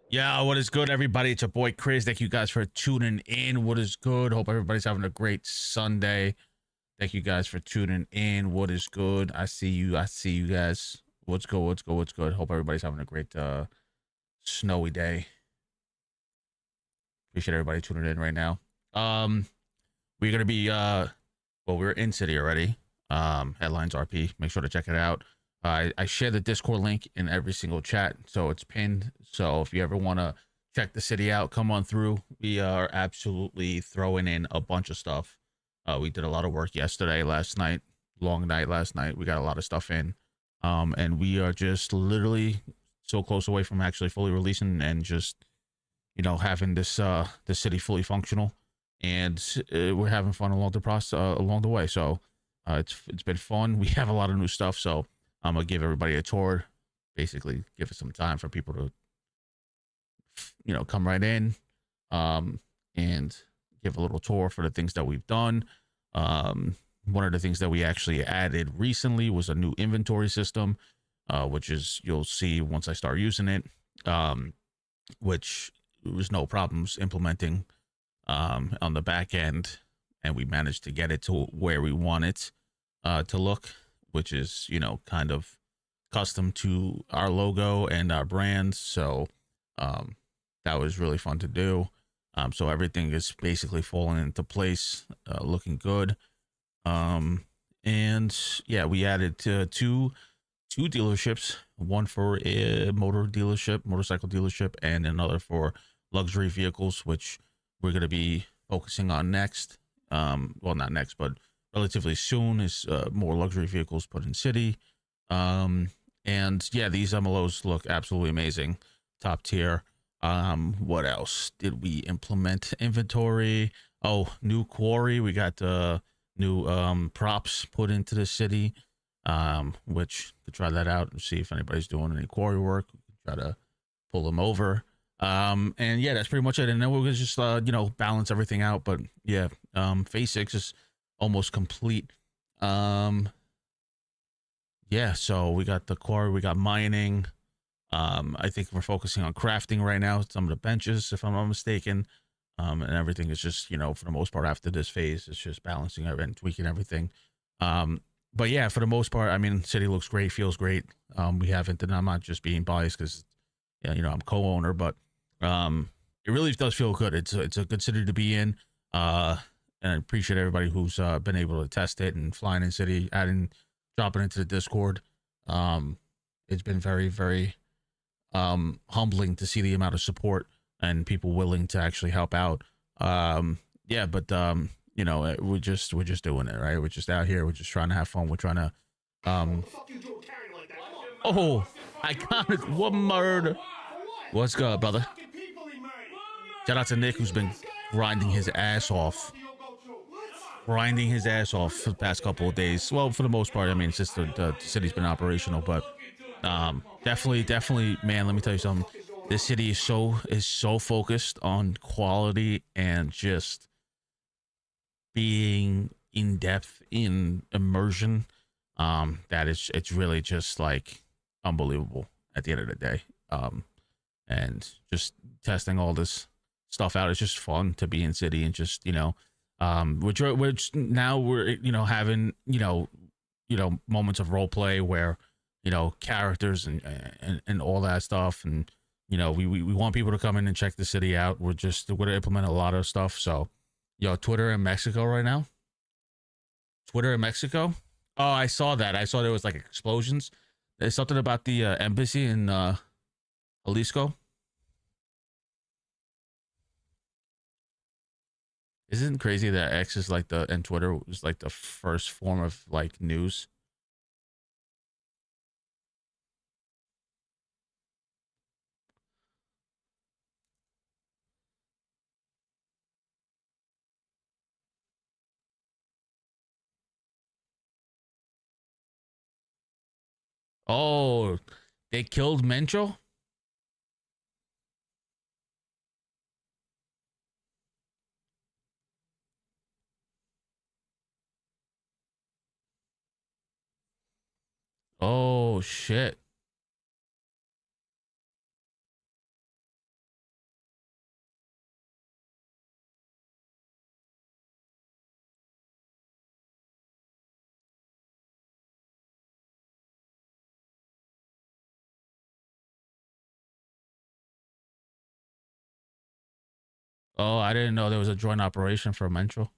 Yeah, what is good, everybody? It's your boy Chris. Thank you guys for tuning in. What is good? Hope everybody's having a great Sunday. Thank you guys for tuning in. What is good? I see you. I see you guys. What's good? What's good? What's good? Hope everybody's having a great snowy day. Appreciate everybody tuning in right now. Um, we're gonna be well, we're in city already. Headlines RP. Make sure to check it out. I share the Discord link in every single chat, so it's pinned. So if you ever want to check the city out, come on through. We are absolutely throwing in a bunch of stuff. We did a lot of work yesterday, last night, long night last night. We got a lot of stuff in, and we are just literally so close away from actually fully releasing and just having this city fully functional, and we're having fun along the process along the way. So it's been fun. We have a lot of new stuff, so I'm gonna give everybody a tour. Basically, give it some time for people to come right in, and give a little tour for the things that we've done. One of the things that we actually added recently was a new inventory system, which is you'll see once I start using it. Which was no problems implementing on the back end, and we managed to get it to where we want it to look, which is kind of custom to our logo and our brand. So um, that was really fun to do. So everything is basically falling into place, looking good. Um, and yeah, we added two dealerships, one for a motorcycle dealership, and another for luxury vehicles, which we're going to be focusing on next. Well, not next, but relatively soon is more luxury vehicles put in city. And yeah, these MLOs look absolutely amazing, top tier. What else did we implement? Inventory. Oh, new quarry. We got new props put into the city, which to try that out and see if anybody's doing any quarry work. Try to pull them over. And yeah, that's pretty much it. And then we're gonna just balance everything out. But yeah, phase 6 is almost complete. Um, yeah, so we got the quarry, we got mining. I think we're focusing on crafting right now. Some of the benches, if I'm not mistaken. And everything is just for the most part after this phase, it's just balancing and tweaking everything. But yeah, for the most part, I mean, city looks great, feels great. We haven't, and I'm not just being biased because I'm co-owner, but it really does feel good. It's a good city to be in. And I appreciate everybody who's been able to test it and flying in city, dropping into the Discord. It's been very, very humbling to see the amount of support and people willing to actually help out. Yeah, but we're just doing it, right? We're just out here. We're just trying to have fun. We're trying to. Oh, I got it. What murder? What's good, brother? Shout out to Nick, who's been grinding his ass off. Grinding his ass off for the past couple of days. Well, for the most part, I mean, it's just the city's been operational, but definitely, man. Let me tell you something. This city is so focused on quality and just being in depth in immersion. That it's really just like unbelievable at the end of the day. And just testing all this stuff out. It's just fun to be in city and just which now we're having moments of role play where characters and all that stuff, and we want people to come in and check the city out. We're going to implement a lot of stuff. So Twitter in Mexico right now. Twitter in Mexico. Oh, I saw that. I saw there was like explosions. There's something about the embassy in Jalisco. Isn't it crazy that X is like and Twitter was like the first form of like news? Oh, they killed Mencho? Oh shit. Oh, I didn't know there was a joint operation for Metro.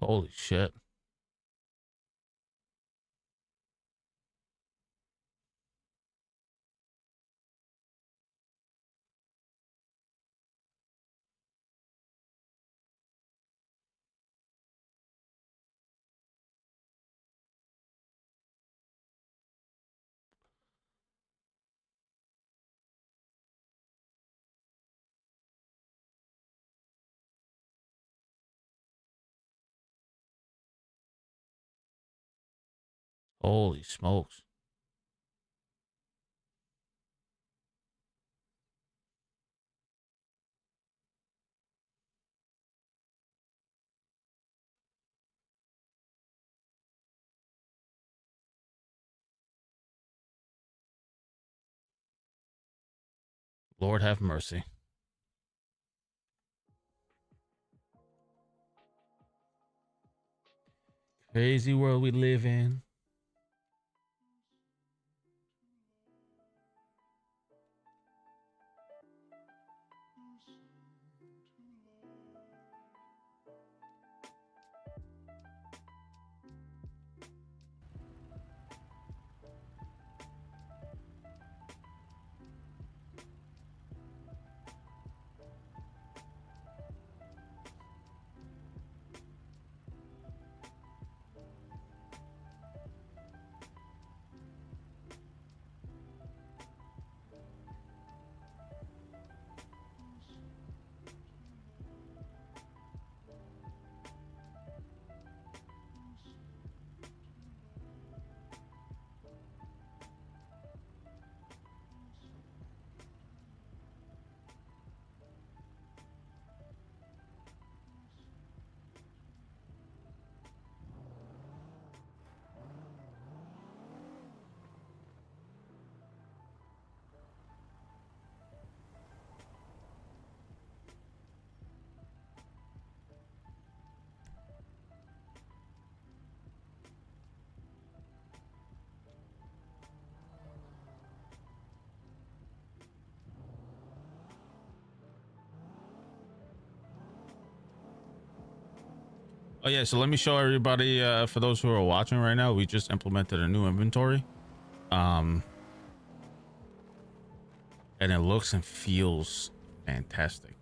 Holy shit. Holy smokes. Lord have mercy. Crazy world we live in. Oh yeah, so let me show everybody, for those who are watching right now, we just implemented a new inventory. Um and it looks and feels fantastic.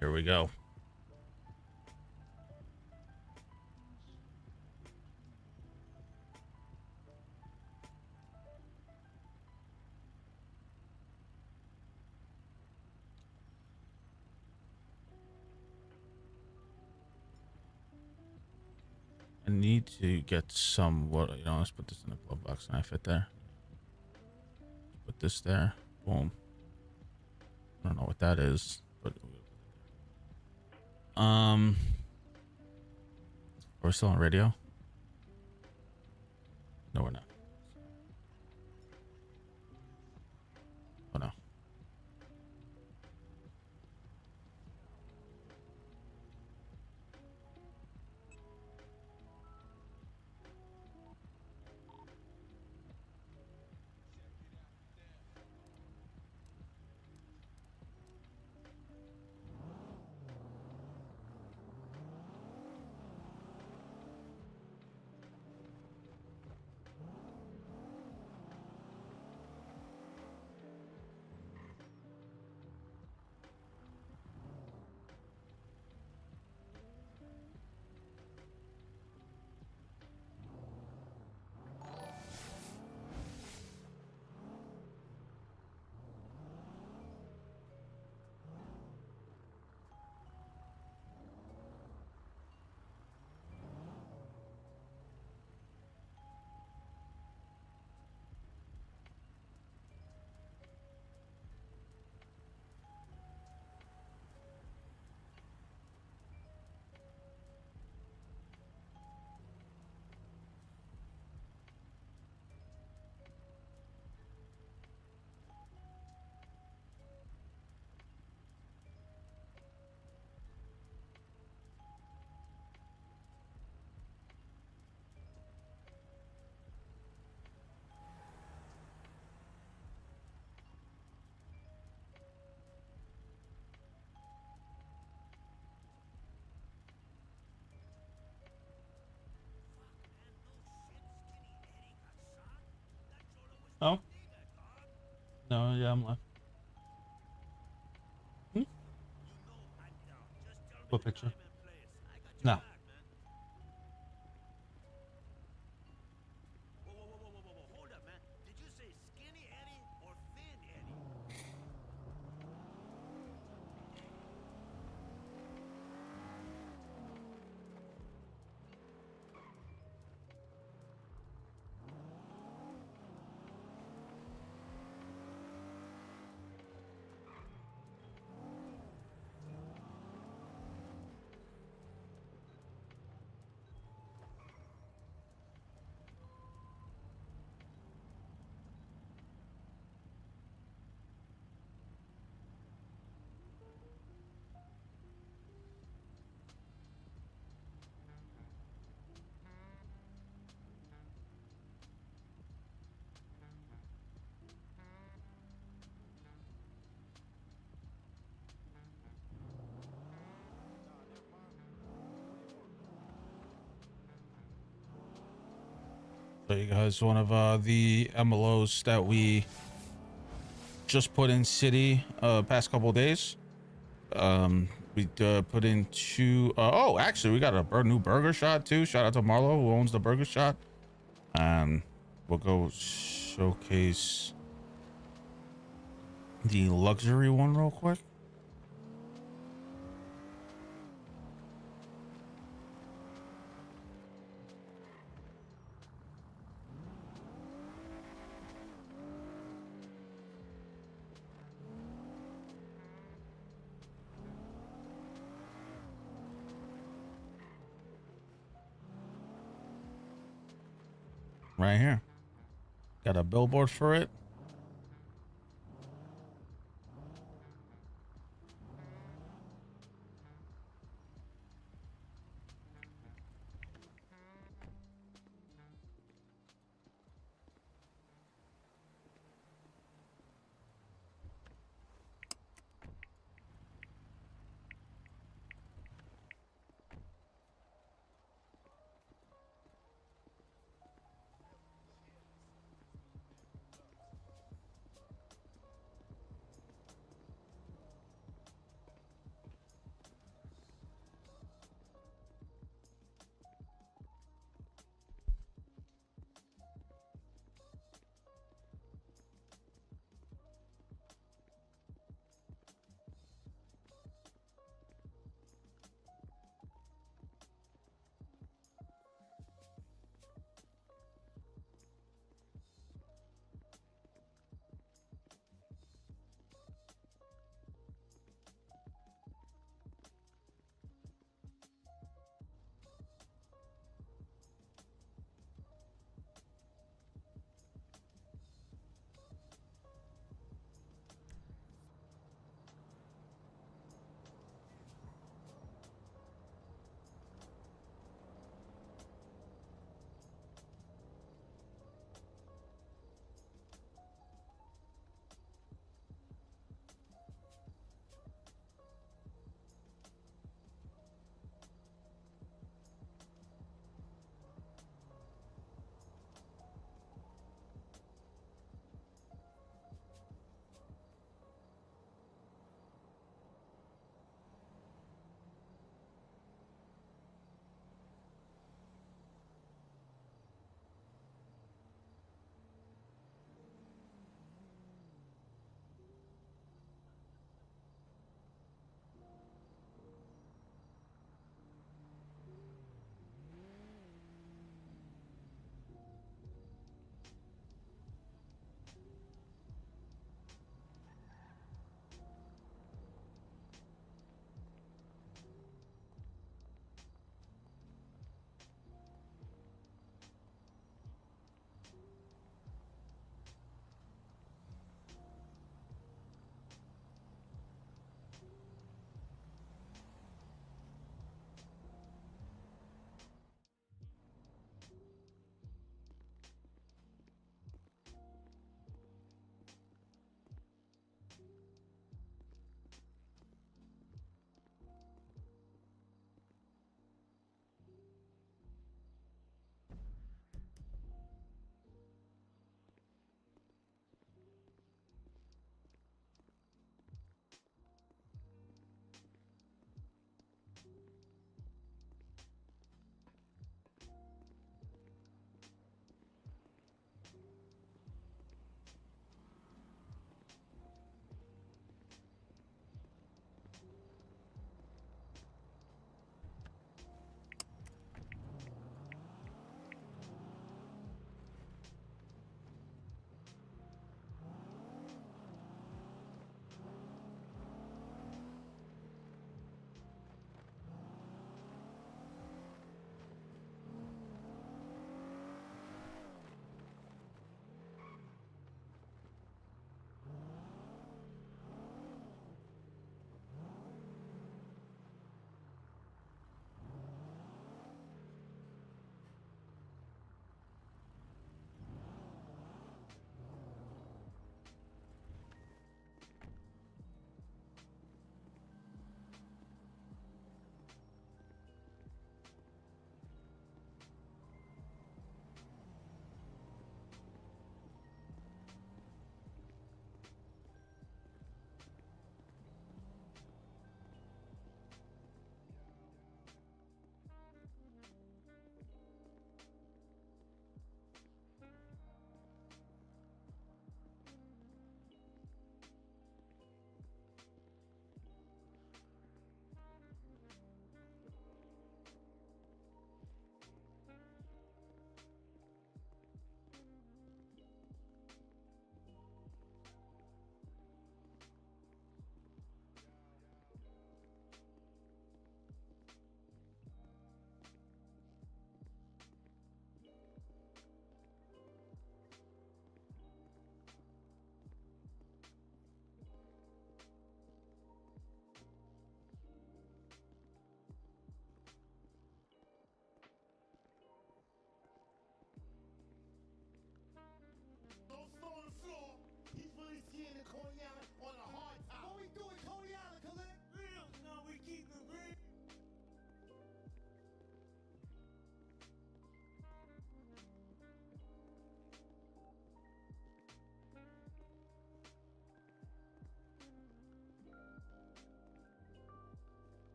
Here we go. I need to get some what, you know, let's put this in the glove box and I fit there. Put this there. Boom. I don't know what that is, but we're still on radio. No, we're not. Oh no. No, no, yeah, I'm left. Hmm? What picture? No. So you guys, one of the MLOs that we just put in city past couple of days. We put in two. Oh, actually, we got a new burger shot too. Shout out to Marlo who owns the burger shot. We'll go showcase the luxury one real quick. Right here. Got a billboard for it.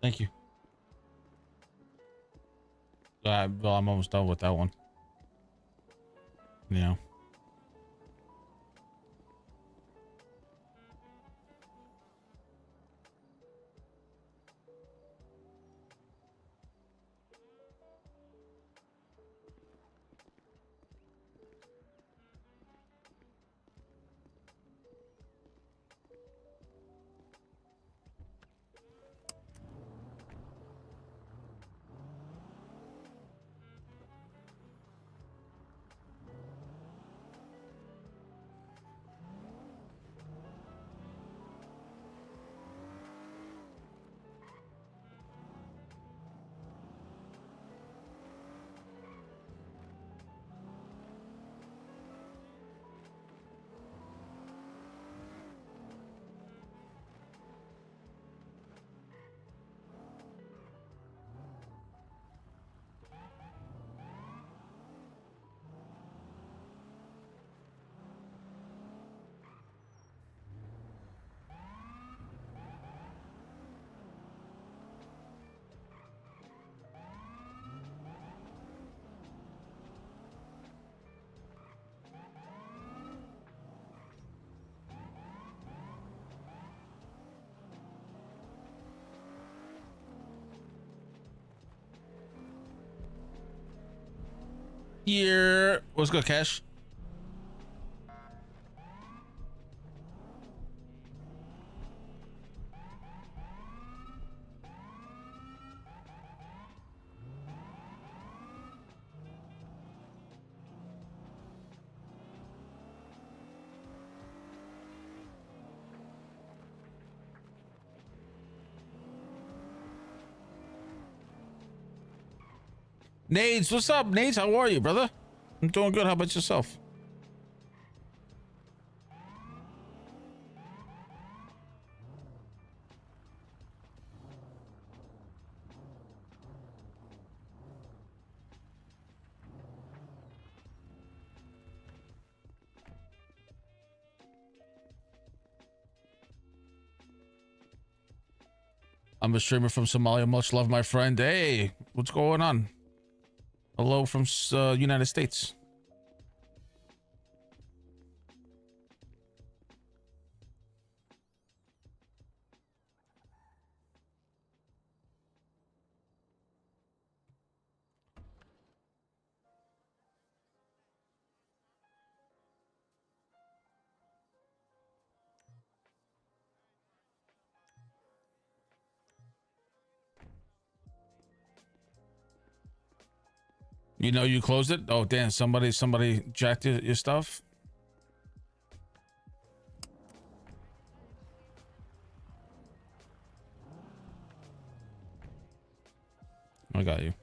Thank you. Well, I'm almost done with that one. Yeah. Yeah. What's good, Cash? Nades, what's up, Nades? How are you, brother? I'm doing good. How about yourself? I'm a streamer from Somalia. Much love, my friend. Hey, what's going on? Hello from United States. You know you closed it? Oh, damn. Somebody jacked your stuff? I got you.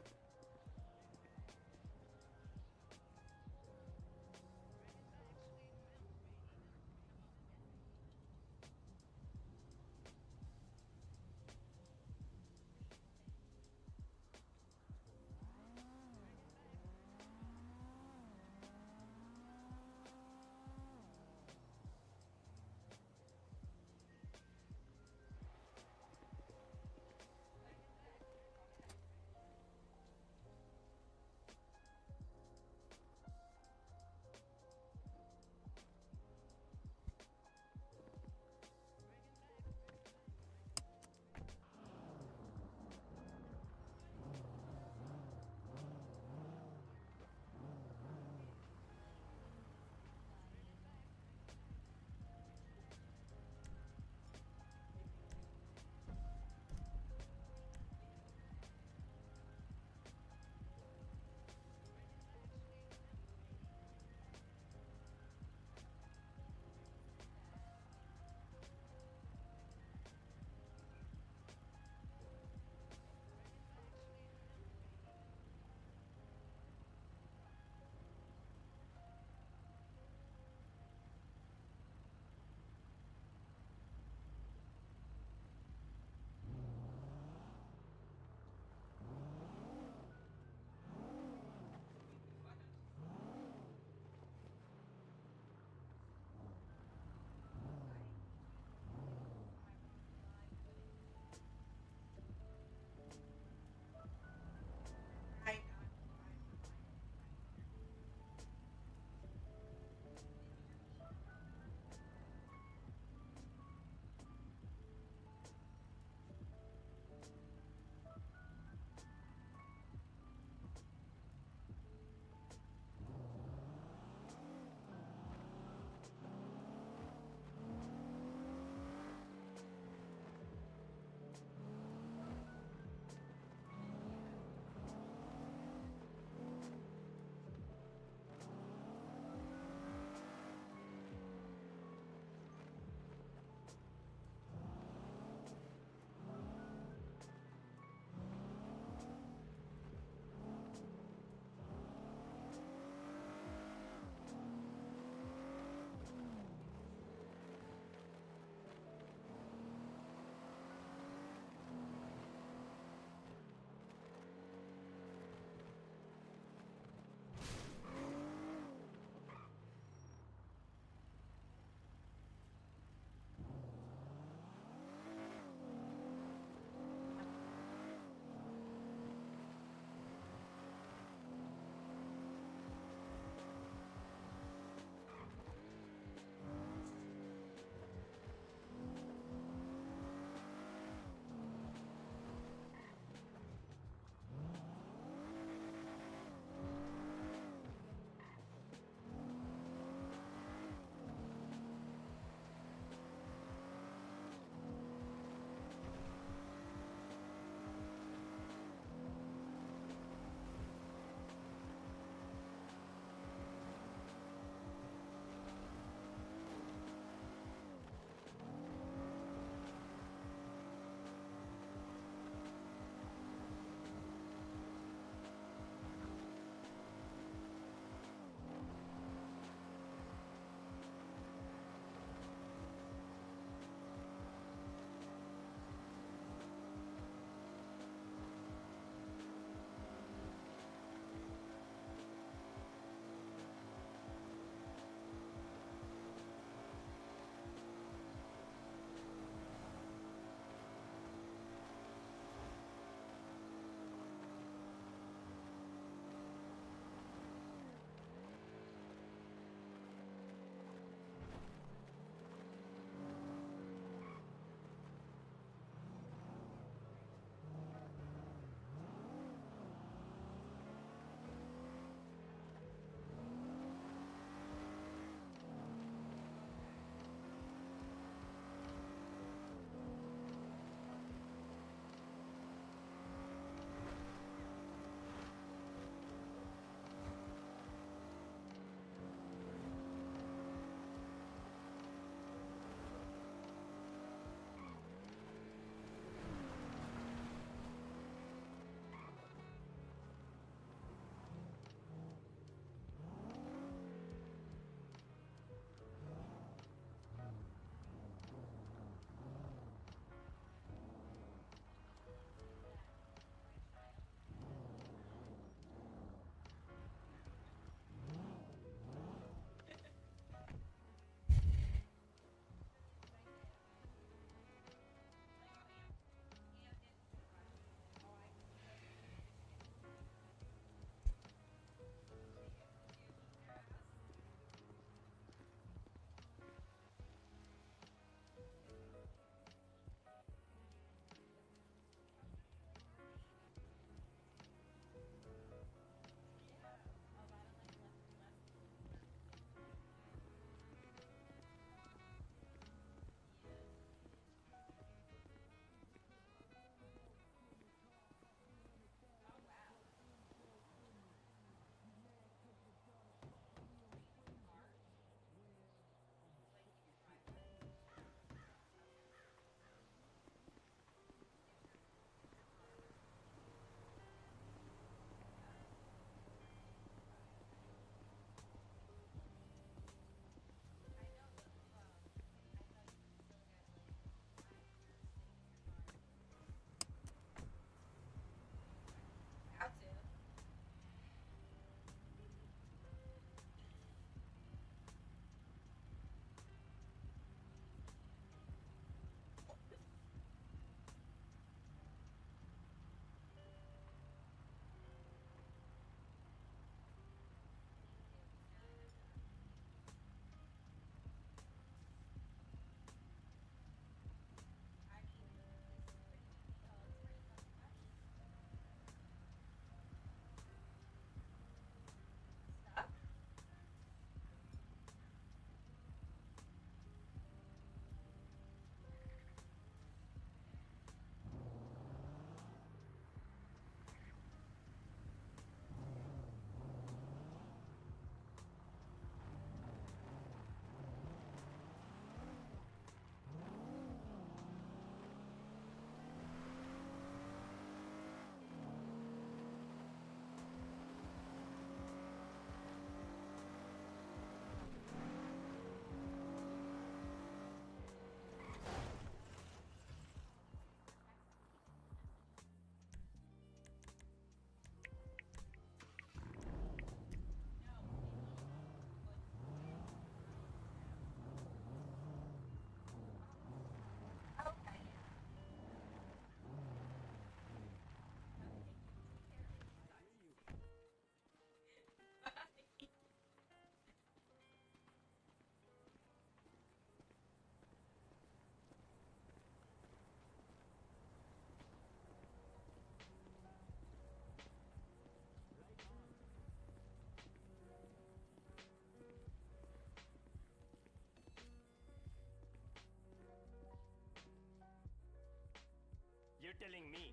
telling me.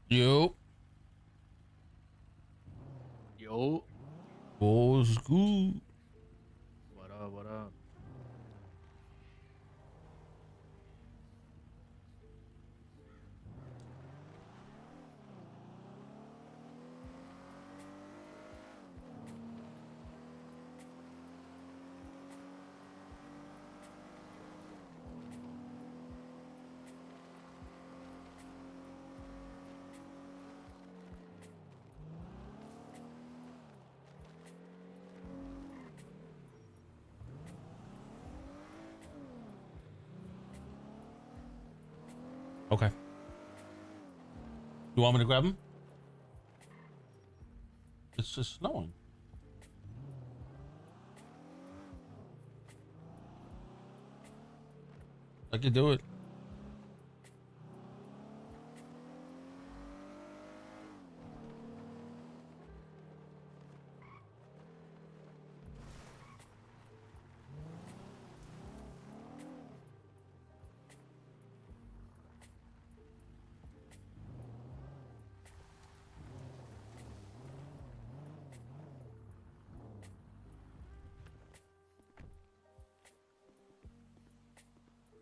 Yo. Yo. What's good? What up? What up? Okay. You want me to grab him? It's just snowing. I can do it.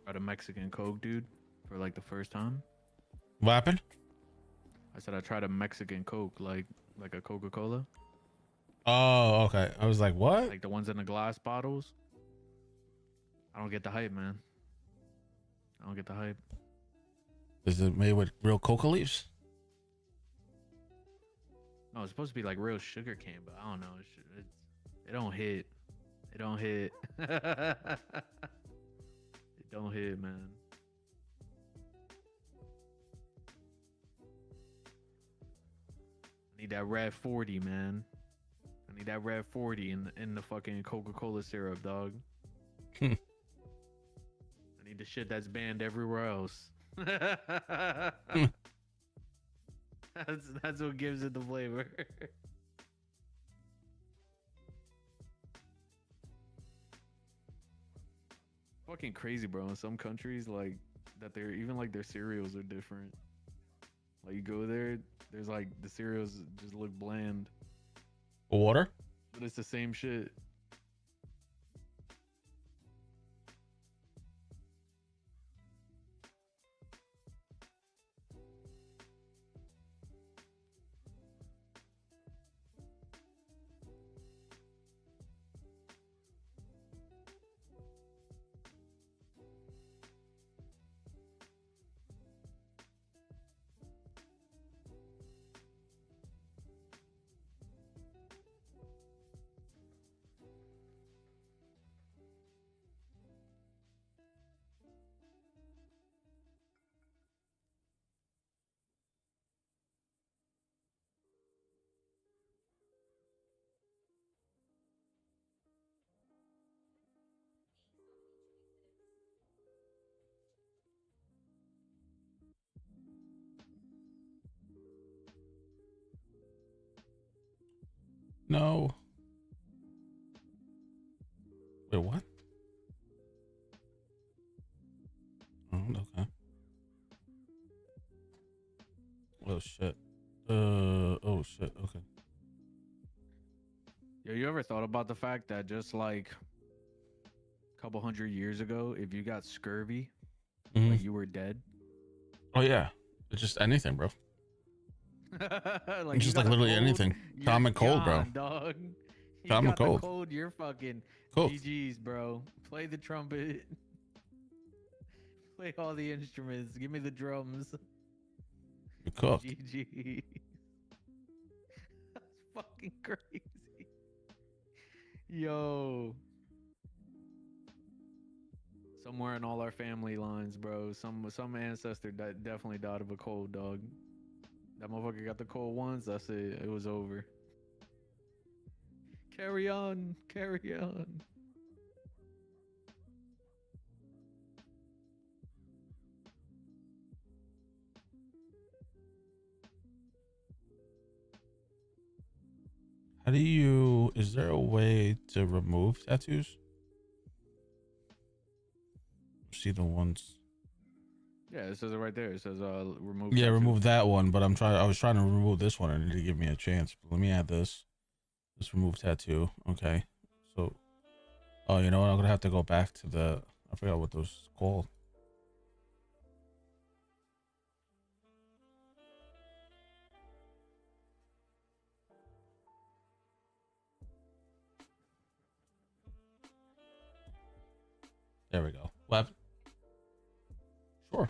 Got a Mexican Coke, dude, for like the first time. What happened? I said I tried a Mexican Coke, like a Coca-Cola, Oh, okay. I was like, what? like the ones in the glass bottles. I don't get the hype, man. I don't get the hype. Is it made with real coca leaves? No, it's supposed to be like real sugar cane, but I don't know. It don't hit. It don't hit. It don't hit, man. I need that red 40, man. I need that red 40 in the fucking Coca-Cola syrup, dog. Hmm. I need the shit that's banned everywhere else. Hmm. That's what gives it the flavor. Fucking crazy, bro. In some countries, like that, they're even like their cereals are different. Like you go there, there's like the cereals just look bland, Water? but it's the same shit. No. Wait, what? Oh, okay. Oh shit. Oh shit. Okay. Yo, you ever thought about the fact that just like a couple hundred years ago, if you got scurvy, Mhm. like you were dead? Oh yeah. It's just anything, bro. Like It's you just like got a literally cold, anything. you're Common cold, bro. gone, dog. You Common got the cold. cold, you're fucking Cool. GG's, bro. Play the trumpet. Play all the instruments. Give me the drums. You cooked. GG. That's fucking crazy. Yo. Somewhere in all our family lines, bro. Some ancestor definitely died of a cold, dog. That motherfucker got the cold once. That's it. It was over. Carry on. Carry on. How do you? Is there a way to remove tattoos? See the ones. Yeah, it says it right there. It says remove Yeah, tattoo. remove that one. But I'm trying. I was trying to remove this one. I need to give me a chance. But let me add this. Let's remove tattoo. Okay. So, oh, you know what? I'm gonna have to go back to the. I forgot what those called. There we go. Left. Sure.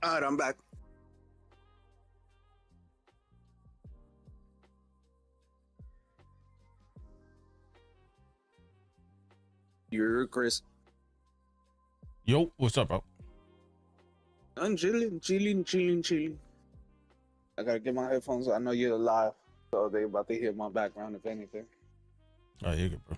All right, I'm back. You're Chris. Yo, what's up, bro? I'm chilling. I gotta get my headphones. I know you're live, so they about to hear my background if anything. Oh, you're good, bro.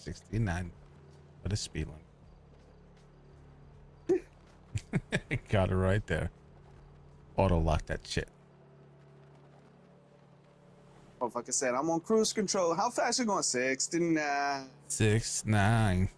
69 for the speed limit. Got it right there. Auto lock that shit. Motherfucker said, I'm on cruise control. How fast you going? 69. 69.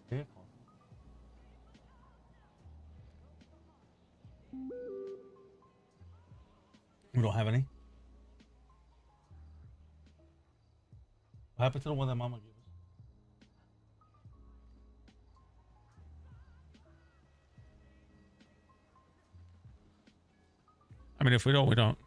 vehicle. We don't have any. What happened to the one that Mama gave us? I mean, if we don't, we don't.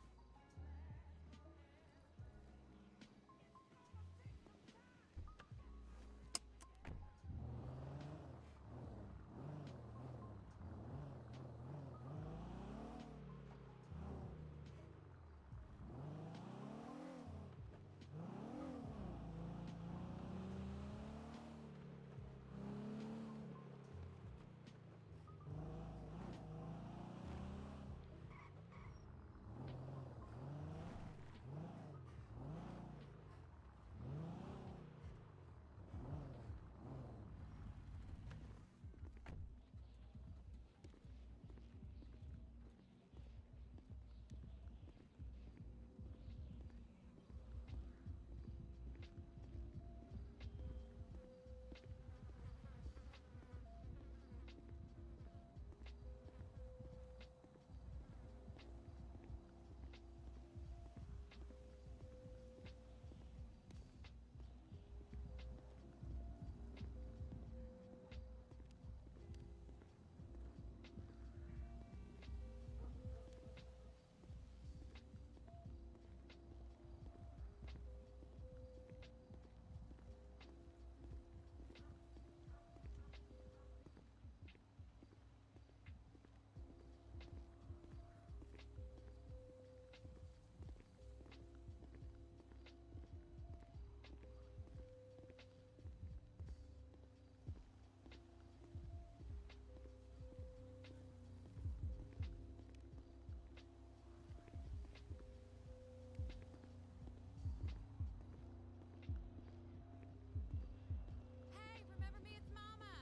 Hey, remember me? It's Mama.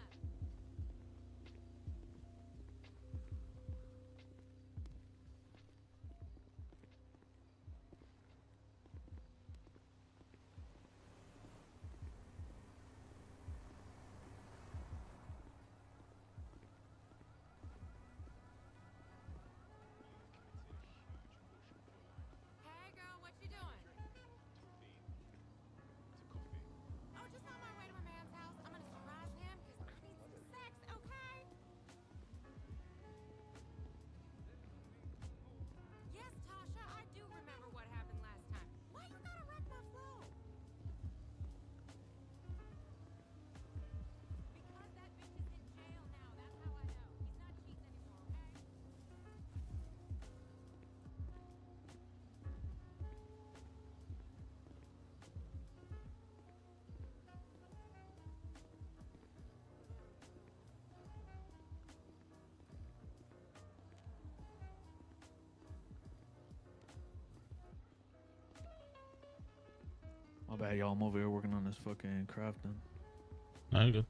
Hey, girl, what you doing? Oh, just on my way to my man's house. I'm gonna surprise him because I need some sex, okay? Yes, Tasha, I do remember what happened last time. Why you gotta wreck my flow? Because that bitch is in jail now. That's how I know. He's not cheating anymore, okay? My bad, y'all. I'm over here working on this fucking crafting. No, you're good.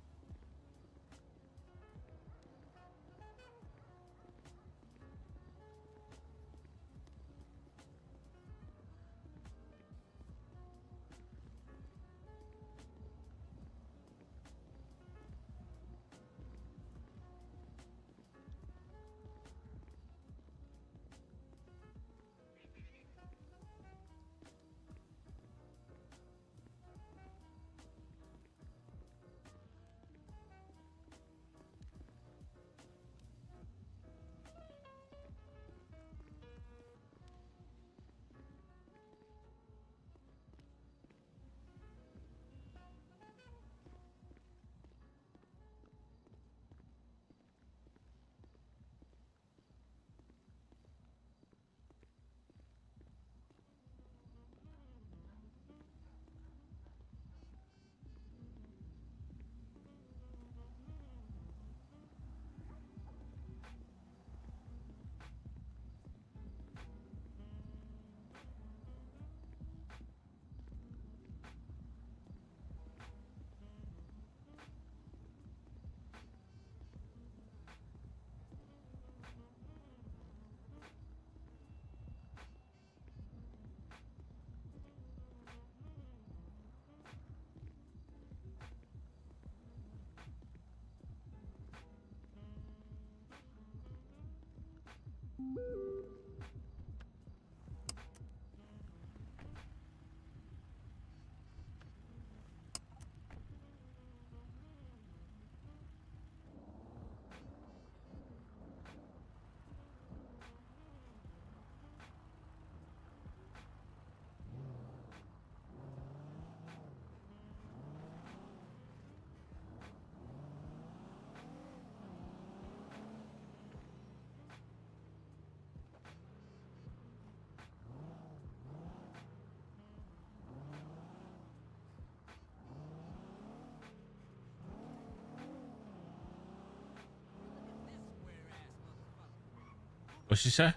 What she say?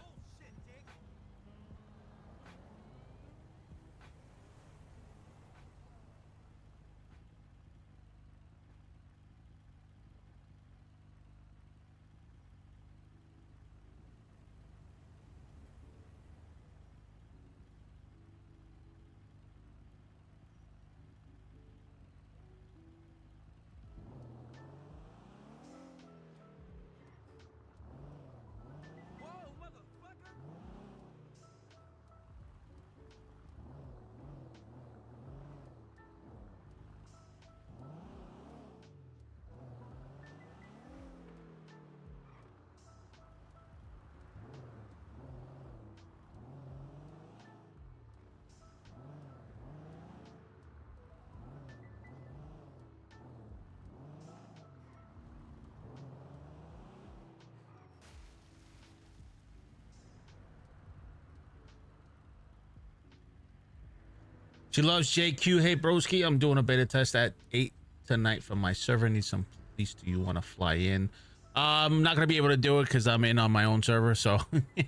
She loves JQ. Hey, broski, I'm doing a beta test at 8 tonight from my server. Need some police. Do you want to fly in? I'm not going to be able to do it because I'm in on my own server. So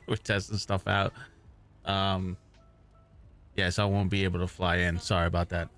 we're testing stuff out. Yes, I won't be able to fly in. Sorry about that.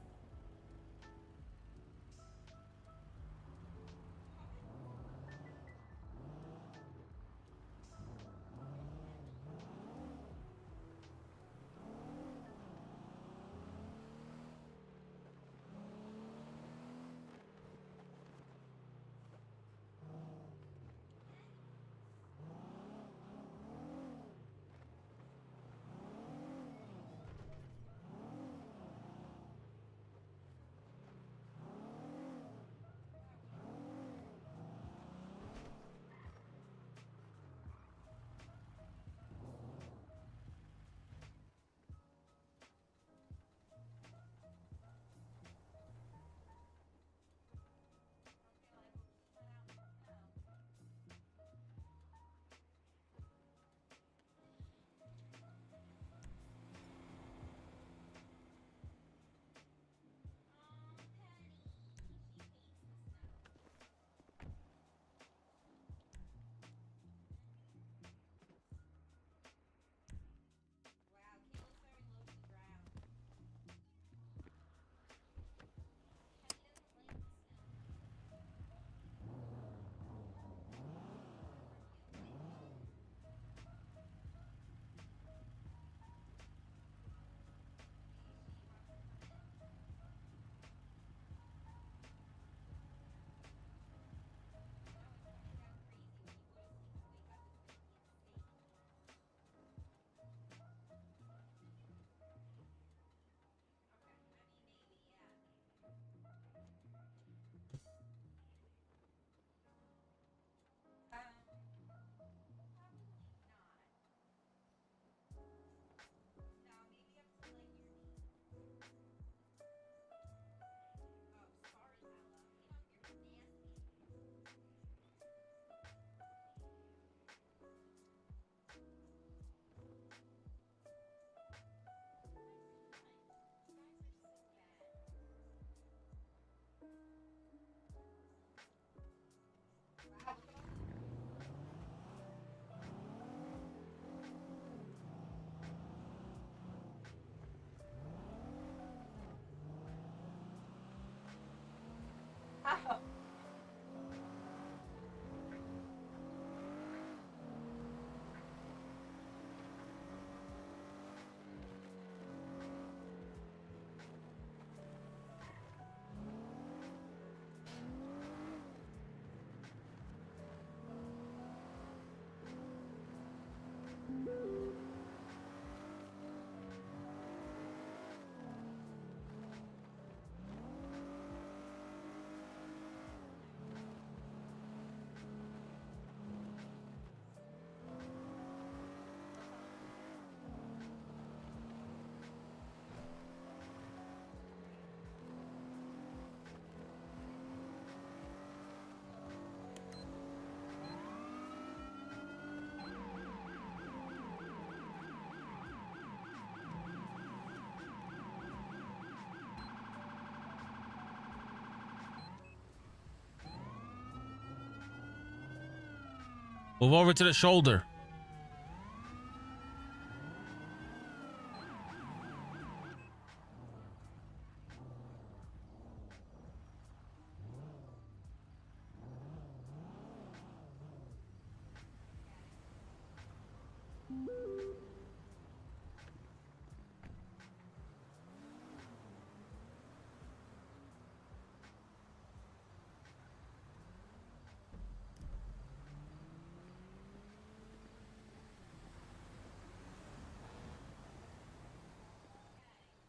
Move over to the shoulder.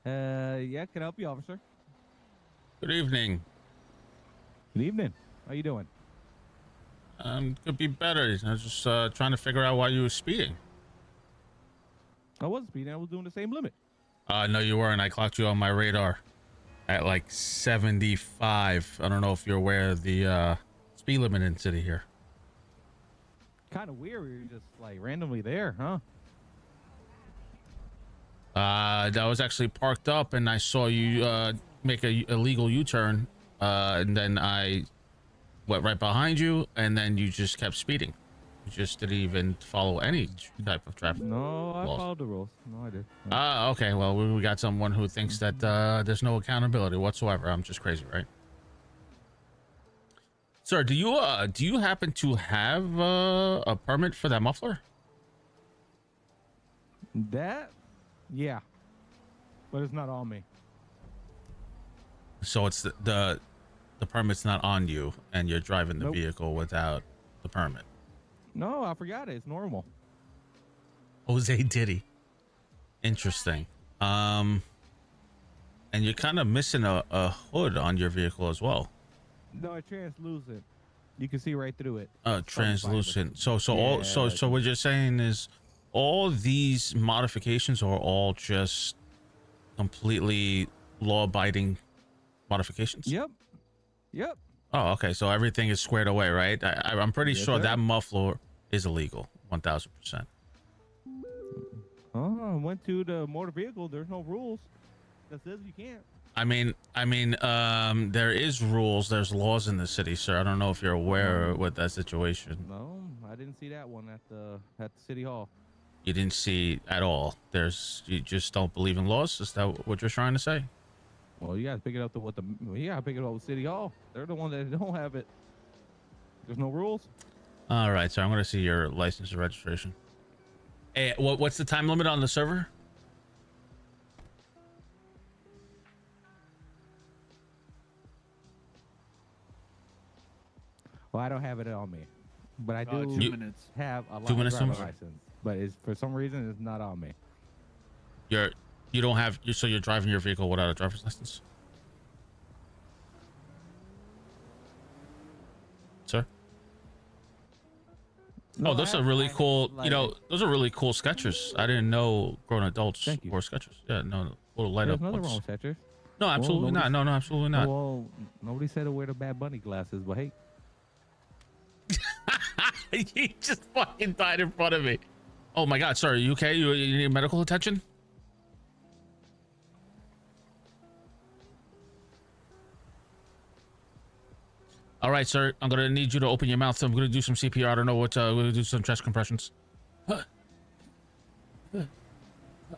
Yeah, can I help you, officer? Good evening. Good evening. How you doing? Could be better. I was just trying to figure out why you were speeding. I wasn't speeding. I was doing the same limit. No, you weren't. I clocked you on my radar at like 75. I don't know if you're aware of the speed limit in the city here. Kind of weird. You're just like randomly there, huh? I was actually parked up and I saw you make a illegal U-turn, and then I went right behind you, and then you just kept speeding. You just didn't even follow any type of traffic. No, I laws. followed the rules. No, I did. Okay. Well, we got someone who thinks that there's no accountability whatsoever. I'm just crazy, right? Sir, do you happen to have a permit for that muffler? That? Yeah. But it's not on me. So it's the permit's not on you, and you're driving the Nope. vehicle without the permit. No, I forgot it. It's normal. Jose Diddy. Interesting. And you're kind of missing a hood on your vehicle as well. No, it's translucent. You can see right through it. Translucent. So Yeah. what you're saying is all these modifications are all just completely law-abiding modifications? Yep. Yep. Oh, okay. So everything is squared away, right? I'm pretty Yes, sure sir. that muffler is illegal, 1000%. Oh, I went to the motor vehicle. There's no rules that says you can't. I mean, there is rules. There's laws in the city, sir. I don't know if you're aware with that situation. No, I didn't see that one at the city hall. You didn't see at all. You just don't believe in laws. Is that what you're trying to say? Well, you gotta pick it up pick it up with city hall. They're the one that don't have it. There's no rules. All right, sir. I'm going to see your license and registration. Hey, what's the time limit on the server? Well, I don't have it on me, but I do 2 minutes. have a 2 minutes driver's on- license. But it's for some reason it's not on me. You don't have. So you're driving your vehicle without a driver's license, sir? No, Oh, those I are have- really I have cool. a You know, license. those are really cool sketchers. I didn't know grown adults Thank you. wore sketchers. Yeah, no, little light There's up nothing ones. wrong with Tetris. No, absolutely not. nobody's- No, absolutely not. Well, nobody said to wear the Bad Bunny glasses, but hey, He just fucking died in front of me. Oh my God, sir, are you okay? You need medical attention? All right, sir. I'm gonna need you to open your mouth. I'm gonna do some CPR. I don't know what. We're gonna do some chest compressions.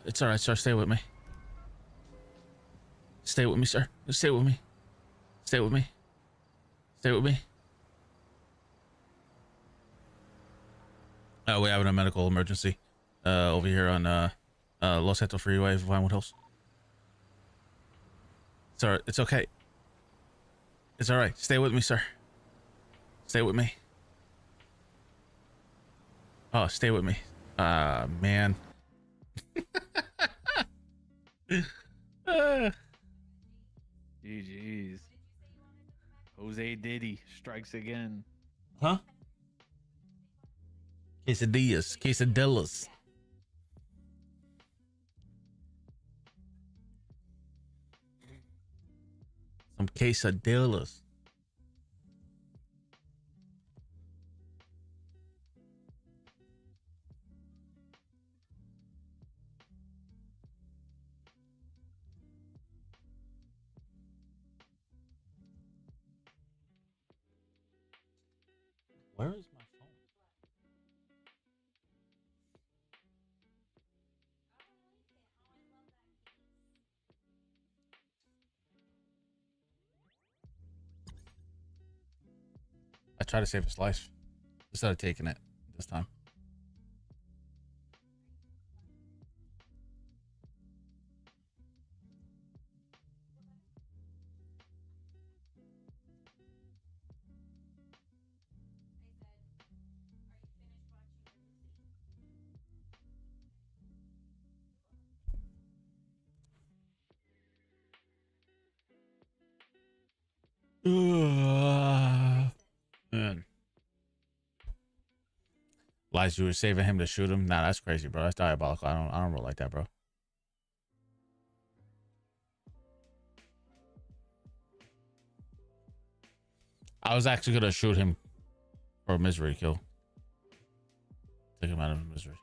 It's all right, sir. Stay with me. Stay with me, sir. Stay with me. Stay with me. Stay with me. We're having a medical emergency over here on Los Santos Freeway, Vinewood Hills. It's all right. It's okay. It's all right. Stay with me, sir. Stay with me. Oh, stay with me. Man. GG's. Jose Diddy strikes again. Huh? Quesadillas. Quesadillas. Some quesadillas. Where is my phone? I tried to save his life instead of taking it this time. Man. Lies, you were saving him to shoot him. Nah, that's crazy, bro. That's diabolical. I don't roll like that, bro. I was actually gonna shoot him for a misery kill. Take him out of misery.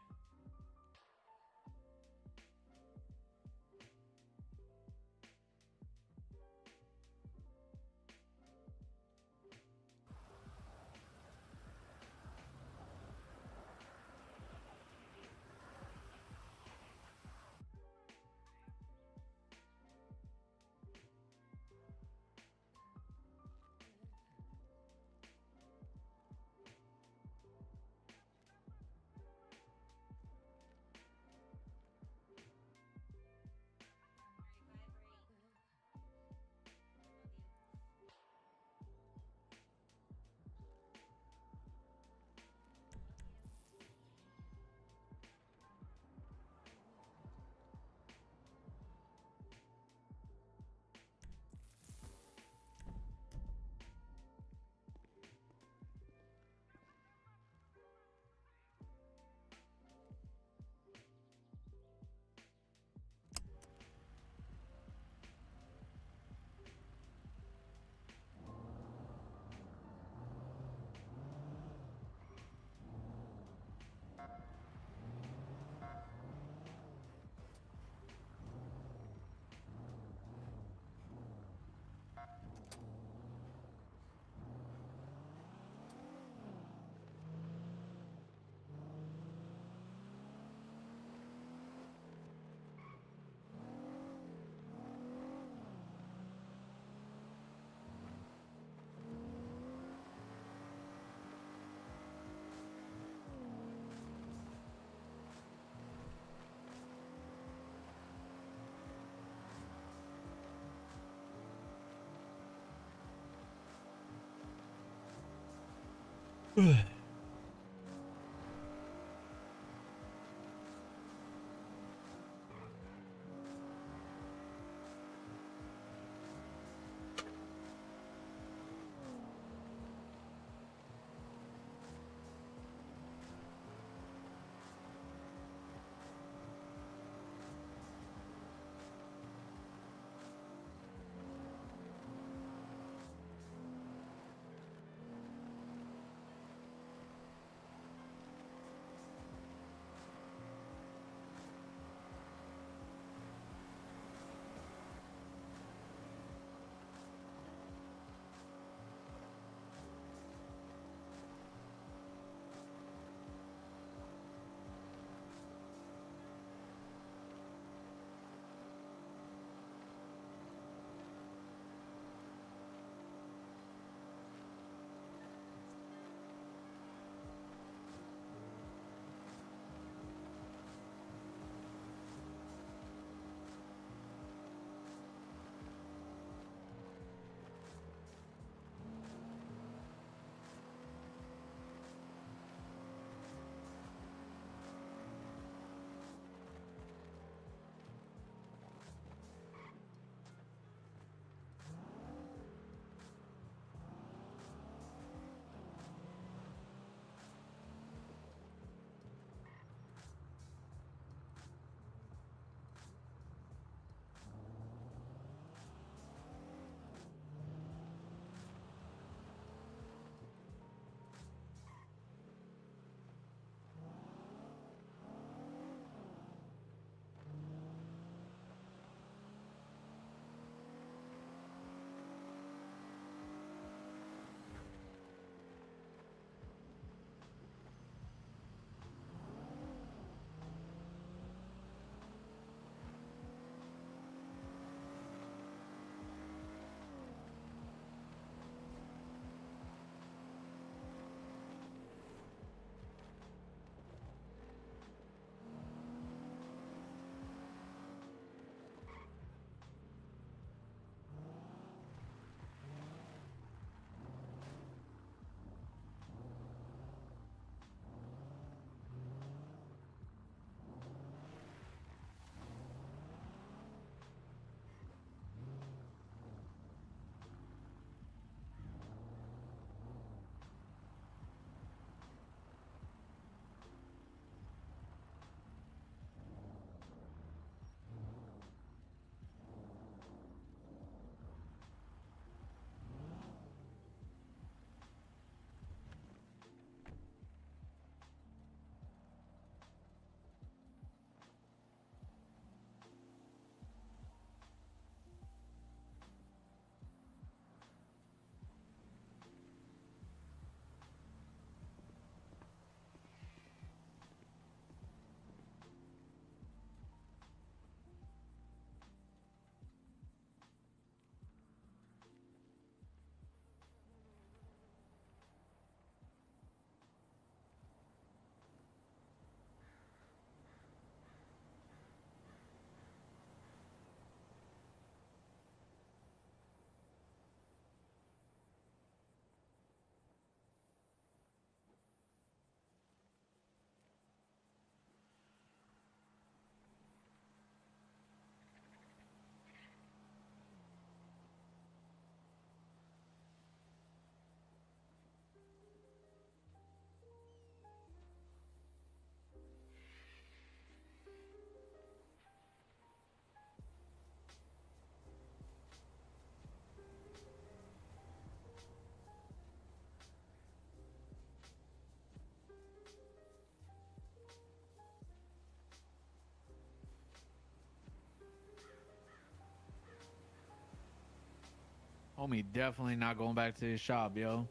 Homie, definitely not going back to his shop, yo.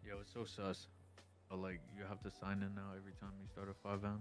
Yo, it's so sus. But like, you have to sign in now every time you start a 5M.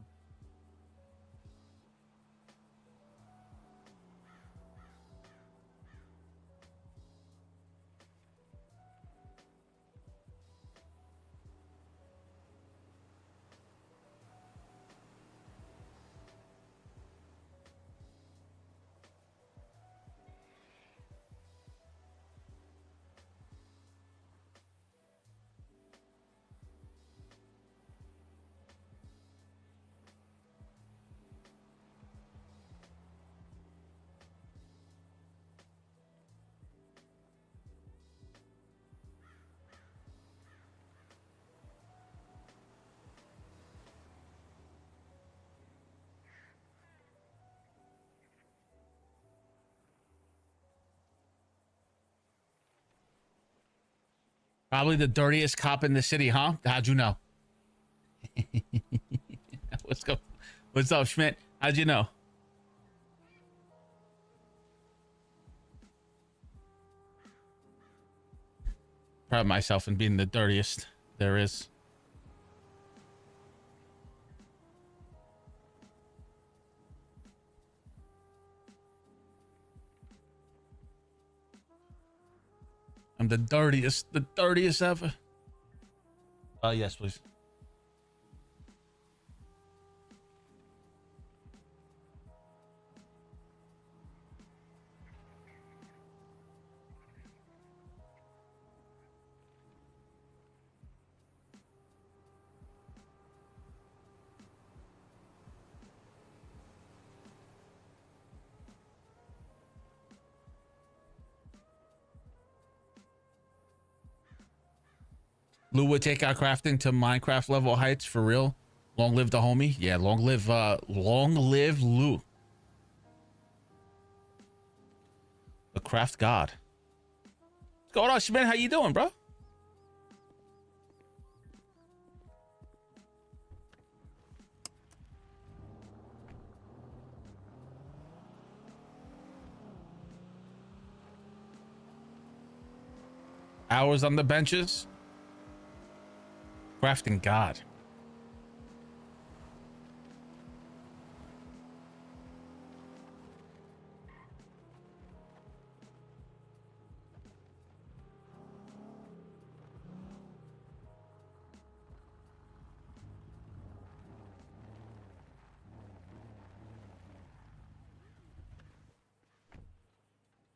Probably the dirtiest cop in the city, huh? How'd you know? What's up? What's up, Schmidt? How'd you know? Proud myself in being the dirtiest there is. I'm the dirtiest ever. Yes, please. Lou would take our crafting to Minecraft level heights for real. Long live the homie. Yeah, long live Lou. The craft god. What's going on, Shmin? How you doing, bro? Hours on the benches. Crafting god.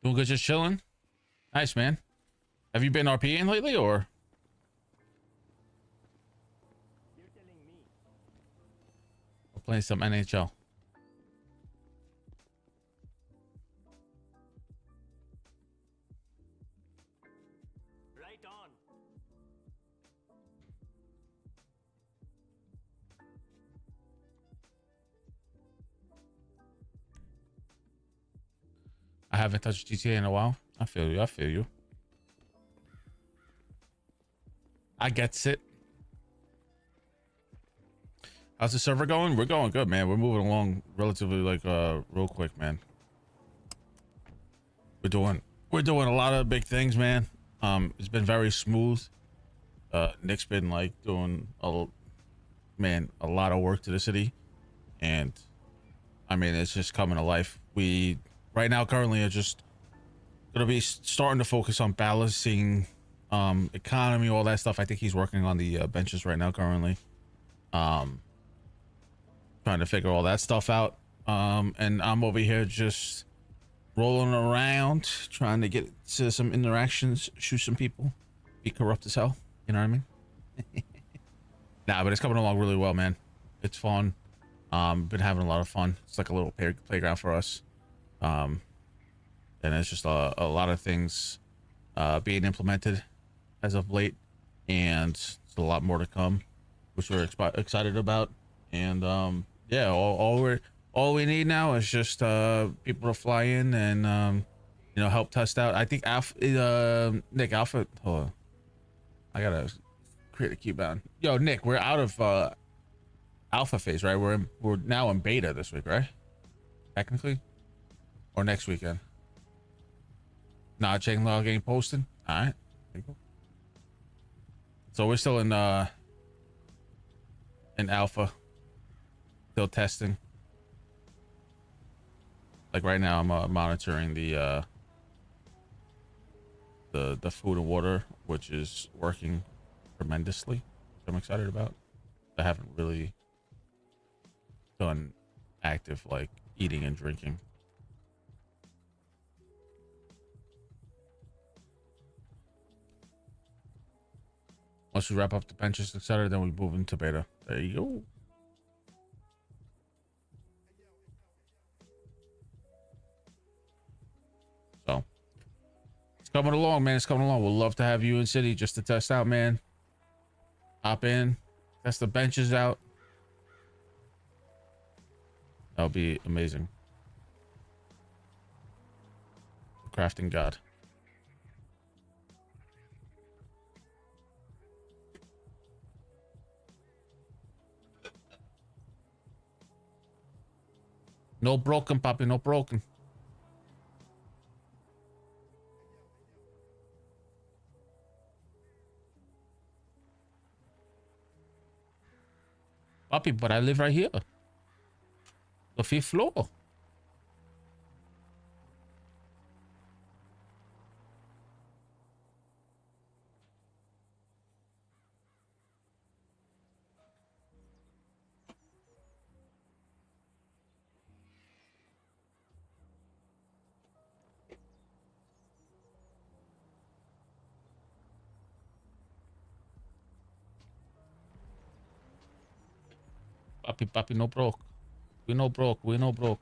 Doing good, just chilling. Nice, man. Have you been RPing lately, or? Or playing some NHL? Right on. I haven't touched GTA in a while. I feel you. I feel you. I gets it. How's the server going? We're going good, man. We're moving along relatively like real quick, man. We're doing a lot of big things, man. It's been very smooth. Nick's been like doing a lot of work to the city, and I mean it's just coming to life. We right now currently are just gonna be starting to focus on balancing economy, all that stuff. I think he's working on the benches right now currently, trying to figure all that stuff out, and I'm over here just rolling around trying to get to some interactions, shoot some people, be corrupt as hell, you know what I mean? Nah, but it's coming along really well, man. It's fun. Been having a lot of fun. It's like a little playground for us, and it's just a lot of things being implemented as of late, and it's a lot more to come, which we're excited about. And yeah, all we need now is just people to fly in and you know, help test out. I think Nick Alpha. Hold on, I gotta create a keybound. Yo, Nick, we're out of alpha phase, right? We're now in beta this week, right? Technically, or next weekend. Nah, chain log ain't posted. All right, there you go. So we're still in alpha, still testing. Like right now, I'm monitoring the food and water, which is working tremendously, which I'm excited about. I haven't really done active like eating and drinking. Once we wrap up the benches, etc., then we move into beta. There you go. So it's coming along, man. It's coming along. We'll love to have you in city just to test out, man. Hop in, test the benches out. That'll be amazing. Crafting god. No broken, Poppy. No broken. Poppy, but I live right here. The 5th floor. Papi, no broke. We no broke. We no broke.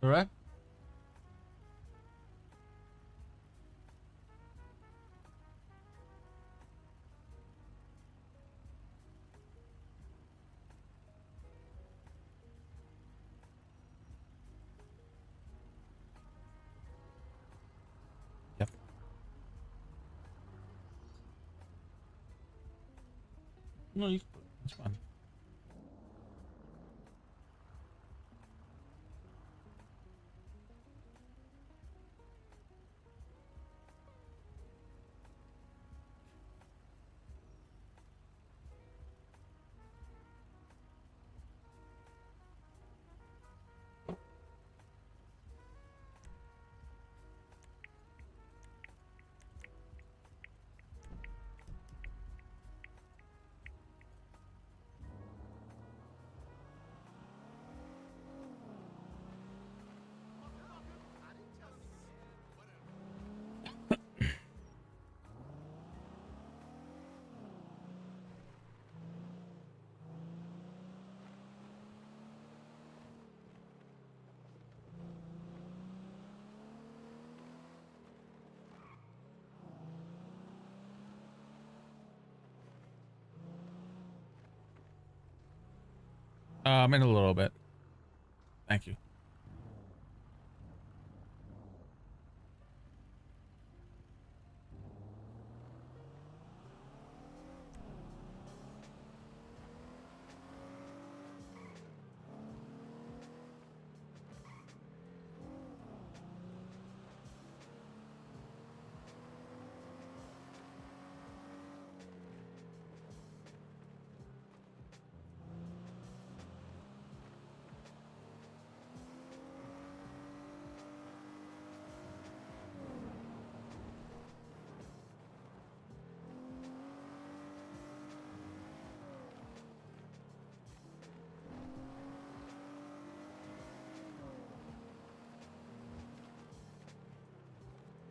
Correct. Yep. No, you can put it. It's fine. In a little bit. Thank you.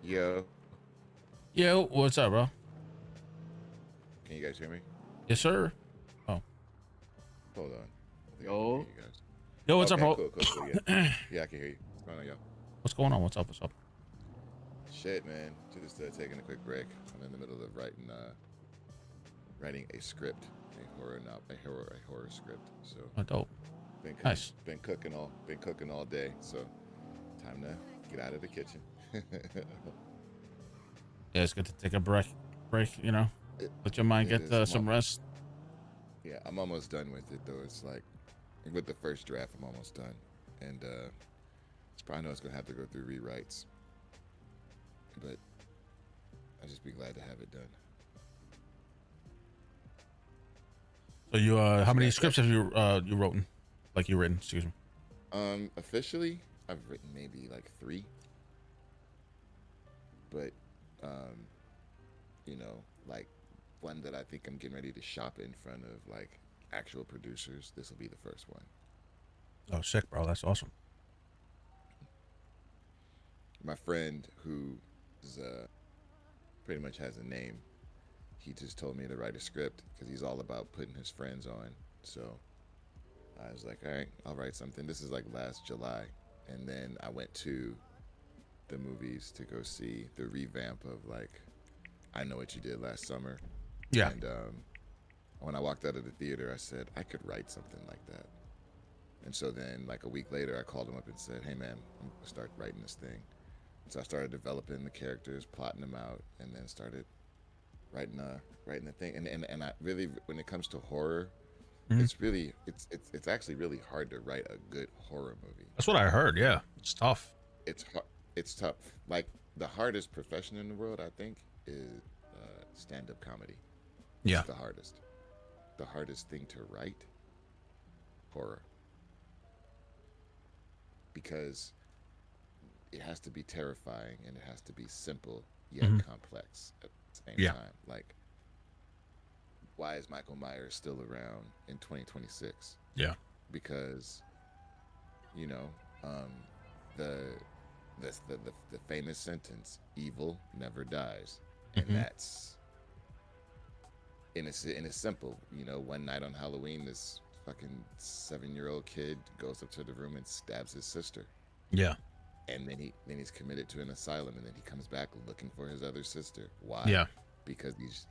Yo, Yo, what's up, bro? can you guys hear me? Yes, sir. Hold on. I think I can Yo. hear you guys. Yo, what's up, bro? Cool. Yeah. Yeah, I can hear you. What's going on, yo? What's going on? What's up? What's up? Shit, man. Just taking a quick break. I'm in the middle of writing a script, a horror script. So Oh, dope. Nice. Been cooking all day. So time to get out of the kitchen. Yeah, it's good to take a break. You know, let your mind get some rest. Yeah, I'm almost done with it though. It's like with the first draft, I'm almost done, and I know it's gonna have to go through rewrites, but I'll just be glad to have it done. So you, how many scripts have you written? Like you written? Excuse me. Officially, I've written maybe like 3, but you know, like one that I think I'm getting ready to shop in front of like actual producers. This will be the first one. Oh, sick, bro. That's awesome. My friend who is pretty much has a name, he just told me to write a script because he's all about putting his friends on. So I was like, all right, I'll write something. This is like last July, and then I went to the movies to go see the revamp of like I Know What You Did Last Summer. Yeah. And when I walked out of the theater, I said I could write something like that. And so then, like a week later, I called him up and said, "Hey, man, I'm gonna start writing this thing." And so I started developing the characters, plotting them out, and then started writing the thing. And I really, when it comes to horror, it's actually really hard to write a good horror movie. That's what I heard. Yeah, it's tough. It's tough. Like the hardest profession in the world, I think, is stand-up comedy. Yeah. It's the hardest. The hardest thing to write, horror. Because it has to be terrifying and it has to be simple yet complex at the same time. Like, why is Michael Myers still around in 2026? Yeah. Because, you know, the famous sentence, "Evil never dies," and that's and it's simple. You know, one night on Halloween, this fucking 7-year-old kid goes up to the room and stabs his sister. Yeah. And then he's committed to an asylum, and then he comes back looking for his other sister. Why? Yeah. Because he's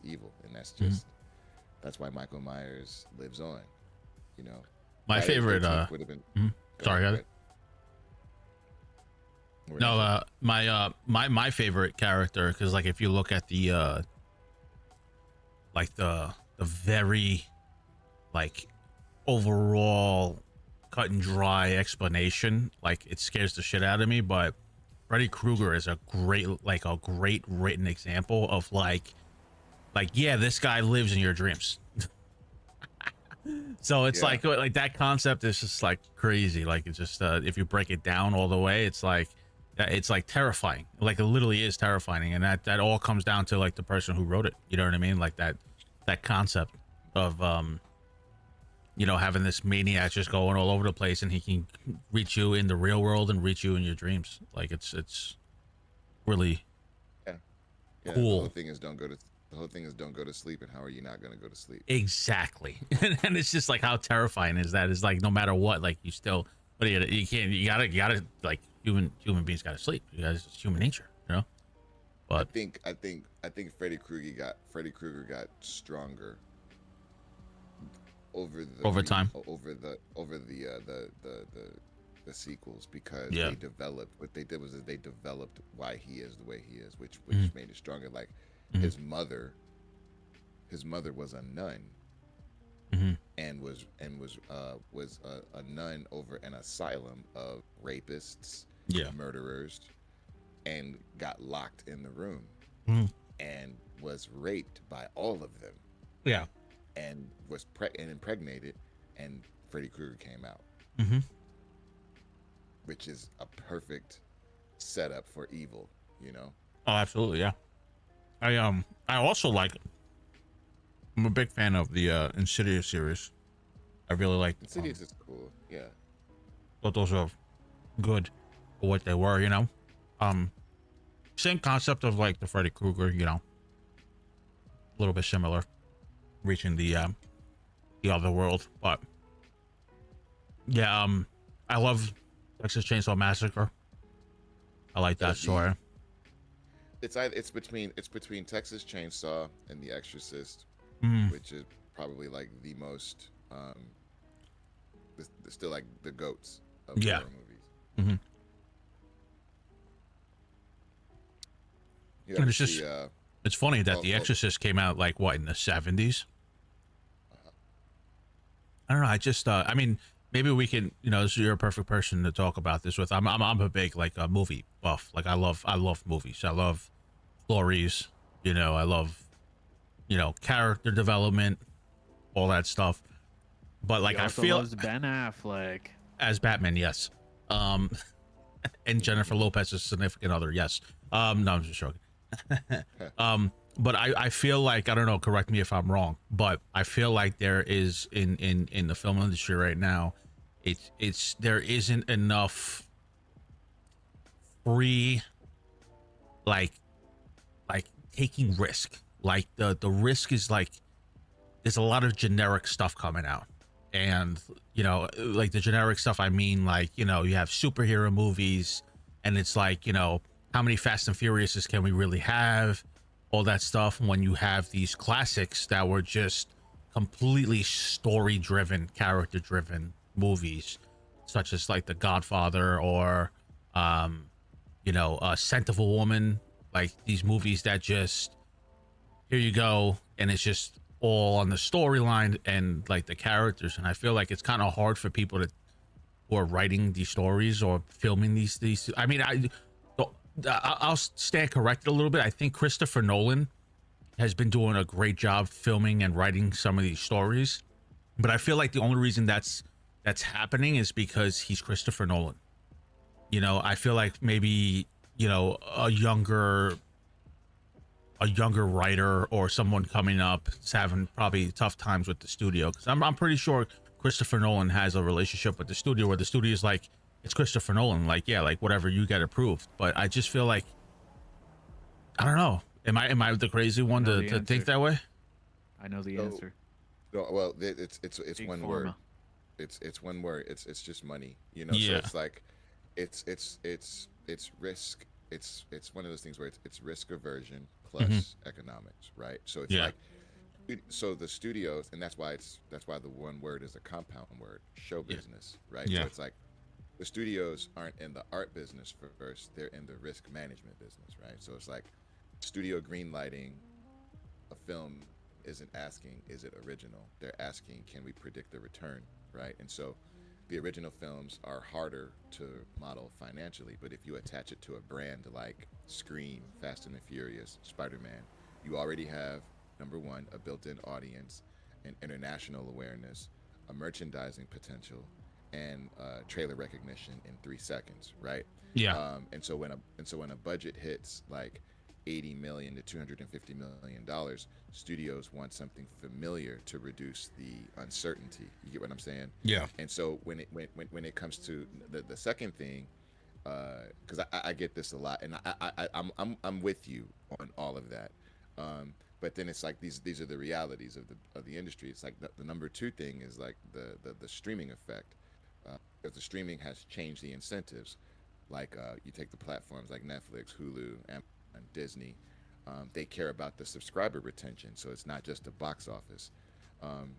evil, and that's Mhm. just that's why Michael Myers lives on. You know, My Friday the favorite. 13th would have been. Mhm. Go Sorry, ahead, Heather. go ahead. What were you No, my favorite character, because like if you look at the like the very like overall cut and dry explanation, like it scares the shit out of me. But Freddy Krueger is a great written example of like yeah, this guy lives in your dreams. So it's Yeah. like that concept is just like crazy. Like it's just if you break it down all the way, it's like terrifying. Like it literally is terrifying, and that all comes down to like the person who wrote it. You know what I mean? Like that concept of you know, having this maniac just going all over the place, and he can reach you in the real world and reach you in your dreams. Like it's really Yeah. The cool. whole thing is don't go to sleep, and how are you not going to go to sleep? Exactly. And it's just like how terrifying is that? It's like no matter what, like you still, but you can't, you gotta like human beings gotta sleep. You guys, it's human nature, you know. I But think Freddy Krueger got stronger over time. over the sequels, because Yeah. they developed what they did was that they developed why he is the way he is, which Mhm. made it stronger. Like Mhm. his mother was a nun, Mhm. and was a nun over an asylum of rapists, Yeah. murderers, and got locked in the room Mhm. and was raped by all of them, Yeah. and was and impregnated, and Freddy Krueger came out, Mm-hmm. which is a perfect setup for evil, you know. Oh, absolutely, yeah. I also like. I'm a big fan of the Insidious series. I really like. Insidious is cool, yeah. Thought those are good for what they were, you know. Same concept of like the Freddy Krueger, you know, a little bit similar, reaching the other world. But yeah, I love Texas Chainsaw Massacre. I like that story. It's between Texas Chainsaw and The Exorcist, Mm. which is probably like the most still like the goats of Yeah. horror movies. Mm-hmm. You And ever it's just see, it's funny that oh, The oh. Exorcist came out like what in the 70s. Uh-huh. I don't know. I just I mean, maybe we can, you know, you're a perfect person to talk about this with. I'm a big like a movie buff. Like I love movies. I love stories. You know, I love, you know, character development, all that stuff. But like He I also feel loves Ben Affleck. as Batman, yes. And Jennifer Lopez's significant other, yes. No, I'm just joking. But I feel like, I don't know, correct me if I'm wrong, but I feel like there is in the film industry right now, there isn't enough free like taking risk. Like the risk is like there's a lot of generic stuff coming out. And you know, like the generic stuff, I mean, like, you know, you have superhero movies, and it's like, you know, how many Fast and Furiouses can we really have? All that stuff. When you have these classics that were just completely story driven, character driven movies, such as like The Godfather or, you know, Scent of a Woman, like these movies that just, here you go, and it's just all on the storyline and like the characters. And I feel like it's kind of hard for people who are writing these stories or filming these. I mean, I'll stand corrected a little bit. I think Christopher Nolan has been doing a great job filming and writing some of these stories, but I feel like the only reason that's happening is because he's Christopher Nolan. You know, I feel like maybe, you know, a younger writer or someone coming up is having probably tough times with the studio, because I'm pretty sure Christopher Nolan has a relationship with the studio where the studio is like, it's Christopher Nolan, like, yeah, like whatever, you get approved. But I just feel like, I don't know, am I the crazy one to think that way? I know the So- answer. No, well, it's Big one Pharma. word. It's one word. It's just money. You know, so Yeah. it's like it's risk. It's one of those things where it's risk aversion Mhm. plus economics, right? So it's Yeah. like so the studios, and that's why the one word is a compound word, show Yeah. business, right? So Yeah. it's like the studios aren't in the art business first; they're in the risk management business, right? So it's like studio greenlighting a film isn't asking is it original, they're asking can we predict the return, right? And so the original films are harder to model financially, but if you attach it to a brand like Scream, Fast and the Furious, Spider-Man, you already have, number one, a built-in audience, an international awareness, a merchandising potential, and trailer recognition in 3 seconds, right? Yeah. And so when a budget hits like 80 million to 250 million dollars, studios want something familiar to reduce the uncertainty. You get what I'm saying? Yeah. And so when it comes to the second thing, because I get this a lot, and I'm with you on all of that. But then it's like these are the realities of the industry. It's like the number two thing is like the streaming effect, because the streaming has changed the incentives. Like you take the platforms like Netflix, Hulu, Amazon, Disney. They care about the subscriber retention, so it's not just the box office. Um,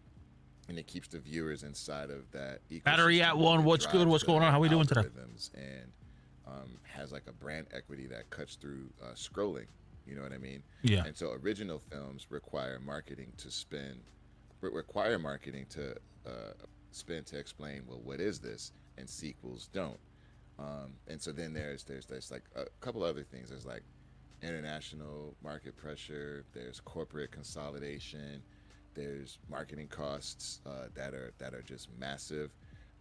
and it keeps the viewers inside of that Battery at ecosystem one. that What's good? drives What's going on? the How we doing today? algorithms and has like a brand equity that cuts through scrolling. You know what I mean? Yeah. And so original films require marketing to spend, require marketing to spend to explain, well, what is this? And sequels don't. And so then there's like a couple other things. There's like international market pressure. There's corporate consolidation. There's marketing costs that are just massive.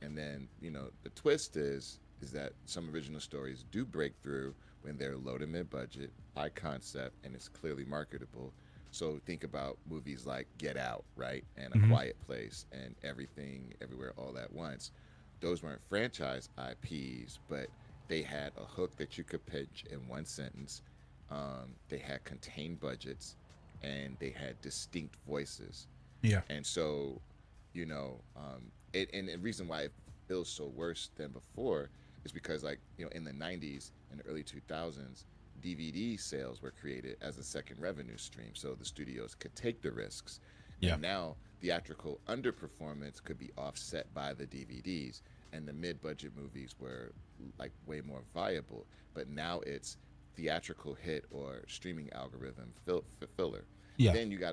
And then the twist is that some original stories do break through when they're low to mid budget, high concept, and it's clearly marketable. So think about movies like Get Out, right, and A Quiet Place, and Everything, Everywhere, All at Once. Those weren't franchise IPs, but they had a hook that you could pitch in one sentence. They had contained budgets, and they had distinct voices. Yeah. And so, and the reason why it feels so worse than before is because, like, in the 90s and early 2000s, DVD sales were created as a second revenue stream, so the studios could take the risks. Yeah. And now theatrical underperformance could be offset by the DVDs, and the mid-budget movies were like way more viable. But now it's theatrical hit or streaming algorithm filler. Yeah. Then you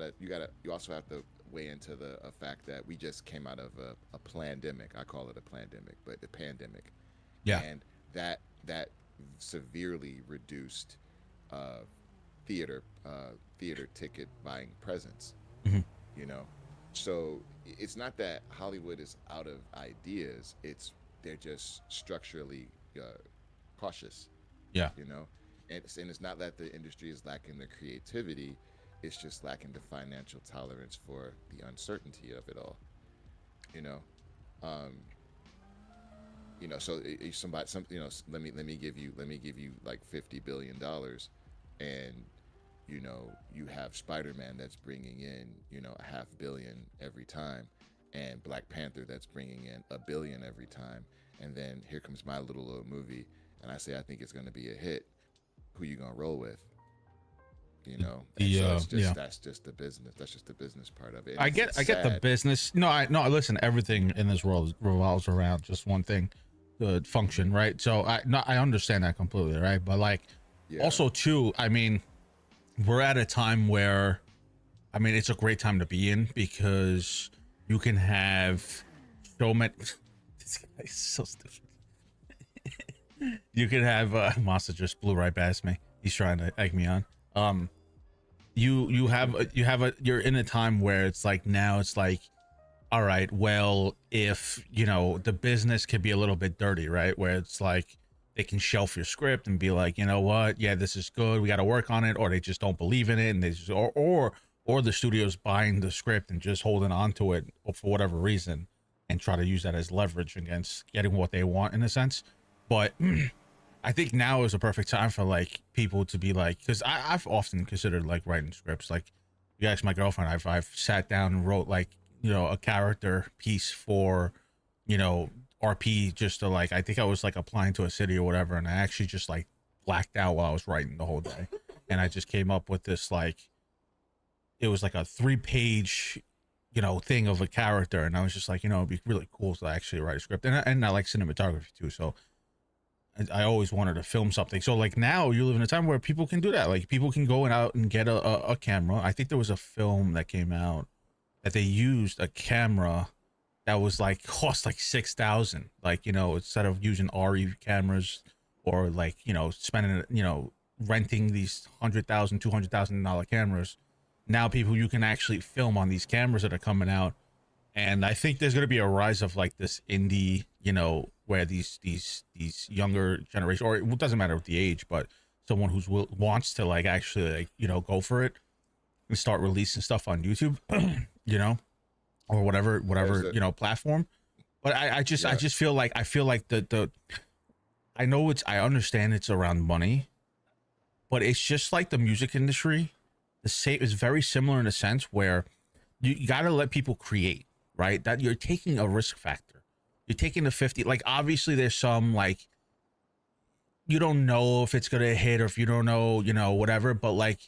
also have to weigh into the fact that we just came out of a pandemic. I call it a pandemic, but the pandemic. Yeah. And that severely reduced theater ticket buying presence. Mhm. So it's not that Hollywood is out of ideas. They're just structurally cautious. Yeah. And it's not that the industry is lacking the creativity. It's just lacking the financial tolerance for the uncertainty of it all. So let me give you like $50 billion, and you have Spider-Man that's bringing in a $500 million every time, and Black Panther that's bringing in $1 billion every time, and then here comes my little movie, and I say I think it's going to be a hit. Who you gonna roll with? And so that's just the business. That's just the business part of it. I get the business. No, listen, everything in this world revolves around just one thing, the function, right? So I understand that completely, right? But like, also too, I mean, we're at a time where, I mean, it's a great time to be in because you can have so many. This guy's so stupid. You can have Massa just blew right past me. He's trying to egg me on. You're in a time where it's like, now it's like, all right, well, if the business can be a little bit dirty, right, where it's like they can shelf your script and be like, you know what, yeah, this is good, we got to work on it, or they just don't believe in it, and they just, or the studio's buying the script and just holding on to it for whatever reason and try to use that as leverage against getting what they want in a sense. But I think now is a perfect time for like people to be like, because I've often considered like writing scripts. Like, you ask my girlfriend, I've sat down and wrote like a character piece for RP just to like, I think I was like applying to a city or whatever, and I actually just like blacked out while I was writing the whole day, and I just came up with this like, it was like a 3-page, you know, thing of a character, and I was just like, you know, it'd be really cool to actually write a script, and I like cinematography too, so I always wanted to film something. So like now you live in a time where people can do that. Like people can go out and get a camera. I think there was a film that came out that they used a camera that was like cost like 6,000. Like, you know, instead of using RE cameras or like, you know, spending, you know, renting these $100,000, $200,000 cameras. Now people, you can actually film on these cameras that are coming out. And I think there's going to be a rise of like this indie, you know, where these younger generation, or it doesn't matter with the age, but someone who's wants to like actually like, you know, go for it and start releasing stuff on YouTube, you know, or whatever, you know, platform. But I just feel like, I know I understand it's around money, but it's just like the music industry. The same is very similar in a sense where you got to let people create. Right, that you're taking a risk factor. You're taking the 50. Like obviously, there's some like you don't know if it's gonna hit or if you don't know, you know, whatever. But like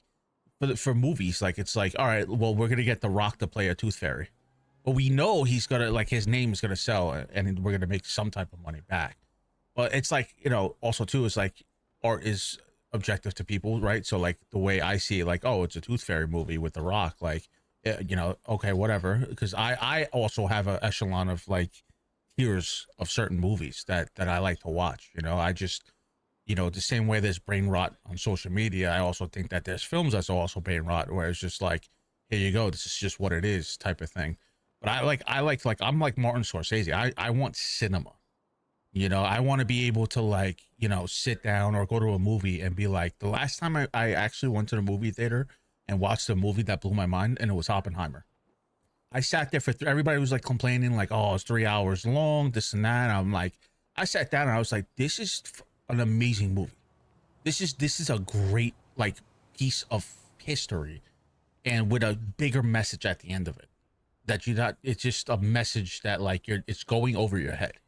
for movies, like it's like, all right, well, we're gonna get The Rock to play a Tooth Fairy, but we know he's gonna like his name is gonna sell and we're gonna make some type of money back. But it's like, you know, also too is like art is objective to people, right? So like the way I see it, like, oh, it's a Tooth Fairy movie with The Rock, like. You know, okay, whatever, because I also have an echelon of like tiers of certain movies that I like to watch. You know, I just, you know, the same way there's brain rot on social media, I also think that there's films that's also brain rot where it's just like, here you go, this is just what it is type of thing. But I'm like Martin Scorsese. I want cinema. You know, I want to be able to like, you know, sit down or go to a movie and be like, the last time I actually went to the movie theater and watched a movie that blew my mind, and it was Oppenheimer. I sat there for everybody was like complaining, like, oh, it's 3 hours long, this and that. And I'm like, I sat down and I was like, this is an amazing movie. This is a great like piece of history, and with a bigger message at the end of it. That you not, it's just a message that like it's going over your head,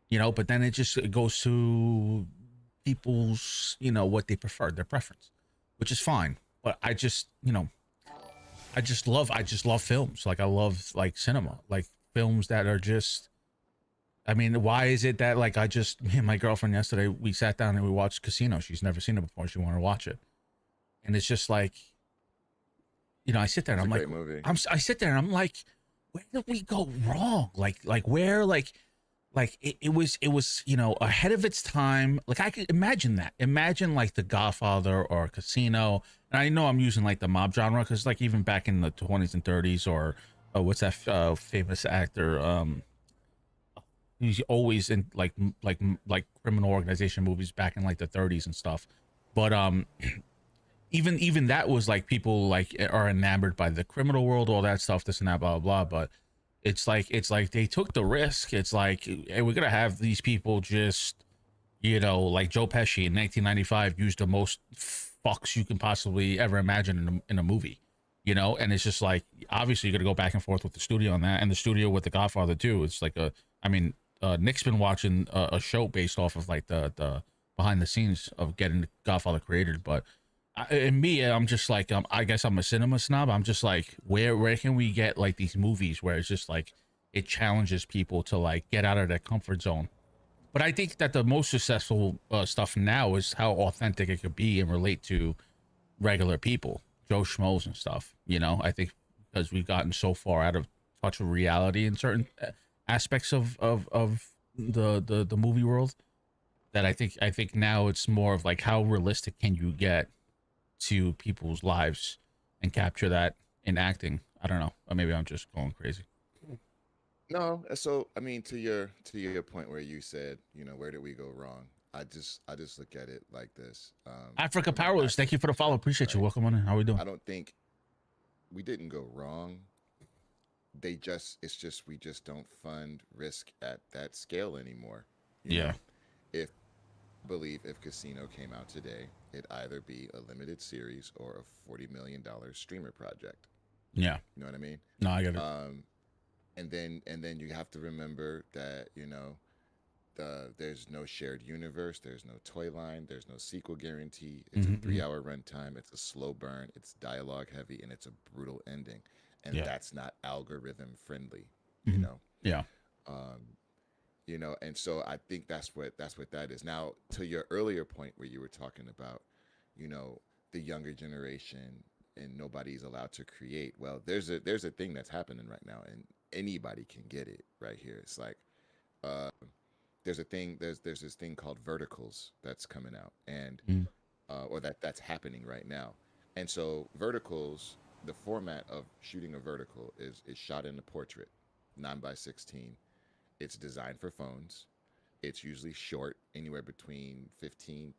you know. But then it goes to people's, you know, what they prefer, their preference, which is fine. But I just, you know, I just love films. Like I love like cinema, like films that are just, I mean, why is it that like me and my girlfriend yesterday, we sat down and we watched Casino. She's never seen it before. She wanted to watch it. And it's just like, you know, I sit there and I'm like, I sit there and I'm like, where did we go wrong? Like where, like it was, you know, ahead of its time. Like I could imagine that. Imagine like The Godfather or Casino. And I know I'm using like the mob genre because like even back in the 20s and 30s or what's that famous actor? He's always in like criminal organization movies back in like the 30s and stuff. But even that was like people like are enamored by the criminal world, all that stuff, this and that, blah blah blah. But it's like they took the risk. It's like, hey, we're gonna have these people just, you know, like Joe Pesci in 1995 used the most fucks you can possibly ever imagine in a movie, you know. And it's just like, obviously you're gonna go back and forth with the studio on that, and the studio with The Godfather too. It's like Nick's been watching a show based off of like the behind the scenes of getting The Godfather created. But I'm just like, I guess I'm a cinema snob. I'm just like, where can we get like these movies where it's just like it challenges people to like get out of their comfort zone. But I think that the most successful stuff now is how authentic it could be and relate to regular people, Joe Schmoes and stuff. You know, I think because we've gotten so far out of touch with reality in certain aspects of the movie world that I think now it's more of like, how realistic can you get to people's lives and capture that in acting. I don't know, or maybe I'm just going crazy. No, so I mean, to your point where you said, you know, where did we go wrong? I just look at it like this. Africa Powerless, thank you for the follow. Appreciate you. Welcome on in. How are we doing? I don't think we didn't go wrong. We just don't fund risk at that scale anymore. Yeah. If Casino came out today, it'd either be a limited series or a $40 million streamer project. Yeah. You know what I mean? No, I get it. And then you have to remember that, you know, there's no shared universe, there's no toy line, there's no sequel guarantee. It's a 3-hour runtime, it's a slow burn, it's dialogue heavy, and it's a brutal ending. And Yeah. that's not algorithm friendly, Yeah. And so I think that's what that is. Now, to your earlier point where you were talking about, the younger generation and nobody's allowed to create. Well, there's a thing that's happening right now, and anybody can get it right here. It's like there's this thing called verticals that's coming out, and or that's happening right now. And so verticals, the format of shooting a vertical is shot in a portrait, 9:16. It's designed for phones. It's usually short, anywhere between 15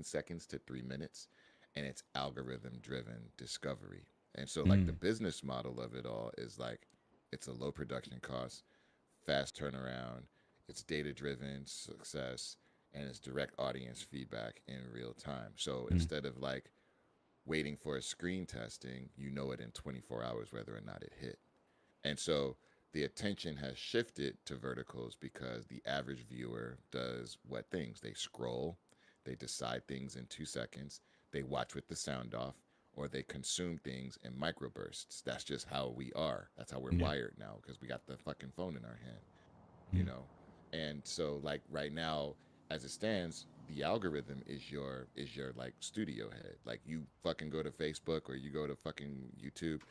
seconds to 3 minutes, and it's algorithm driven discovery. And so like the business model of it all is like it's a low production cost, fast turnaround, it's data driven success, and it's direct audience feedback in real time. So instead of like waiting for a screen testing, you know it in 24 hours whether or not it hit. And so the attention has shifted to verticals because the average viewer does what things? They scroll, they decide things in 2 seconds, they watch with the sound off, or they consume things in microbursts. That's just how we are. That's how we're wired now because we got the fucking phone in our hand, And so like right now, as it stands, the algorithm is your like studio head. Like you fucking go to Facebook or you go to fucking YouTube.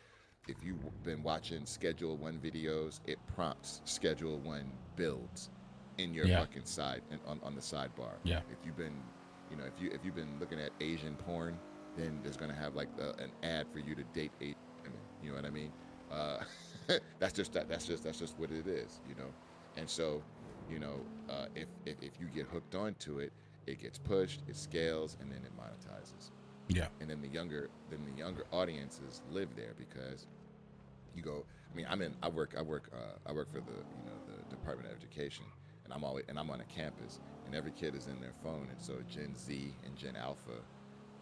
If you've been watching Schedule 1 videos, it prompts Schedule 1 builds in your fucking side and on the sidebar. Yeah. If you've been, if you've been looking at Asian porn, then there's gonna have like an ad for you to date Asian women. You know what I mean? That's just what it is. And so, if you get hooked onto it, it gets pushed, it scales, and then it monetizes. Yeah. And then the younger audiences live there because you go. I mean, I work for the the Department of Education, and I'm on a campus, and every kid is in their phone, and so Gen Z and Gen Alpha,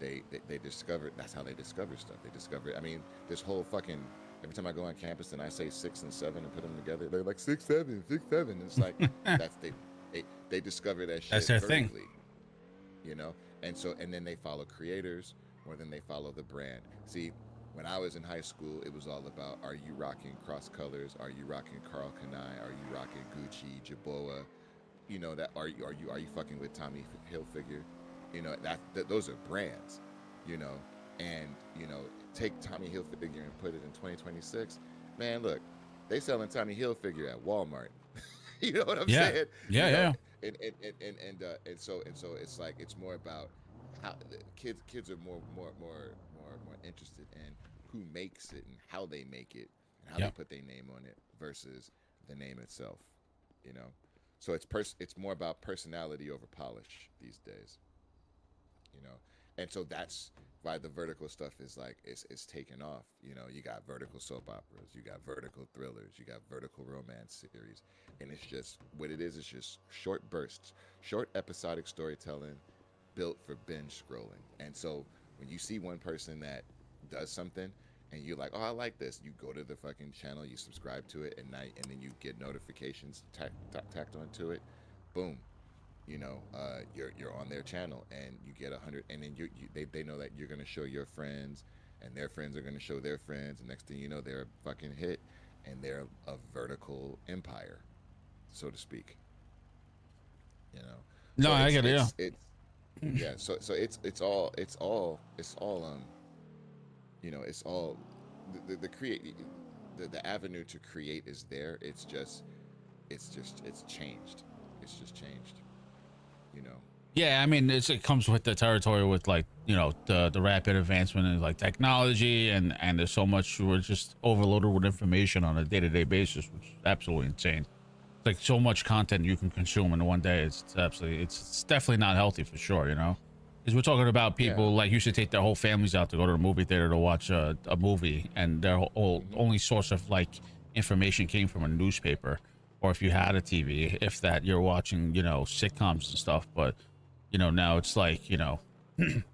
they discover. That's how they discover stuff. They discover. I mean, this whole fucking. Every time I go on campus and I say 6 and 7 and put them together, they're like 6, 7, 6, 7. It's like that's they discover that shit. That's their thing. And then they follow creators more than they follow the brand. See, when I was in high school, it was all about: are you rocking Cross Colors? Are you rocking Carl Kanai? Are you rocking Gucci, Jaboa? That are you fucking with Tommy Hilfiger? Those are brands. And take Tommy Hilfiger and put it in 2026. Man, look, they selling Tommy Hilfiger at Walmart. You know what I'm saying? Yeah. And so it's like it's more about how the kids are more interested in who makes it and how they make it and how they put their name on it versus the name itself. So it's more about personality over polish these days. And so that's why the vertical stuff is like it's taken off. You got vertical soap operas, you got vertical thrillers, you got vertical romance series, and it's just what it is. It's just short bursts, short episodic storytelling, built for binge scrolling. And so when you see one person that does something, and you're like, oh, I like this, you go to the fucking channel, you subscribe to it at night, and then you get notifications tacked onto it. Boom. You're on their channel and you get 100, and then they know that you're gonna show your friends, and their friends are gonna show their friends, and next thing you know, they're a fucking hit, and they're a vertical empire, so to speak. No, I get it. Yeah. So it's all it's all the create the avenue to create is there. It's changed. It's just changed. Yeah, I mean, it comes with the territory with like the rapid advancement in like technology, and there's so much, we're just overloaded with information on a day-to-day basis, which is absolutely insane. It's like so much content you can consume in one day. It's definitely not healthy for sure, because we're talking about people like used to take their whole families out to go to the movie theater to watch a movie, and their whole only source of like information came from a newspaper, or if you had a TV, if that, you're watching sitcoms and stuff. But now it's like it's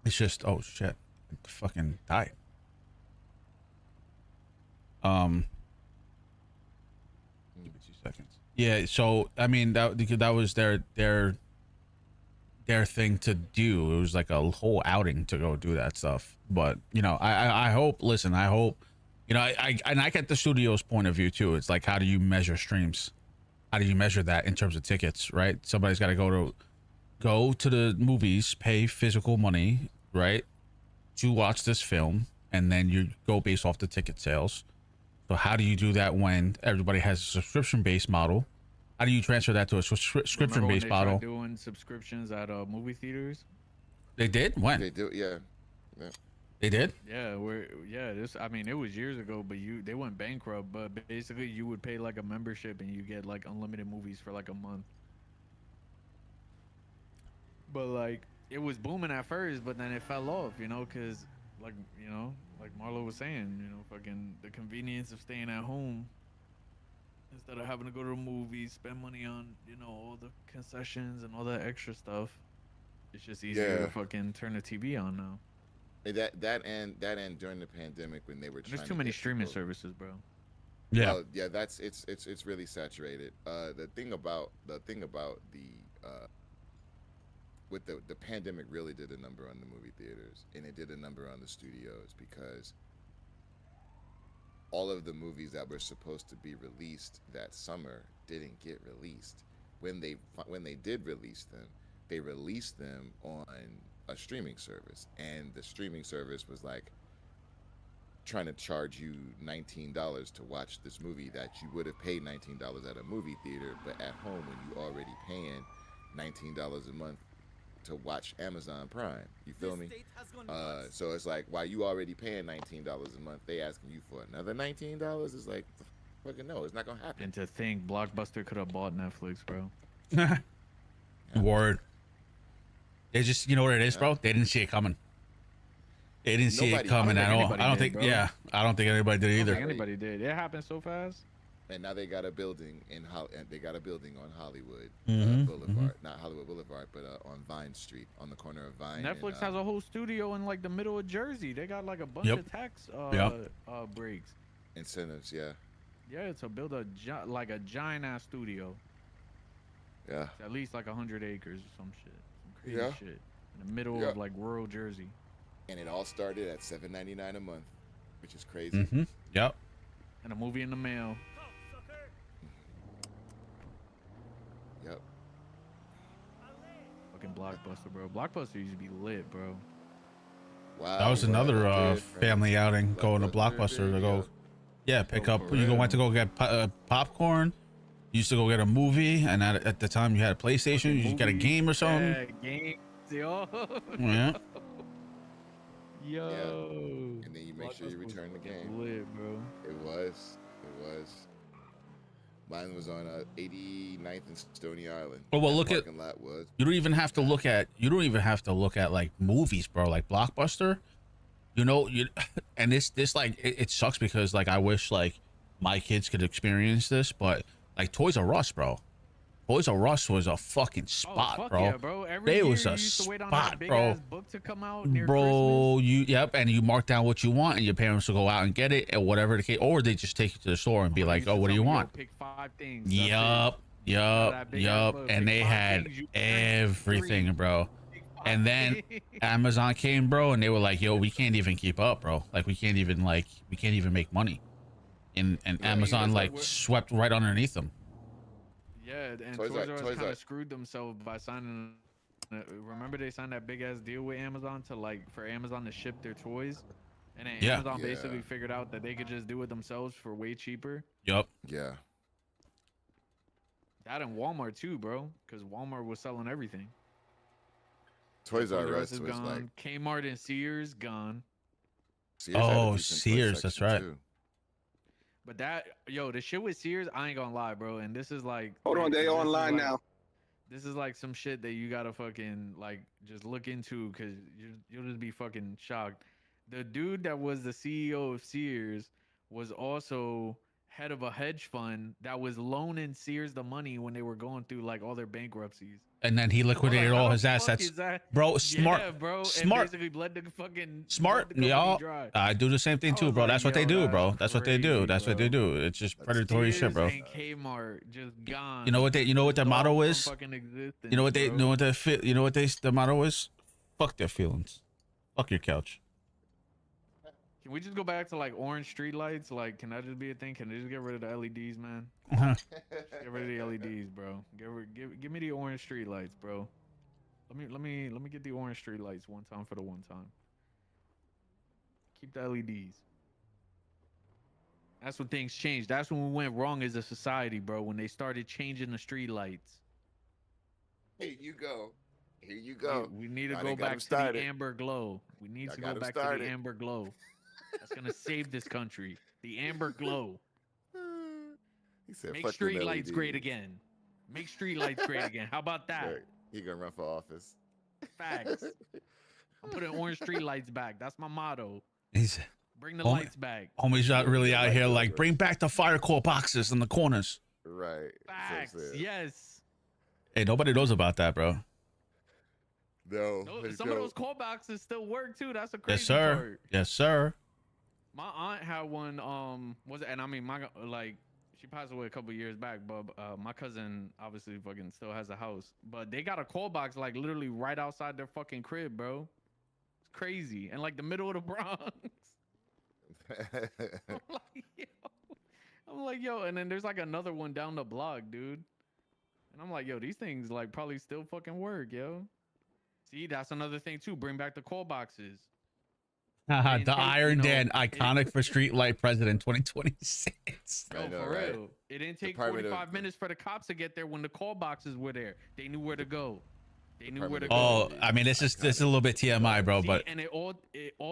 just, oh shit, it fucking died. Give me 2 seconds. Yeah, so I mean that was their thing to do. It was like a whole outing to go do that stuff. But you know, I hope. Listen, I hope. You know, I get the studio's point of view too. It's like, how do you measure streams? How do you measure that in terms of tickets? Right? Somebody's got to go to the movies, pay physical money, right, to watch this film, and then you go based off the ticket sales. So how do you do that when everybody has a subscription-based model? How do you transfer that to a subscription-based model? Doing subscriptions at movie theaters. They did? When? They do, yeah. They did? Yeah, this. I mean, it was years ago, but they went bankrupt. But basically, you would pay like a membership, and you get like unlimited movies for like a month. But like, it was booming at first, but then it fell off, you know, because like, you know, like Marlo was saying, you know, fucking the convenience of staying at home instead of having to go to the movies, spend money on, you know, all the concessions and all that extra stuff. It's just easier to fucking turn the TV on now. That and during the pandemic when they were trying There's too many streaming services, bro. Yeah. Well, yeah, it's really saturated. The thing about the with the pandemic really did a number on the movie theaters, and it did a number on the studios, because all of the movies that were supposed to be released that summer didn't get released. When they did release them, they released them on a streaming service, and the streaming service was like trying to charge you $19 to watch this movie that you would have paid $19 at a movie theater, but at home when you already paying $19 a month to watch Amazon Prime. You feel me? So it's like, while you already paying $19 a month, they asking you for another $19. It's like, fucking no, it's not gonna happen. And to think Blockbuster could have bought Netflix, bro. Word. They just, you know what it is, bro? They didn't see it coming. They didn't see it coming at all. I don't think, I don't think anybody did either. I don't think anybody did. It happened so fast. And now they got a building on Hollywood Mhm, Boulevard, not Hollywood Boulevard, but on Vine Street, on the corner of Vine. Netflix has a whole studio in like the middle of Jersey. They got like a bunch Yep. of tax breaks. incentives. Yeah, Yeah, to build a giant ass studio. yeah. It's at least like 100 acres or some shit. Some crazy Yeah. shit. In the middle Yeah. of like rural Jersey. And it all started at $7.99 a month, which is crazy. Mm-hmm. Yep. And a movie in the mail. Yep. Fucking Blockbuster, bro. Blockbuster used to be lit, bro. Wow. That was another family outing, going to Blockbuster to go, pick up. You went to go get popcorn. You used to go get a movie, and at the time you had a PlayStation. You just get a game or something. Yeah, games, yo. Yeah. Yo. And then you make sure you Blockbuster was return the fucking game. lit, bro. It was. Mine was on 89th and Stony Island. Oh, well, That look at- parking lot was. You don't even have to look at. You don't even have to look at like movies, bro. Like Blockbuster. You know, and this like it sucks because like I wish like my kids could experience this, but like Toys R Us, bro. Toys R Us was a fucking spot, fuck bro. Yeah, bro. Every They year was you a used to wait on spot, that big bro. ass book to come out near Bro, and you mark down what you want, and your parents will go out and get it, or whatever the case, or they just take you to the store and be like, "Oh, what do you want?" Pick 5 things. That's it. Yup, that big ass book, and pick they 5 had things, you pick everything, 3. bro. Pick 5 And then things. Amazon came, bro, and they were like, "Yo, we can't even keep up, bro. Like, we can't even make money." And Amazon it's like like swept right underneath them. Yeah, and Toys Toys R Us R kind Us. of screwed themselves by signing. Remember they signed that big ass deal with Amazon for Amazon to ship their toys, and then Yeah. Amazon Yeah. basically figured out that they could just do it themselves for way cheaper. Yup. Yeah. That and Walmart too, bro, because Walmart was selling everything. Toys R Us is was gone. like. Kmart and Sears gone. Sears had a Oh, decent toy Sears, that's section, right. too. But the shit with Sears, I ain't gonna lie, bro. And this is like, Hold on, this they is online like- now. This is like some shit that you gotta fucking like just look into, because you'll just be fucking shocked. The dude that was the CEO of Sears was also head of a hedge fund that was loaning Sears the money when they were going through like all their bankruptcies. And then he liquidated Like, all how his the fuck assets. is that? Bro, smart. Yeah, bro. Smart. And basically bled the fucking Smart, bled the company y'all. dry. I do the same thing I too, was bro. like, That's what they yo, do, that's bro. That's what they do. crazy, That's what they bro. do. It's just That's predatory shit, Sears bro. and Kmart just gone. You know what their Just motto gone from is? fucking existence, You know what they bro. know what the motto is? Fuck their feelings. Fuck your couch. Can we just go back to like orange street lights? Like, can that just be a thing? Can they just get rid of the LEDs, man? Uh-huh. Get rid of the LEDs, bro. Give me the orange street lights, bro. Let me get the orange street lights one time for the one time. Keep the LEDs. That's when things changed. That's when we went wrong as a society, bro. When they started changing the street lights. Here you go. Here you go. We need to Y'all go done got back him to started. the amber glow. We need Y'all to got go him back to started. the amber glow. That's gonna save this country. The amber glow. He said, Make "Fuck them street lights great LEDs." again. Make street lights great again. How about that? Right. He gonna run for office. Facts. I'm putting orange street lights back. That's my motto. He's Bring the Homie- lights back. homies not really Yeah, out like here that, like right. bring back the fire core boxes in the corners. Right. Facts. So sad. Yes. Hey, nobody knows about that, bro. No. No, they some of don't. those call boxes still work too. That's a crazy Yes, sir. part. Yes, sir. My aunt had one. Was and I mean my like she passed away a couple years back, but my cousin obviously fucking still has a house. But they got a call box like literally right outside their fucking crib, bro. It's crazy, and like the middle of the Bronx. I'm like, yo, and then there's like another one down the block, dude. And I'm like, yo, these things like probably still fucking work, yo. See, that's another thing too. Bring back the call boxes. Haha, didn't the take, Iron you know, Dan, it- iconic for Streetlight President 2026. Yo, I know, for right? real. It didn't take Department of- 45 minutes for the cops to get there when the call boxes were there. They knew where to go. They knew where to Department go. Oh, I mean, this is a little bit TMI, bro, See, but and it all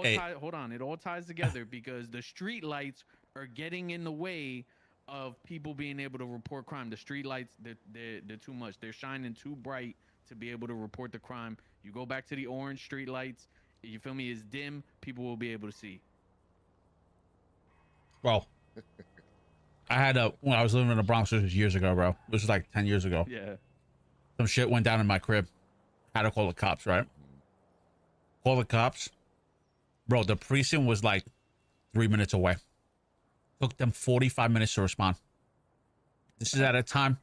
Hey. hold on, it all ties together because the street lights are getting in the way of people being able to report crime. The street lights, they're too much. They're shining too bright to be able to report the crime. You go back to the orange street lights, you feel me? It's dim, people will be able to see. bro, I had when I was living in the Bronx, this was years ago, bro. This was like 10 years ago. Yeah. Some shit went down in my crib. Had to call the cops, right? Call the cops. Bro, the precinct was like 3 minutes away. Took them 45 minutes to respond. This is at a time.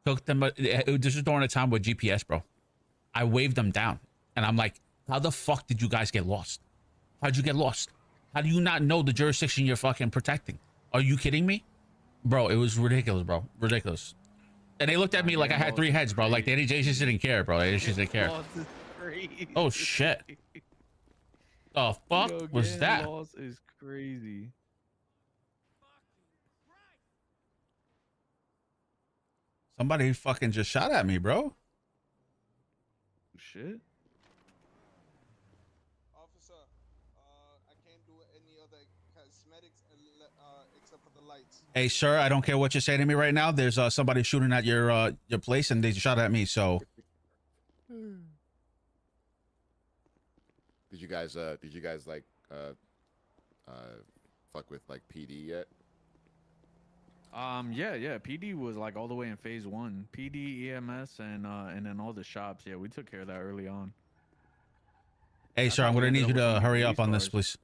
This is during a time with GPS, bro. I waved them down. And I'm like, how the fuck did you guys get lost? How'd you get lost? How do you not know the jurisdiction you're fucking protecting? Are you kidding me? Bro, it was ridiculous, bro. Ridiculous. And they looked at me like I had 3 heads, bro. Like they just didn't care, bro. They just didn't care. Loss is crazy. Oh shit. The fuck Yo, was getting that? lost is crazy. Somebody fucking just shot at me, bro. Shit. Officer, I can't do any other cosmetics except for the lights. Hey, sir, I don't care what you're saying to me right now. There's somebody shooting at your place, and they shot at me. So Did you guys like fuck with like PD yet? Yeah. PD was like all the way in phase 1. PD, EMS, and then all the shops. Yeah, we took care of that early on. hey, That's sir, how I'm we gonna ended need you up with to some hurry police up on this, cars. please.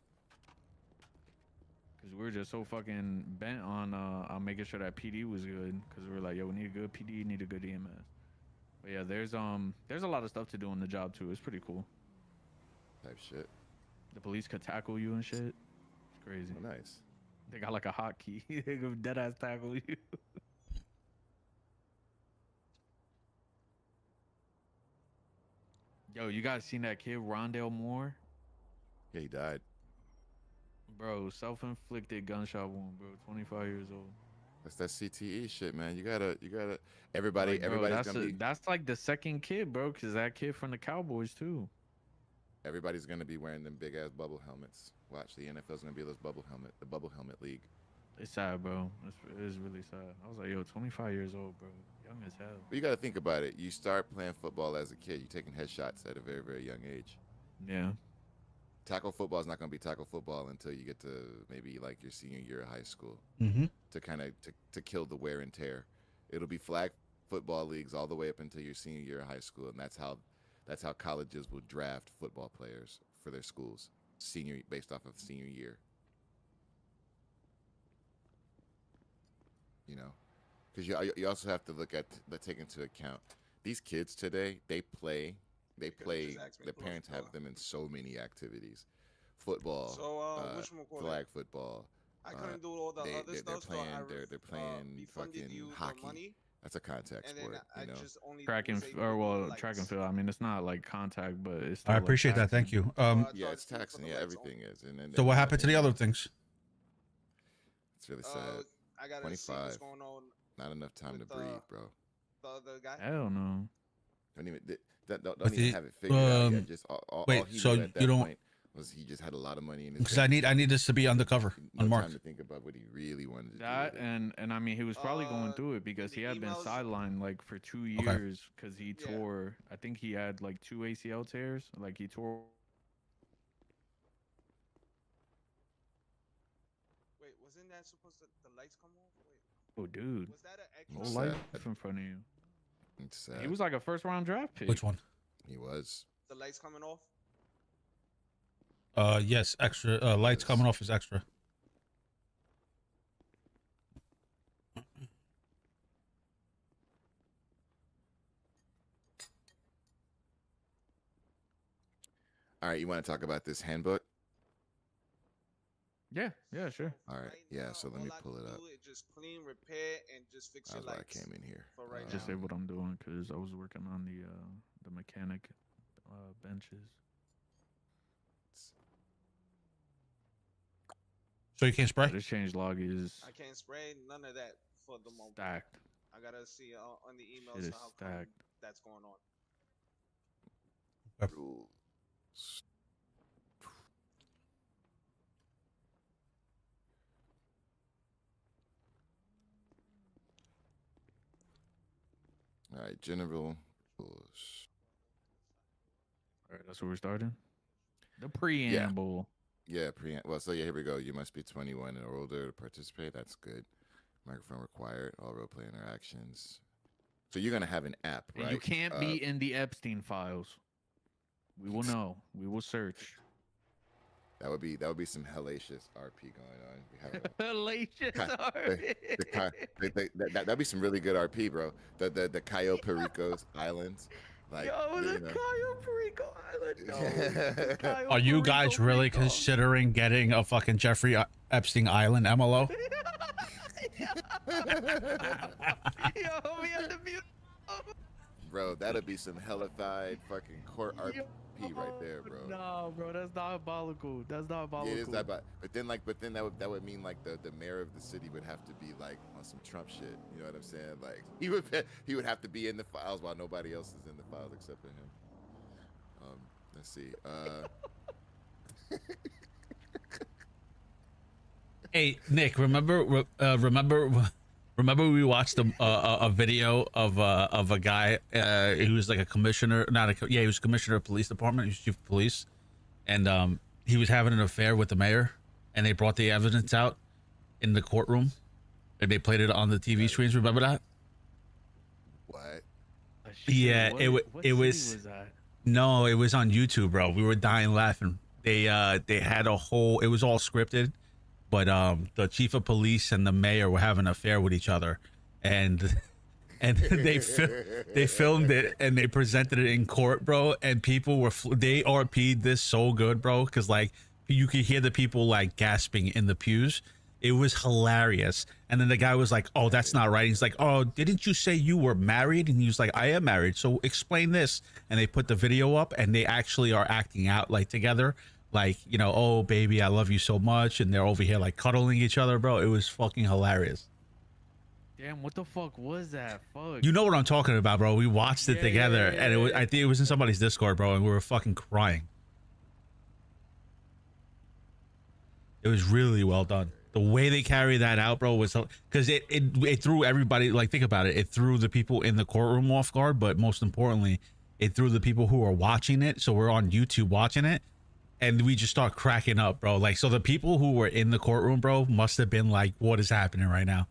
Cause we were just so fucking bent on making sure that PD was good. Cause we were like, yo, we need a good PD, need a good EMS. But yeah, there's a lot of stuff to do on the job too. It's pretty cool. Type shit. The police could tackle you and shit. It's crazy. Oh, nice. They got like a hotkey. They go dead ass tackle you. Yo, you guys seen that kid Rondell Moore? Yeah, he died. Bro, self-inflicted gunshot wound, bro. 25 years old. That's that CTE shit, man. You gotta. Everybody, Like, bro, everybody's gonna be. that's like the second kid, bro, because that kid from the Cowboys too. Everybody's gonna be wearing them big ass bubble helmets. Watch, the NFL's gonna be the bubble helmet league. It's sad, bro. It's really sad. I was like, yo, 25 years old, bro. Young as hell. But you gotta think about it. You start playing football as a kid. You're taking headshots at a very, very young age. Yeah. Tackle football is not gonna be tackle football until you get to maybe like your senior year of high school. Mm-hmm. To kind of to kill the wear and tear. It'll be flag football leagues all the way up until your senior year of high school, and that's how colleges will draft football players for their schools based off of senior year. You know, because you also have to take into account these kids today. They play. Their parents have them in so many activities, football, flag football. I couldn't do all the other stuff. They're playing fucking hockey. That's a contact sport, you know. Track and field. I mean, it's not like contact, but it's. I appreciate that. Thank you. Yeah, it's taxing. Yeah, everything is. And So what happened to the other things? It's really sad. I gotta 25. see what's going on. Not enough time to breathe, bro. The other guy. Hell no. Don't even have it figured out yet. Just all wait, he so knew at that you don't? point was he just had a lot of money in his. Because I need this to be undercover, no unmarked. time to think about what he really wanted to That do. and I mean, he was probably going through it because he had been emails- sidelined like for 2 years because he tore. I think he had like 2 ACL tears. Like he tore. Wait, wasn't that supposed to the lights come off? Wait, Oh, dude. was that an No extra? life sad. in front of you. It's sad. He was like a first round draft pick. Which one? He was. The lights coming off? Yes, extra. Lights coming off is extra. All right, you want to talk about this handbook? Yeah, sure. All right, Right yeah. now, So let all me I pull can it up. do is just clean, repair, and just fix your That's why I lights. came in here. For right Just now. say what I'm doing because I was working on the mechanic benches. So you can't spray? This change log is I can't spray none of that for the moment. stacked. I gotta see on the emails Shit is how come stacked. that's going on. Rules. All right, general rules. All right, that's where we're starting. The preamble. Yeah, well, so yeah, here we go. You must be 21 and older to participate. That's good. Microphone required. All role play interactions. So you're gonna have an app, And right? you can't be in the Epstein files. We will know. We will search. That would be some hellacious RP going on. We have a, Hellacious that'd be some really good RP, bro. The Cayo Pericos Islands. Like, Yo, you the know. Cayo Perico Island. No, Cayo Are you Perico guys really Rico. considering getting a fucking Jeffrey Epstein Island MLO? Yo, we had to mute. Bro, that'd be some hellified fucking court RP right there, bro. No, bro, that's diabolical. That's diabolical. Yeah, it is that, but then that would mean like the mayor of the city would have to be like on some Trump shit. You know what I'm saying? Like he would have to be in the files while nobody else is in the files except for him. Let's see. Hey, Nick, remember we watched a video of a guy who was like a commissioner, he was commissioner of police department, he was chief of police, and he was having an affair with the mayor, and they brought the evidence out in the courtroom, and they played it on the TV screens. Remember that? What? Yeah, What it city was. that? No, it was on YouTube, bro. We were dying laughing. They had a whole. It was all scripted, but the chief of police and the mayor were having an affair with each other, and they filmed it and they presented it in court, bro. And people were they RP'd this so good, bro, because like you could hear the people like gasping in the pews. It was hilarious. And then the guy was like, "Oh, that's not right." He's like, "Oh, didn't you say you were married?" And he was like, "I am married. So explain this." And they put the video up, and they actually are acting out like together, like, you know, "Oh, baby, I love you so much," and they're over here like cuddling each other, bro. It was fucking hilarious. Damn, what the fuck was that? Fuck. You know what I'm talking about, bro. We watched it Yeah, together, yeah, and it was, yeah. I think it was in somebody's Discord, bro, and we were fucking crying. It was really well done. The way they carried that out, bro, was because it threw everybody, like, think about it. It threw the people in the courtroom off guard, but most importantly, it threw the people who were watching it. So we're on YouTube watching it, and we just start cracking up, bro. Like, so the people who were in the courtroom, bro, must have been like, "What is happening right now?"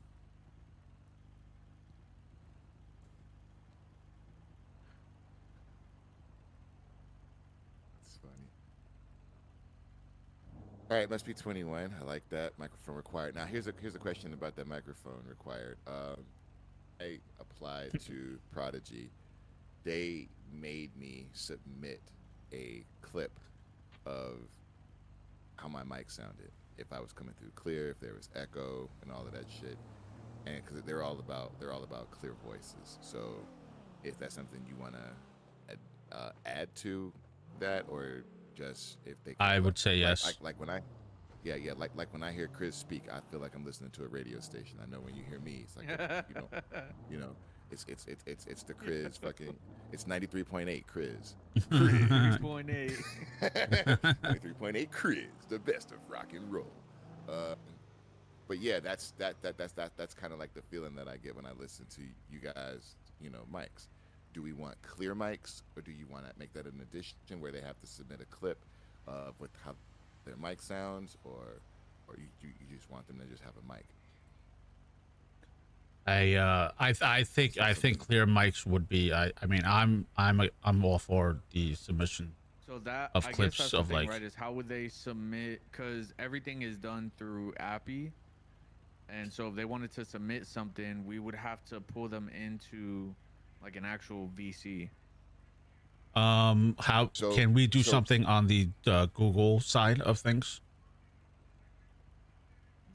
All right, must be 21. I like that. Microphone required. Now, here's a question about that microphone required. I applied to Prodigy. They made me submit a clip of how my mic sounded, if I was coming through clear, if there was echo, and all of that shit. And because they're all about clear voices. So, if that's something you want to add to that, or just if they, I would say yes. Like when I, like when I hear Chris speak, I feel like I'm listening to a radio station. I know when you hear me, it's like you know, it's the Chris fucking, it's 93.8 Chris. 3.8. 93.8 Chris, the best of rock and roll. But yeah, that's kind of like the feeling that I get when I listen to you guys, mics. Do we want clear mics, or do you want to make that an addition where they have to submit a clip with how their mic sounds, or you just want them to just have a mic? I think clear mics would be. I mean, I'm all for the submission. So that Of I clips guess that's the of, thing, like- right? Is how would they submit? Because everything is done through Appy, and so if they wanted to submit something, we would have to pull them into like an actual VC. How So- can we do so- something on the Google side of things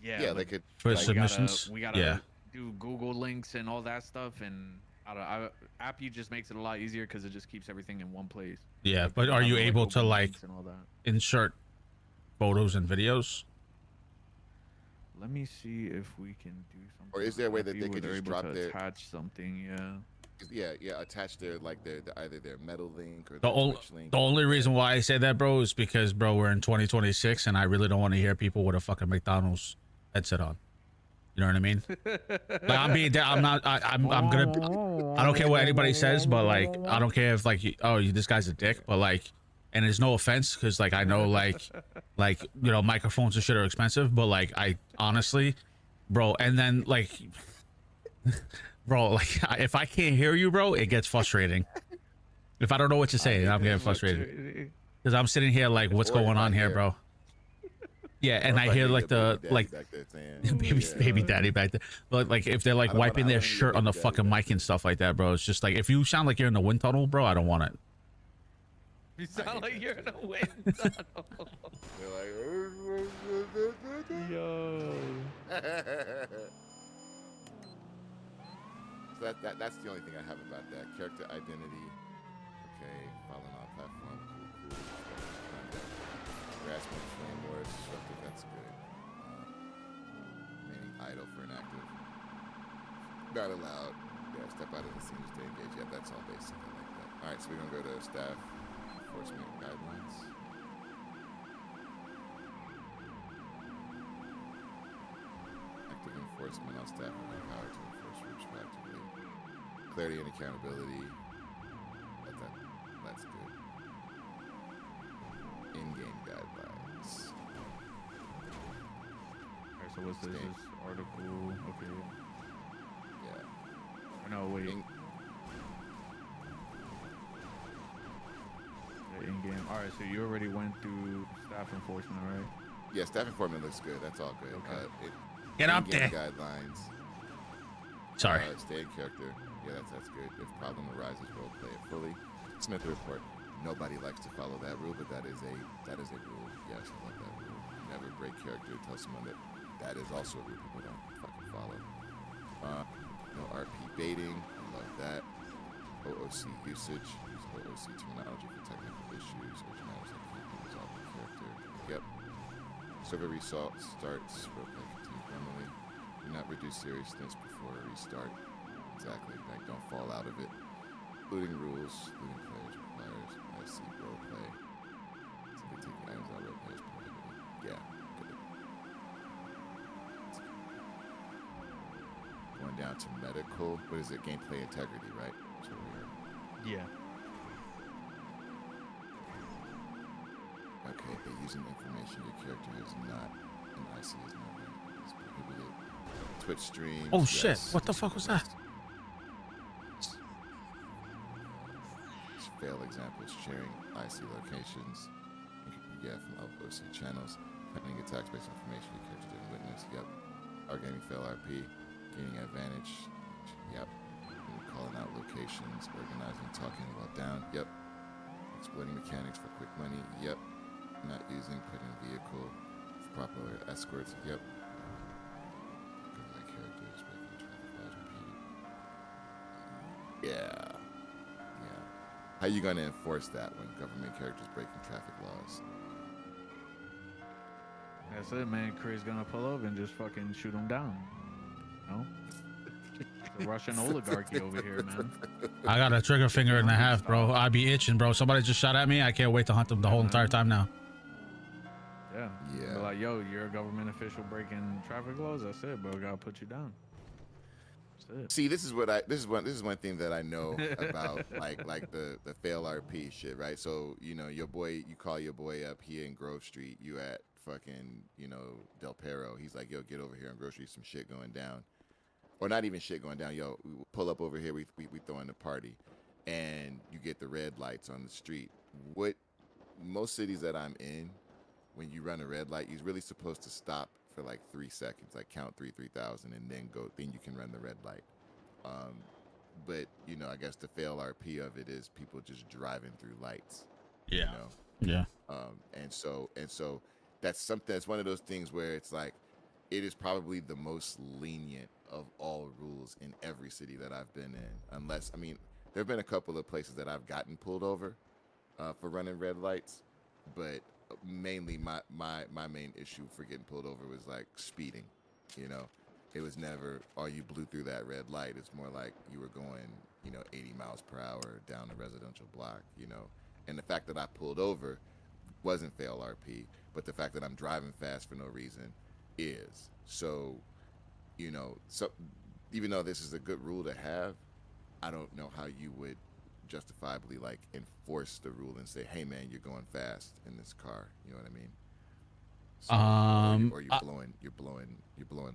Yeah, Yeah, like, they could. for like, submissions? we gotta yeah. do Google links and all that stuff, and Appy just makes it a lot easier because it just keeps everything in one place. Yeah, Like, but people are have you to, able to open like links and all that? insert photos and videos? Let me see if we can do something. Or is there a way that Appy they where could they're just able drop to their- attach something? Yeah. Yeah, attach their either their metal link or The their only Twitch link. the only reason why I say that, bro, is because, bro, we're in 2026, and I really don't want to hear people with a fucking McDonald's headset on. You know what I mean? Like, I'm not. I'm gonna. I don't care what anybody says, but like, I don't care if like, this guy's a dick, but like, and there's no offense, because like I know like microphones and shit are expensive, but like I honestly, bro, and then like, bro, like if I can't hear you, bro, it gets frustrating. If I don't know what to say, I'm getting frustrated because I'm sitting here like, what's Or going if I on here, hear- bro? Yeah, and Or I if hear your like baby the daddy like back there saying, baby daddy back there, but like if they're like I don't wanna- wiping I their don't wanna be shirt on the baby daddy fucking back mic and stuff like that, bro. It's just like, if you sound like you're in the wind tunnel, bro, I don't want it. You hate sound like that you're in a wind tunnel. They're like, Yo. So that's the only thing I have about that. Character identity. Okay, following on platform. Cool. Conduct. Grasping flame wars. Disruptive. That's good. Remaining idle for inactive. Not allowed. Yeah, step out of the scene to stay engaged. Yeah, that's all basic. I like that. All right, so we're gonna go to staff enforcement guidelines. Active enforcement on staff and empowered to enforce rules proactively. Clarity and accountability. That's good. In-game guidelines. Alright, so what's this? Stay. This article? Okay. Yeah. Or no, wait. In- In-game. Alright, so you already went through staff enforcement, right? yeah, staff enforcement looks good. That's all good. Okay. Get up in-game there. Guidelines. Sorry. Stay in character. Yeah, that's good. If problem arises, role play it fully. Submit the report. Nobody likes to follow that rule, but that is a rule. Yes, I love that rule. Never break character. Tell someone that is also a rule people don't fucking follow. No RP baiting. I love that. OOC usage. Use OOC terminology for technical issues. Urgent matters that can't be resolved in character. Yep. Server restart starts. Role play continues normally. Do not reduce seriousness before a restart. Exactly. Like, don't fall out of it. Looting rules. Looting players requires IC role play. Simply taking items out of role players prohibited. Yeah. Good. That's good. Going down to medical. What is it? Gameplay integrity, right? That's what we are. Yeah. Okay, but using information your character is not, and IC is not right. It's prohibited. Twitch streams. Oh, shit. yes, What the it's fuck was that? request. Fail examples, sharing IC locations. Yeah, from OC channels. Finding attacks-based information your character didn't witness. Yep. Gaming fail RP. Gaining advantage. Yep. Calling out locations. Organizing, talking while down. Yep. Exploiting mechanics for quick money. Yep. Not using put in vehicle. Proper escorts. Yep. Government characters breaking traffic laws repeated. Yeah. Yeah. How you gonna enforce that when government characters breaking traffic laws? That's it, man. Chris gonna pull up and just fucking shoot him down. You know? The Russian oligarchy over here, man. I got a trigger finger and a half, bro. I'd be itching, bro. Somebody just shot at me. I can't wait to hunt them the whole entire time now. Yeah. Yeah. Be like, yo, you're a government official breaking traffic laws. That's it, bro. Gotta put you down. That's it. See, this is one thing that I know about like the fail RP shit, right? So, you know, you call your boy up here in Grove Street, you at fucking, you know, Del Perro. He's like, yo, get over here on Grove Street, some shit going down. Or not even shit going down, yo, we pull up over here, we throwing a party, and you get the red lights on the street. What most cities that I'm in, when you run a red light, you're really supposed to stop for like 3 seconds, like count 3,000, and then you can run the red light. But you know, I guess the fail RP of it is people just driving through lights. Yeah. You know? Yeah. And so that's one of those things where it's like, it is probably the most lenient of all rules in every city that I've been in. Unless, I mean, there have been a couple of places that I've gotten pulled over for running red lights, but mainly my main issue for getting pulled over was like speeding. You know, it was never, oh, you blew through that red light. It's more like you were going, you know, 80 miles per hour down a residential block, you know. And the fact that I pulled over wasn't fail RP, but the fact that I'm driving fast for no reason is. So, you know, so even though this is a good rule to have, I don't know how you would justifiably like enforce the rule and say, hey man, you're going fast in this car. You know what I mean? So, or you're blowing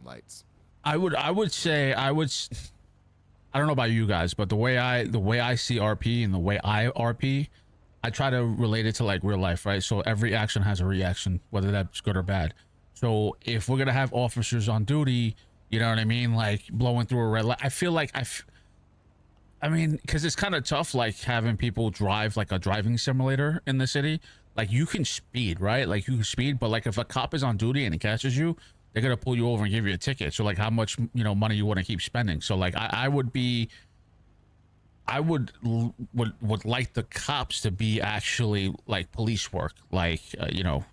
lights. I don't know about you guys, but the way I see RP and the way I RP, I try to relate it to like real life, right? So every action has a reaction, whether that's good or bad. So if we're gonna have officers on duty, you know what I mean, like blowing through a red light, I feel like I mean, because it's kind of tough, like having people drive like a driving simulator in the city. Like you can speed, right? Like you can speed, but like if a cop is on duty and he catches you, they're gonna pull you over and give you a ticket. So like how much, you know, money you want to keep spending. So like I would like the cops to be actually like police work, like you know,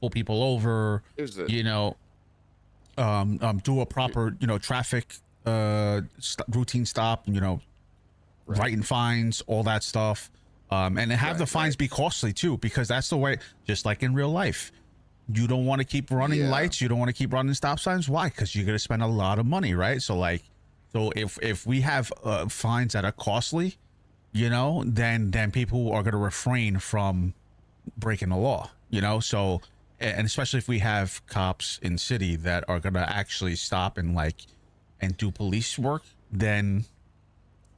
pull people over, you know, do a proper, you know, traffic routine stop, you know, writing fines, all that stuff, and have the fines be costly too, because that's the way, just like in real life. You don't want to keep running lights, you don't want to keep running stop signs. Why? Because you're gonna spend a lot of money, right? So like, so if we have fines that are costly, you know, then people are gonna refrain from breaking the law, you know. So, and especially if we have cops in city that are gonna actually stop and like and do police work, then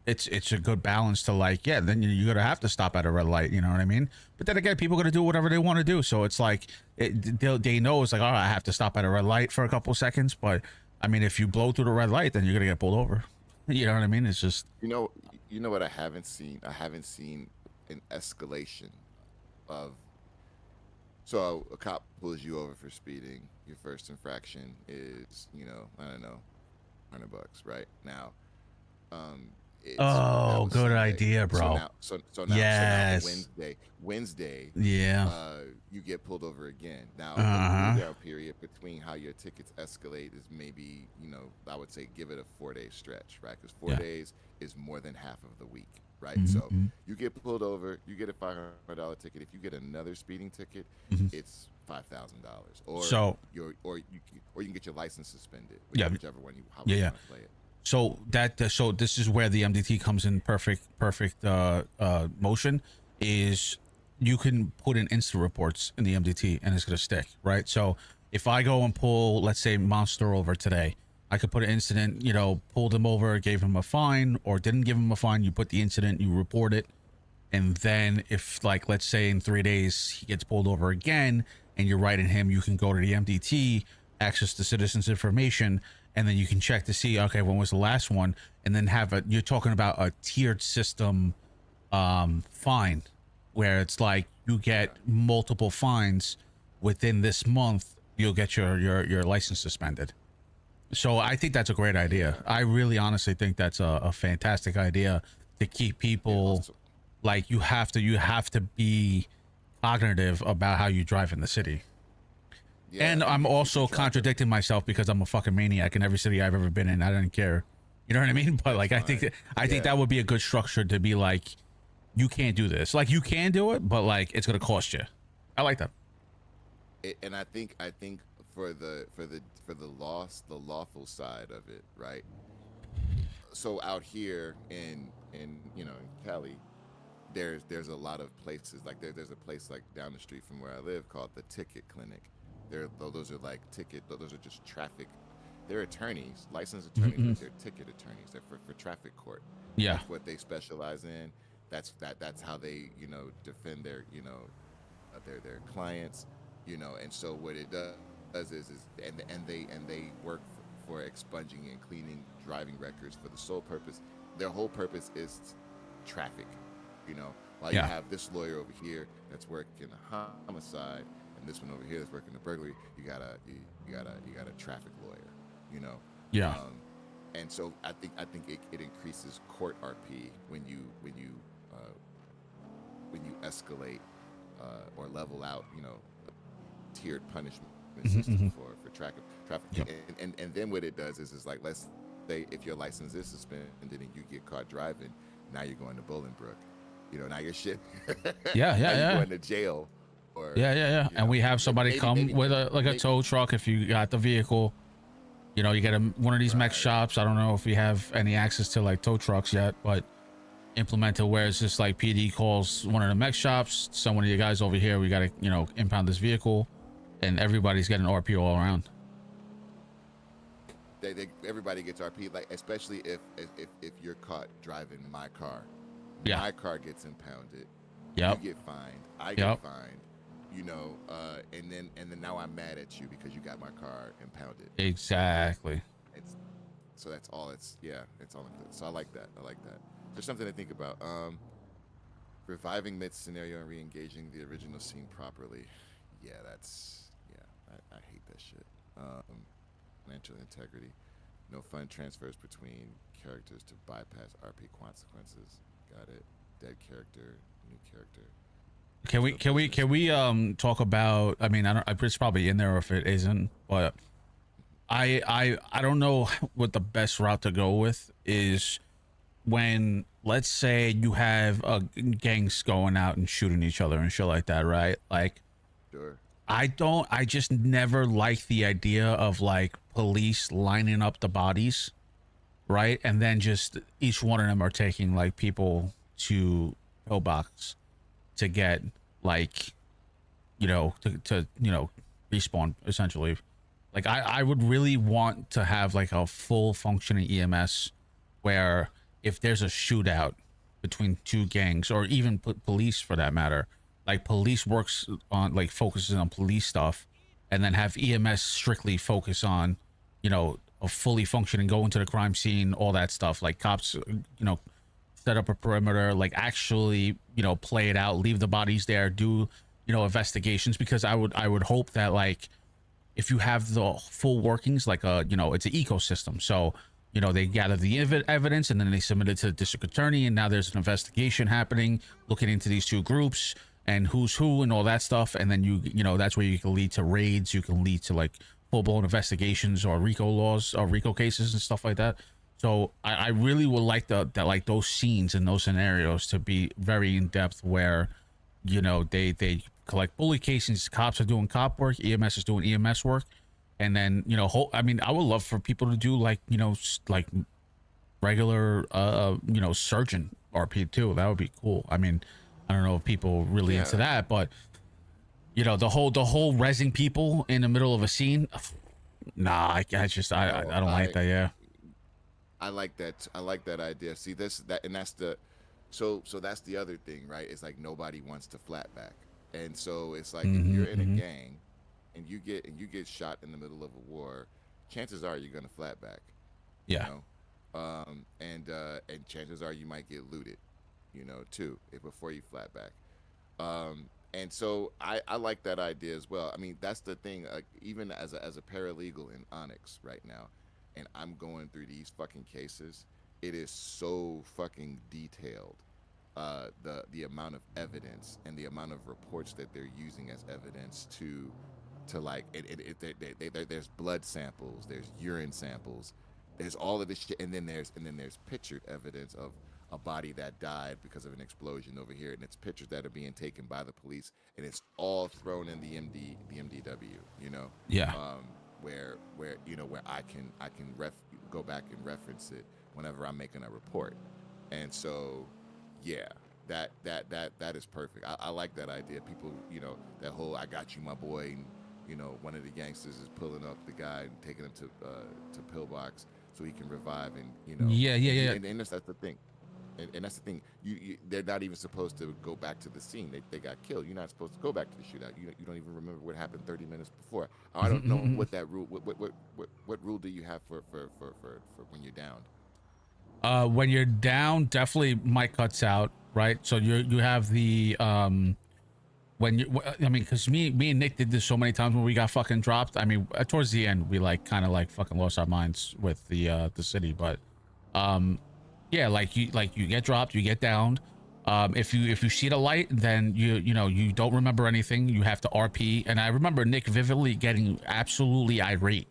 it's a good balance to like, yeah, then you're gonna have to stop at a red light, you know what I mean? But then again, people are gonna do whatever they want to do, so it's like they know it's like, all right, I have to stop at a red light for a couple seconds, but I mean, if you blow through the red light, then you're gonna get pulled over. You know what I mean? It's just, you know what I haven't seen an escalation of. So a cop pulls you over for speeding. Your first infraction is, you know, I don't know, $100, right? Now, oh, good idea, bro. So now Wednesday, yeah, you get pulled over again. Now, the cool down period between how your tickets escalate is maybe, you know, I would say give it a 4-day stretch, right? Because 4 days is more than half of the week, right? So you get pulled over, you get a $500 ticket. If you get another speeding ticket, it's $5,000, or you can get your license suspended. Whichever one you want to play it. So so this is where the MDT comes in perfect motion. Is you can put in instant reports in the MDT and it's gonna stick, right? So if I go and pull, let's say, Monster over today, I could put an incident, you know, pulled him over, gave him a fine, or didn't give him a fine. You put the incident, you report it, and then if, like, let's say in 3 days he gets pulled over again, and you're writing him, you can go to the MDT, access the citizens information, and then you can check to see, okay, when was the last one, and then you're talking about a tiered system fine, where it's like you get multiple fines within this month, you'll get your license suspended. So I think that's a great idea. I really honestly think that's a fantastic idea to keep people like you have to be cognitive about how you drive in the city. Yeah, And I'm if you also drive contradicting myself because I'm a fucking maniac in every city I've ever been in. I didn't care. You know what I mean? But like, I think that would be a good structure to be like, you can't do this. Like, you can do it, but like, it's gonna cost you. I like that. And I think for the lawful side of it, right? So out here in you know, in Cali, there's a lot of places like there's a place like down the street from where I live called the Ticket Clinic. Those are like those are just traffic. They're attorneys, licensed attorneys, but they're ticket attorneys. They're for traffic court. Yeah. That's what they specialize in. That's how they, you know, defend their, you know, their clients, you know. And so what it does is and they work for expunging and cleaning driving records for the sole purpose. Their whole purpose is traffic, you know. While you have this lawyer over here that's working a homicide, and this one over here that's working a burglary, you got a traffic lawyer, you know. Yeah. And so I think it increases court RP when you escalate or level out, you know, tiered punishment system for traffic. Yep. And then what it does is like, let's say if your license is suspended and you get caught driving, now you're going to Bolingbrook, you know, now you're shit. Yeah. You're going to jail. Or, Yeah. And we have somebody come with a tow truck if you got the vehicle. You know, you get one of these mech shops. I don't know if we have any access to like tow trucks yet, but implemented where it's just like PD calls one of the mech shops. Someone of you guys over here, we got to, you know, impound this vehicle, and everybody's getting RP all around. Everybody gets RP, like especially if you're caught driving my car. Yeah. My car gets impounded. Yep. You get fined. I get fined. You know, and then now I'm mad at you because you got my car impounded. Exactly. So that's all. It's all included. So I like that. There's something to think about. Reviving mid scenario and re-engaging the original scene properly. Yeah, I hate that shit. Financial integrity. No fund transfers between characters to bypass RP consequences. Got it. Dead character, new character. Can we talk about, I mean, it's probably in there if it isn't, but I don't know what the best route to go with is when, let's say you have gangs going out and shooting each other and shit like that, right? Like, sure. I just never liked the idea of like police lining up the bodies, right? And then just each one of them are taking like people to pillbox to get like, you know, to you know, respawn essentially. Like I would really want to have like a full functioning EMS where if there's a shootout between two gangs or even police for that matter, like police works on like focuses on police stuff, and then have EMS strictly focus on, you know, a fully functioning, go into the crime scene, all that stuff. Like cops, you know, set up a perimeter, like actually, you know, play it out, leave the bodies there, do, you know, investigations, because I would hope that like if you have the full workings, like you know, it's an ecosystem. So, you know, they gather the evidence and then they submit it to the district attorney, and now there's an investigation happening looking into these two groups and who's who and all that stuff. And then you know, that's where you can lead to raids, you can lead to like full-blown investigations or RICO laws or RICO cases and stuff like that. So I really would like that like those scenes and those scenarios to be very in depth, where, you know, they collect bully cases, cops are doing cop work, EMS is doing EMS work, and then, you know, I mean, I would love for people to do like, you know, like regular you know, surgeon RP too. That would be cool. I mean, I don't know if people really into that, but you know, the whole rezzing people in the middle of a scene, nah, I don't like that. Yeah. I like that. I like that idea. See, that's the other thing, right? It's like nobody wants to flat back, and so it's like if you're in a gang and you get shot in the middle of a war, chances are you're gonna flat back. Yeah. You know, and chances are you might get looted, you know, too, before you flat back. And so I like that idea as well. I mean, that's the thing. Even as a paralegal in Onyx right now, and I'm going through these fucking cases, it is so fucking detailed. The amount of evidence and the amount of reports that they're using as evidence to like there's blood samples, there's urine samples, there's all of this shit, and then there's pictured evidence of a body that died because of an explosion over here, and it's pictures that are being taken by the police, and it's all thrown in the MDW, you know. Yeah. Where you know where I can go back and reference it whenever I'm making a report, and so yeah, that is perfect. I like that idea. People, you know, that whole "I got you, my boy," and you know, one of the gangsters is pulling up the guy and taking him to pillbox so he can revive, and you know, Yeah. and that's the thing. And that's the thing. They're not even supposed to go back to the scene. They got killed. You're not supposed to go back to the shootout. You don't even remember what happened 30 minutes before. I don't know what that rule. What rule do you have for when you're down? When you're down, definitely mic cuts out, right? So you have the when you, I mean, because me and Nick did this so many times when we got fucking dropped. I mean, towards the end, we like kind of like fucking lost our minds with the city, but yeah, like you get dropped, you get downed. If you see the light, then you know you don't remember anything. You have to RP, and I remember Nick vividly getting absolutely irate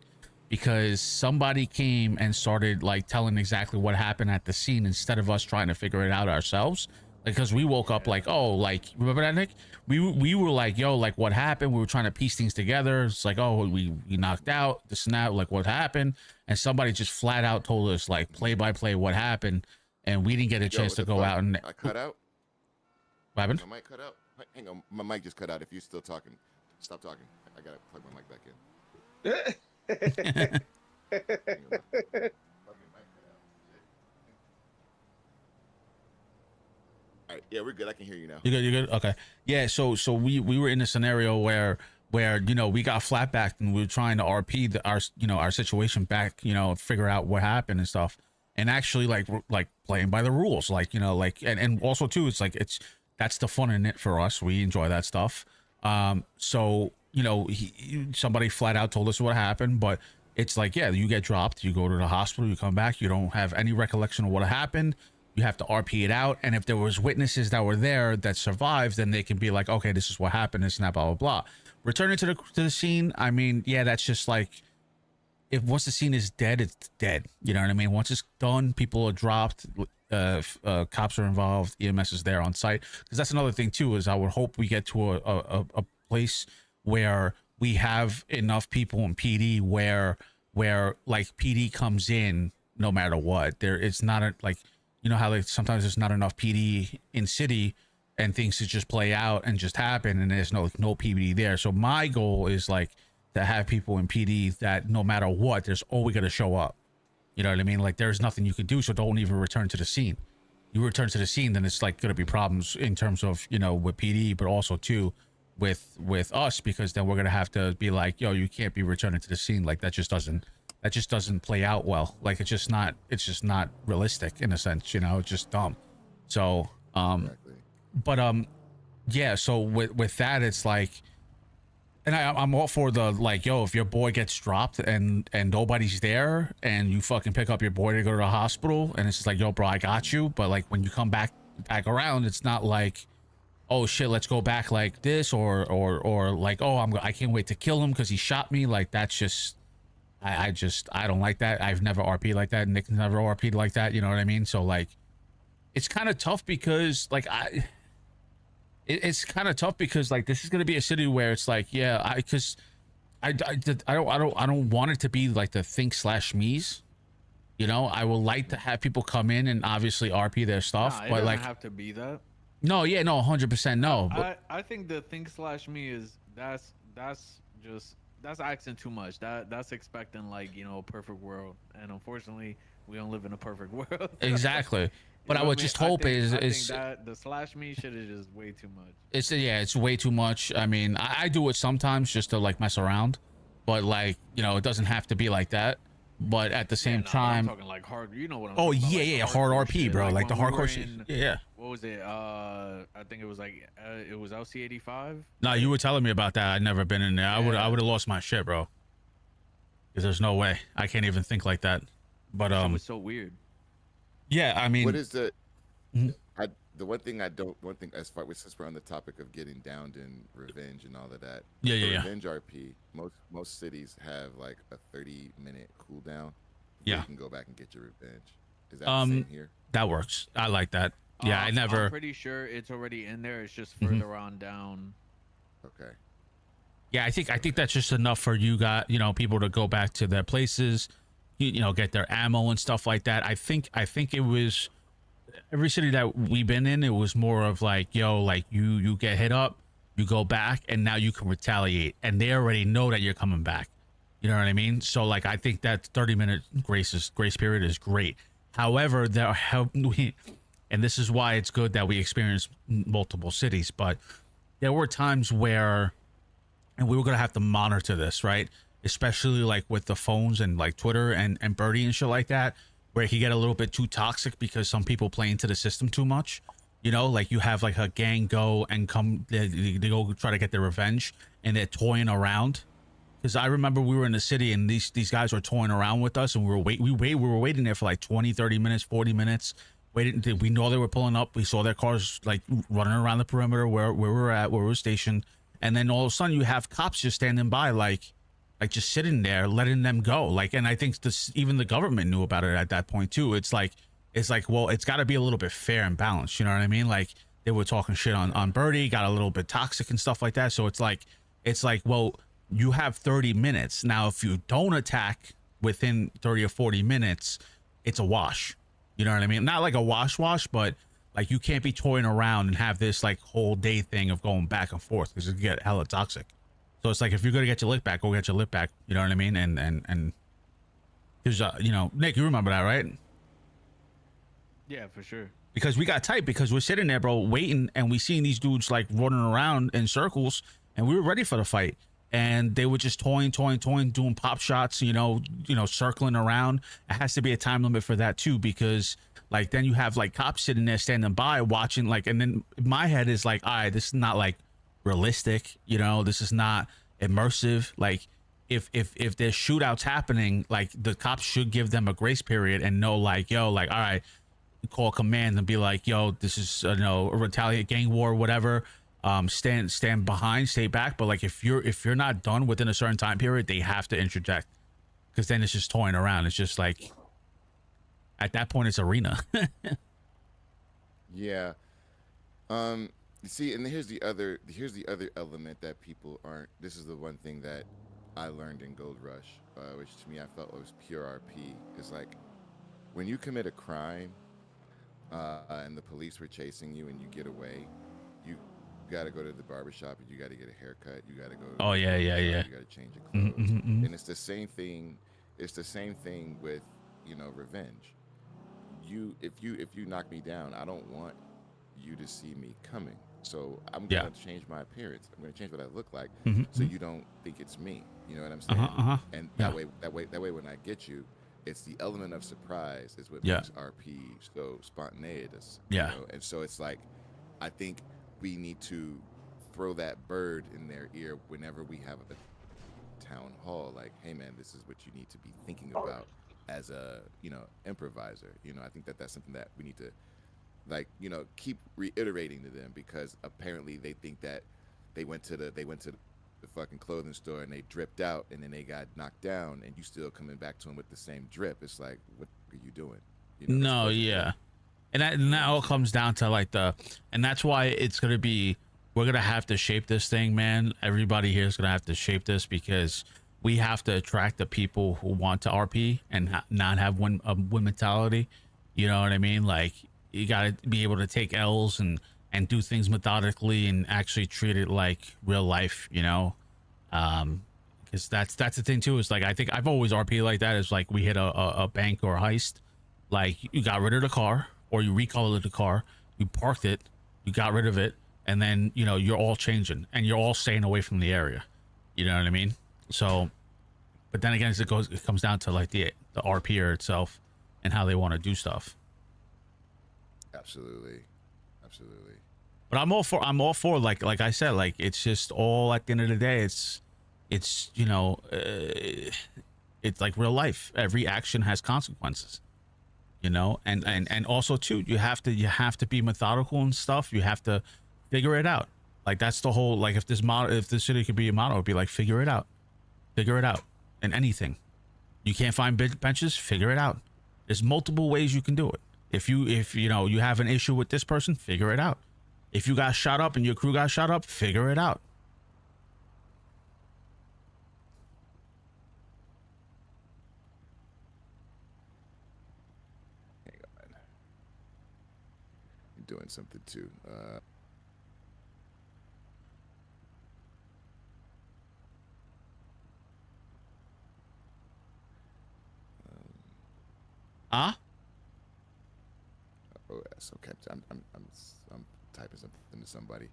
because somebody came and started like telling exactly what happened at the scene instead of us trying to figure it out ourselves. Because we woke up like, oh, like, remember that, Nick? We were like, yo, like, what happened? We were trying to piece things together. It's like, oh, we knocked out this and that, like, what happened? And somebody just flat out told us, like, play by play what happened, and we didn't get a chance to go out and. I cut out. What happened? My mic cut out. Hang on, my mic just cut out. If you're still talking, stop talking. I gotta plug my mic back in. Hang on. All right, yeah, we're good. I can hear you now. You're good. Okay. Yeah. So we were in a scenario where you know we got flat backed and we were trying to RP our situation back, you know, figure out what happened and stuff, and actually like playing by the rules, like, you know, like and also too, it's like that's the fun in it for us. We enjoy that stuff. So you know, somebody flat out told us what happened, but it's like, yeah, you get dropped, you go to the hospital, you come back, you don't have any recollection of what happened. You have to RP it out, and if there was witnesses that were there that survived, then they can be like, okay, this is what happened, this and that, blah blah blah. Returning to the scene, I mean, yeah, that's just like, if once the scene is dead, it's dead. You know what I mean? Once it's done, people are dropped, cops are involved, EMS is there on site. Because that's another thing too, is I would hope we get to a place where we have enough people in PD where like PD comes in no matter what. It's not like. You know how like sometimes there's not enough PD in city and things to just play out and just happen, and there's no PD there. So my goal is like to have people in PD that no matter what, there's always gonna show up. You know what I mean? Like there's nothing you can do, so don't even return to the scene. You return to the scene, then it's like gonna be problems in terms of, you know, with PD, but also too with us, because then we're gonna have to be like, yo, you can't be returning to the scene. Like that just doesn't play out well. Like it's just not realistic in a sense, you know. It's just dumb. So Exactly. but yeah, so with that, it's like, and I'm all for the like, yo, if your boy gets dropped and nobody's there and you fucking pick up your boy to go to the hospital, and it's just like, yo, bro, I got you. But like when you come back around, it's not like, oh shit, let's go back like this, or like, oh, I can't wait to kill him because he shot me. Like that's just, I don't like that. I've never RP'd like that. Nick's never RP'd like that. You know what I mean? So like, it's kind of tough because like it's kind of tough because like this is gonna be a city where it's like, yeah, I don't want it to be like the think/me's. You know, I would like to have people come in and obviously RP their stuff, Nah, it but doesn't like, have to be that. no, yeah, no, 100% no. But I think the think/me is that's asking too much. That's expecting like, you know, a perfect world, and unfortunately we don't live in a perfect world. exactly. But I would just hope I think is that the slash me shit is just way too much. it's yeah, it's way too much. I mean, I do it sometimes just to like mess around, but like it doesn't have to be like that. But at the same I'm time, talking like hard. You know what I'm oh talking about, yeah, like the yeah, hard hardcore RP, shit. bro, like the when we hardcore were shit. in- Yeah. What was it? I think it was like it was LC85. No, you were telling me about that. I'd never been in there. I would have lost my shit, bro. Because there's no way. I can't even think like that. But It was so weird. yeah, I mean, What is the? Mhm. The one thing as far since we're on the topic of getting downed in revenge and all of that. Yeah, for yeah, yeah. Revenge RP. Most cities have like a 30-minute cooldown. Yeah. You can go back and get your revenge. Is that the same here? that works. I like that. Yeah, I never. I'm pretty sure it's already in there. It's just Mhm. further on down. Okay. Yeah, I think that's just enough for you guys, people to go back to their places, get their ammo and stuff like that. I think it was every city that we've been in. It was more of like, like you get hit up, you go back, and now you can retaliate, and they already know that you're coming back. You know what I mean? So like, I think that 30-minute grace period is great. However, and this is why it's good that we experience multiple cities, but there were times where, and we were going to have to monitor this, right? Especially like with the phones and like Twitter and Birdie and shit like that, where it could get a little bit too toxic because some people play into the system too much. Like you have like a gang go and come, they go try to get their revenge and they're toying around. Because I remember we were in the city and these guys were toying around with us and we were waiting there for like 20, 30 minutes, 40 minutes. Waiting. We know they were pulling up. We saw their cars like running around the perimeter where we were stationed. And then all of a sudden you have cops just standing by, like just sitting there, letting them go. Like, and I think even the government knew about it at that point too. It's like, well, it's got to be a little bit fair and balanced. You know what I mean? Like they were talking shit on Birdie, got a little bit toxic and stuff like that. So it's like, well, you have 30 minutes. Now, if you don't attack within 30 or 40 minutes, it's a wash. You know what I mean? Not like a wash, but like you can't be toying around and have this like whole day thing of going back and forth because it get hella toxic. So it's like, if you're gonna get your lick back, go get your lick back. You know what I mean? And there's Nick, you remember that, right? Yeah, for sure. Because we got tight because we're sitting there, bro, waiting, and we seen these dudes like running around in circles, and we were ready for the fight. And they were just toying, doing pop shots, circling around. It has to be a time limit for that too, because like then you have like cops sitting there standing by watching, like, and then my head is like, all right, this is not like realistic, this is not immersive. Like if there's shootouts happening, like the cops should give them a grace period and know like, all right, call command and be like, this is a retaliate gang war, whatever. Stand behind, stay back. But like if you're not done within a certain time period, they have to interject, because then it's just toying around. It's just like at that point it's arena. Yeah. You see, and here's the other element that people aren't. This is the one thing that I learned in Gold Rush, which to me I felt was pure RP. Is like when you commit a crime and the police were chasing you and you get away, you got to go to the barbershop and you got to get a haircut. You got to go. Oh yeah. You got to change your clothes. Mm-hmm. And it's the same thing. It's the same thing with revenge. If you knock me down, I don't want you to see me coming. So I'm gonna change my appearance. I'm gonna change what I look like, so you don't think it's me. You know what I'm saying? And that way, when I get you, it's the element of surprise is what makes RP so spontaneous. And so it's like, I think we need to throw that bird in their ear whenever we have a town hall. Like, hey man, this is what you need to be thinking about as a improviser. I think that's something that we need to keep reiterating to them, because apparently they think that they went to the fucking clothing store and they dripped out and then they got knocked down, and you still coming back to them with the same drip. It's like, what are you doing? No, yeah. And that all comes down to like and that's why we're gonna have to shape this thing, man. Everybody here is gonna have to shape this, because we have to attract the people who want to RP and not have win mentality. You know what I mean? Like, you gotta be able to take L's and do things methodically and actually treat it like real life, because that's the thing too. Is like, I think I've always RP like that. Is like, we hit a bank or a heist, like you got rid of the car or you recolored the car, you parked it, you got rid of it, and then you're all changing and you're all staying away from the area. You know what I mean? So, but then again, it comes down to like the RPer itself and how they want to do stuff. Absolutely. But I'm all for like I said, like it's just all at the end of the day, it's it's like real life. Every action has consequences, and also too, you have to be methodical and stuff. You have to figure it out. Like that's the whole, like if the city could be a motto, it'd be like figure it out in anything. You can't find benches, figure it out. There's multiple ways you can do it. If you have an issue with this person, figure it out. If you got shot up and your crew got shot up, figure it out. Hang on. I'm doing something too. Huh? Oh, yes. Okay. I'm typing something to somebody.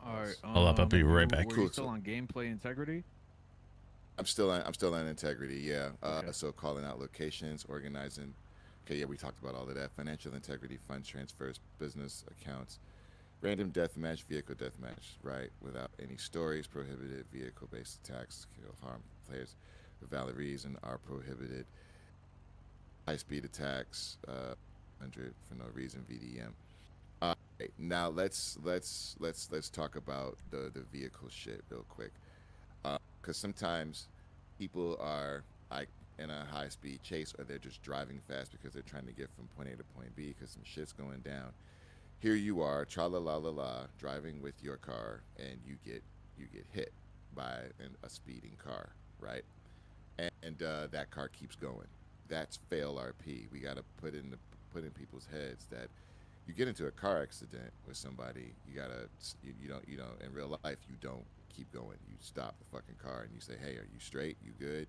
All right. Hold up, I'll be right back. Were Cool, you still so- on gameplay integrity? I'm still on integrity. Yeah. Okay. So calling out locations, organizing. Okay. Yeah, we talked about all of that. Financial integrity, fund transfers, business accounts, random deathmatch, vehicle deathmatch. Right. Without any stories, prohibited vehicle-based attacks, kill, harm players for valid reason are prohibited. High-speed attacks, 100 for no reason, VDM. Right, now let's talk about the vehicle shit real quick, because sometimes people are like in a high-speed chase, or they're just driving fast because they're trying to get from point A to point B because some shit's going down. Here you are, tra la la la la, driving with your car, and you get hit by a speeding car, right? And that car keeps going. That's fail RP. We got to put in people's heads that you get into a car accident with somebody, you don't in real life, you don't keep going. You stop the fucking car and you say, hey, are you straight? You good?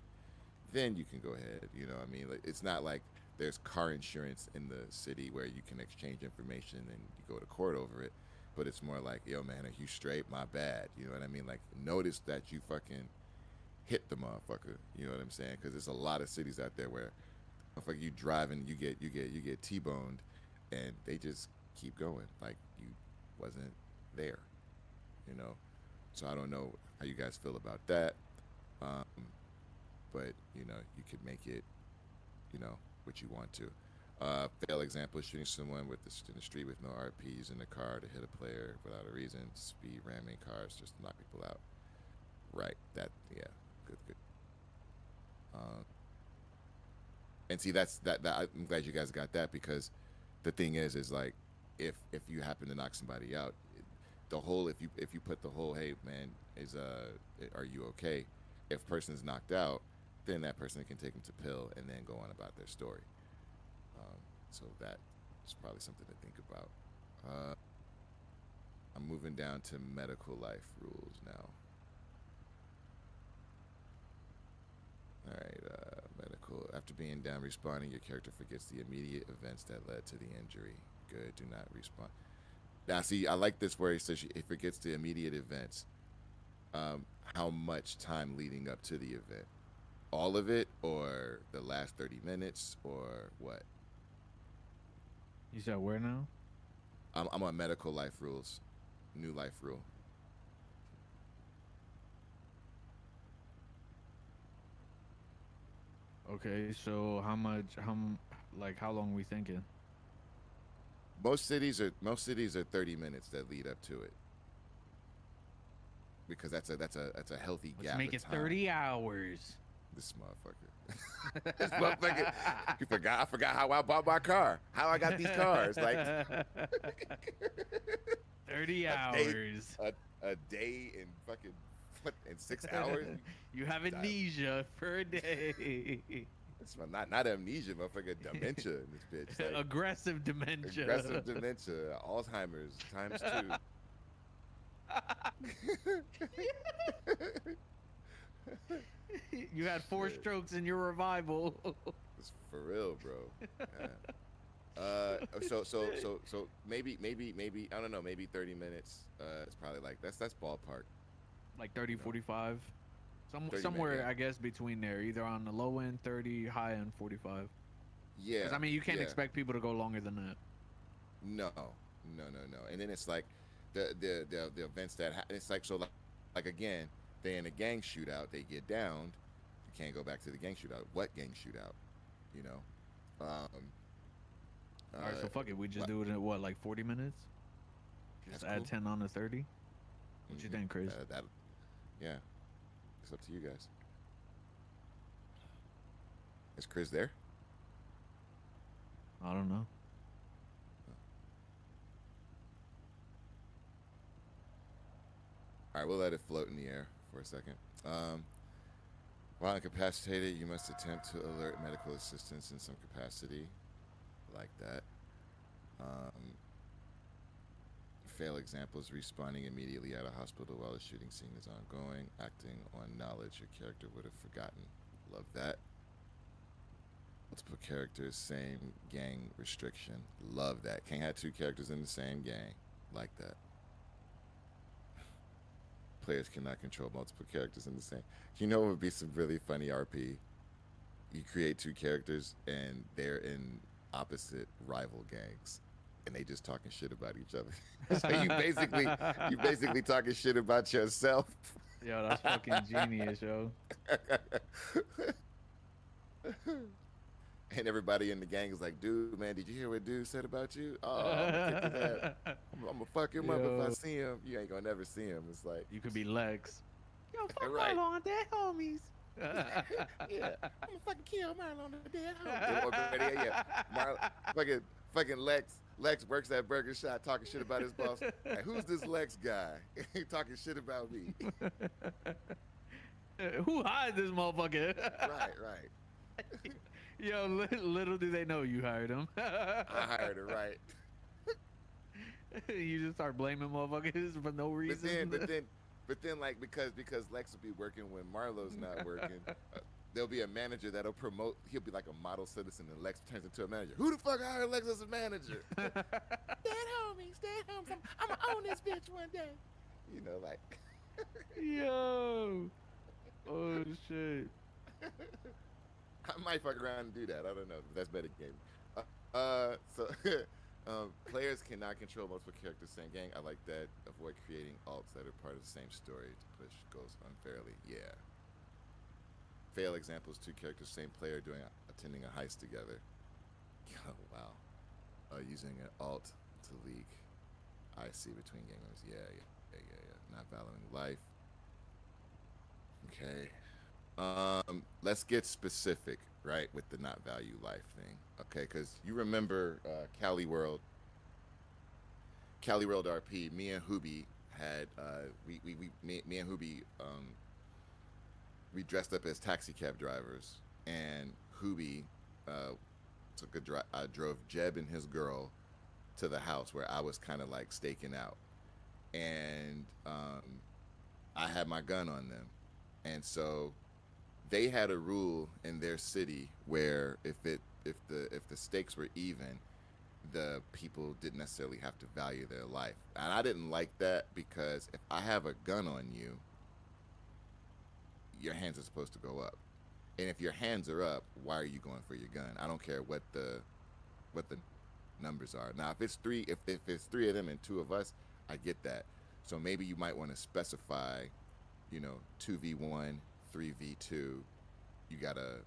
Then you can go ahead. You know what I mean? Like, it's not like there's car insurance in the city where you can exchange information and you go to court over it, but it's more like, yo man, are you straight? My bad. You know what I mean? Like, notice that you fucking hit the motherfucker. You know what I'm saying? Because there's a lot of cities out there where motherfucker, you driving, you get T-boned, and they just keep going like you wasn't there, so I don't know how you guys feel about that, but you could make it what you want to. Fail example, shooting someone in the street with no RP, using the car to hit a player without a reason, speed ramming cars just to knock people out. Right, that, yeah, good. And see, that's that I'm glad you guys got that, because the thing is like, if you happen to knock somebody out, the whole, if you put the whole, hey man, are you okay? If person's knocked out, then that person can take them to pill and then go on about their story. So that's probably something to think about. I'm moving down to medical life rules now. All right, medical. After being down, responding, your character forgets the immediate events that led to the injury. Good, do not respawn. Now, see, I like this where he says it forgets the immediate events. How much time leading up to the event? All of it, or the last 30 minutes, or what? You said where now? I'm on medical life rules, new life rule. Okay, so how long we thinking? Most cities are 30 minutes that lead up to it, because that's a healthy Let's gap. make of it time. 30 hours. This motherfucker. This motherfucker. I forgot how I bought my car. How I got these cars. Like 30 hours. A day in fucking in 6 hours. You have amnesia for a day. It's not amnesia, motherfucker. Dementia in this bitch. Like, Aggressive dementia. aggressive dementia. Alzheimer's times 2. You had 4 strokes in your revival. It's for real, bro. Yeah. So maybe I don't know, maybe 30 minutes. It's probably like that's ballpark. Like 30, 45. 30 Somewhere, minutes. I guess, between there, either on the low end 30, high end 45. Yeah. Because I mean, you can't Yeah. expect people to go longer than that. No, no. And then it's like the events that it's like so like again, they in a gang shootout, they get downed. You can't go back to the gang shootout. What gang shootout? You know. All right, so fuck it. We just do it in what, like 40 minutes? Just That's add cool. 10 on to 30. What you think, Chris? That yeah. It's up to you guys. Is Chris there? I don't know. All right, we'll let it float in the air for a second. While incapacitated, you must attempt to alert medical assistance in some capacity, like that. Fail examples: responding immediately at a hospital while the shooting scene is ongoing, acting on knowledge your character would have forgotten. Love that. Multiple characters, same gang restriction. Love that. Can't have two characters in the same gang. Like that. Players cannot control multiple characters in the same. You know what would be some really funny RP? You create two characters and they're in opposite rival gangs, and they just talking shit about each other. So you basically talking shit about yourself. Yo, that's fucking genius, yo. And everybody in the gang is like, dude, man, did you hear what dude said about you? Oh, I'm gonna kick his ass. I'm gonna fuck him up if I see him. You ain't gonna never see him. It's like, You could be Lex. Yo, fuck right. Marlo and their homies. Yeah, I'm gonna fucking kill Marlon on the dead home. Yeah. Fucking Lex works at Burger Shot talking shit about his boss. Hey, who's this Lex guy? Talking shit about me. Who hired this motherfucker? Right. Yo, little do they know you hired him. I hired her, right. You just start blaming motherfuckers for no reason. But then, like because Lex will be working when Marlo's not working. There'll be a manager that'll promote. He'll be like a model citizen, and Lex turns into a manager. Who the fuck hired Lex as a manager? Stay at home. I'm gonna own this bitch one day. You know, like. Yo. Oh shit. I might fuck around and do that. I don't know. That's better game. Players cannot control multiple characters same gang. I like that. Avoid creating alts that are part of the same story to push goals unfairly. Yeah. Fail examples: two characters, same player attending a heist together. Oh, wow. Using an alt to leak IC between gang members. Yeah. Not valuing life. Okay. Let's get specific, right, with the not value life thing. Okay, because you remember Cali World RP. Me and Hooby had me and Hooby we dressed up as taxi cab drivers, and Hooby drove Jeb and his girl to the house where I was kind of like staking out, and I had my gun on them, and so they had a rule in their city where if the stakes were even, the people didn't necessarily have to value their life. And I didn't like that, because if I have a gun on you, your hands are supposed to go up. And if your hands are up, why are you going for your gun? I don't care what the numbers are. Now, if it's three of them and two of us, I get that. So maybe you might want to specify, 2v1, 3v2. You gotta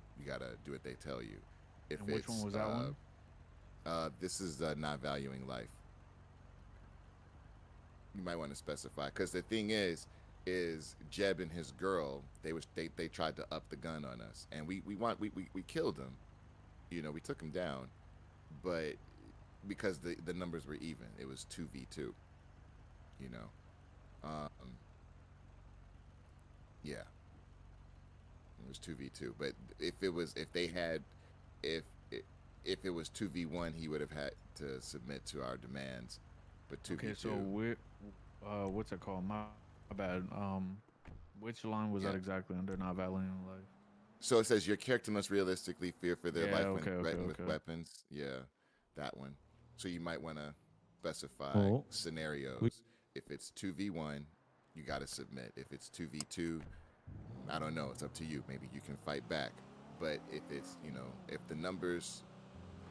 do what they tell you. If And which one was that one? This is not valuing life. You might want to specify, because the thing is Jeb and his girl, they tried to up the gun on us, and we killed them. We took them down, but because the numbers were even, it was 2v2. Yeah. It was 2v2, but if it was 2v1, he would have had to submit to our demands. But 2v2. Okay, so what's it called? My bad. Which line was that exactly under not valuing life? So it says your character must realistically fear for their life when okay, threatened okay. with weapons. Yeah. that one. So you might want to specify Oh. scenarios. If it's 2v1, you got to submit. If it's 2v2, I don't know. It's up to you. Maybe you can fight back. But if it's, you know, if the numbers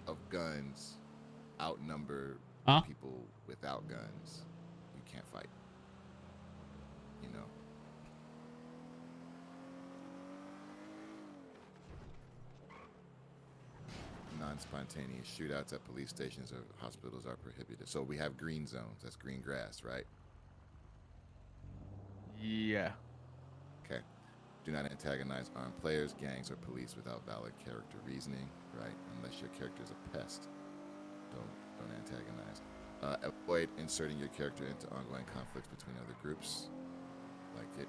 of guns outnumber Huh? people without guns, you can't fight. You know. Non-spontaneous shootouts at police stations or hospitals are prohibited. So we have green zones. That's green grass, right? Yeah. Okay. Do not antagonize armed players, gangs, or police without valid character reasoning, right? Unless your character is a pest. Don't antagonize. Avoid inserting your character into ongoing conflicts between other groups. Like it.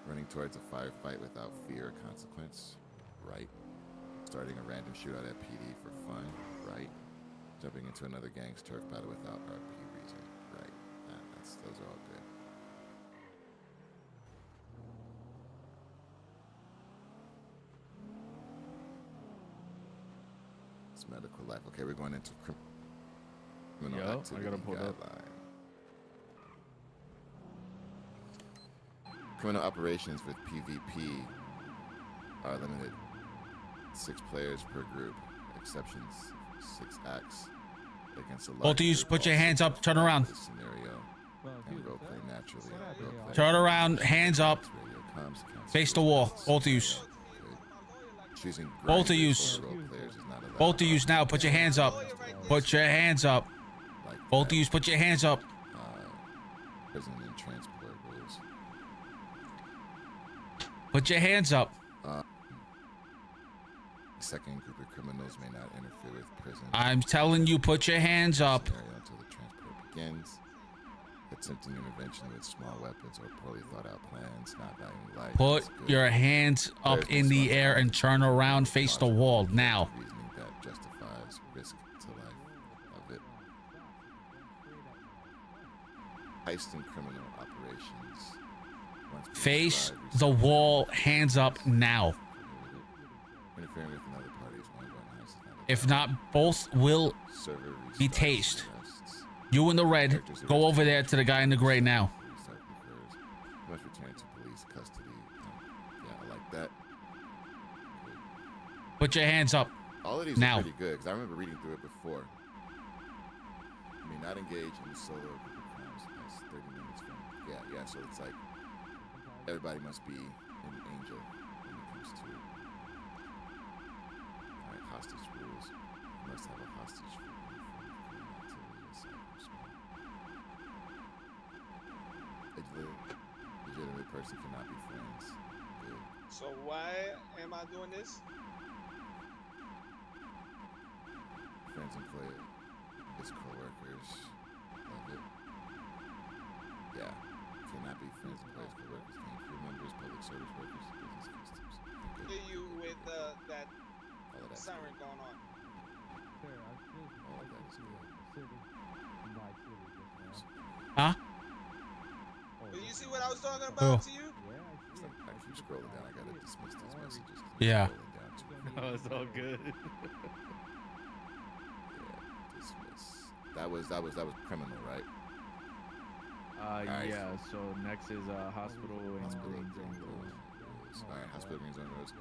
Running towards a firefight without fear or consequence, right? Starting a random shootout at PD for fun, right? Jumping into another gang's turf battle without RP reason, right? Those are all good. It's medical life. Okay, we're going into criminal Yo, I activity gotta pull it up. guideline. Criminal operations with PvP are limited. 6 players per group. Exceptions: 6 acts against a large Both of you group, put your all hands 6 up, turn around. Scenario and role play naturally. Role play Turn around, hands up, radio comms, accounts, face the wall. rules, Both of you. Choosing Both of grinders yous. over role players is not allowed. Both of you now, put your hands up. Put your hands up. Like Both of that. you put your hands up. Prison and transport rules. Put your hands up. Second group of criminals may not interfere with prison. I'm telling you, put your hands up. Scenario until the transport begins. Attempting intervention with small weapons or poorly thought out plans, not valuing life. Put is good. your hands up in the air and turn around, face the wall now. Reasoning that justifies risk to life. Love it. Heist and criminal operations. Once Face prescribed, the wall, hands up now. interfering with another party's ongoing heist is not allowed. If not, both will Server be restarts tased. arrests. You in the red, go over there to the guy in the gray now. Restart occurs. Must return to police custody. Yeah, I like that. Put your hands up. All of these Now. are pretty good because I remember reading through it before. I mean, not engage in solo group of crimes. That's 30 minutes from. Yeah. So it's like everybody must be an angel when it comes to. All right, hostage rules. You must have a hostage for criminal activity aside from small. A legitimate person cannot be friends. Good. So why am I doing this? Friends, employers, his co-workers. Love it. Yeah. Cannot be friends, employees, co-workers, gang crew members, public service workers, business customs. Good. Hear you with that All of that's siren good. going on. All of that is good. Huh? Did you see what I was talking Oh. about to you? It's like I keep scrolling down. I gotta dismiss these messages. 'cause Yeah. I'm scrolling down too quick. Oh, it's all good. Yeah, dismiss. That was criminal, right? Alright. Yeah. So next is hospital and Hospital green green zone rules. rules. All right, hospital green zone rules.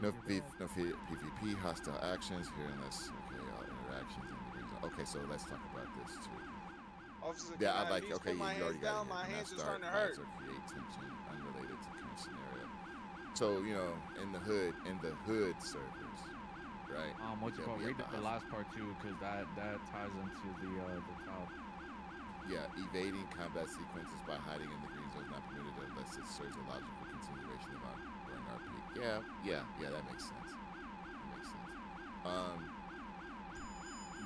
No PvP, hostile actions here unless all interactions in the green zone. Okay, so let's talk about this too. Officer, Yeah, can I'd I like. at least Okay, put my you already hands got down? it. My Do not hands are start starting to hurt. fights or create tension unrelated to current scenario. So in the hood servers, right? What you Yeah, call? we Read have the the last part too, because that ties into the top. Yeah, evading combat sequences by hiding in the green zone is not permitted unless it serves a logical continuation of ongoing RP. Yeah, that makes sense.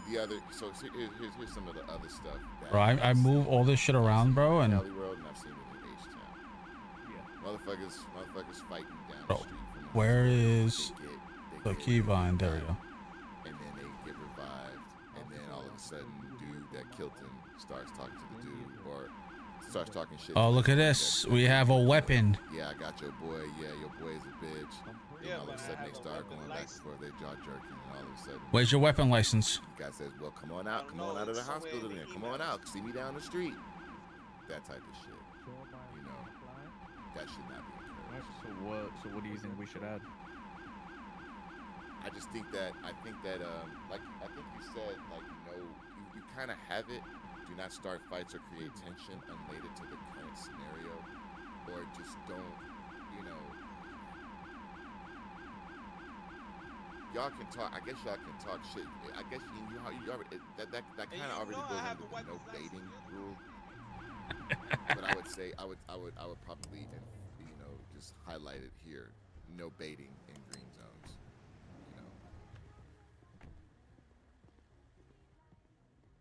The other, so here's some of the other stuff. That Bro, I move all this shit around, bro, and Cali World, and I've seen it in H-Town. Yeah. Motherfuckers fighting down Bro, the street. From the where hospital. is They the get keybind? There we go. and then they get revived, and then all of a sudden, dude that killed him starts talking to the dude, or starts talking shit. Oh, to look the at dude this. that We killed have a him. weapon. Yeah, I got your boy. Yeah, your boy is a bitch. Then Yeah, all of but a I sudden have they a start weapon going back and license. forth, they jaw jerking, and all of a sudden, Where's your weapon license? the guy says, "Well, come on I out, don't come on know, out of it's the somewhere hospital, in the then come on emails. out, see me down the street." That type of shit. Show up by You know, flying. that should not be Alright, encouraged. so what do you think we should add? I just think that like I think you said, like, you kind of have it. Do not start fights or create tension unrelated to the current scenario, or just don't, you know. Y'all can talk. I guess y'all can talk shit. I guess you already, that And kind of you already know I goes have under a the no weapons license. baiting You're the rule. one. But I would say I would probably, just highlight it here. No baiting in green zones. You know.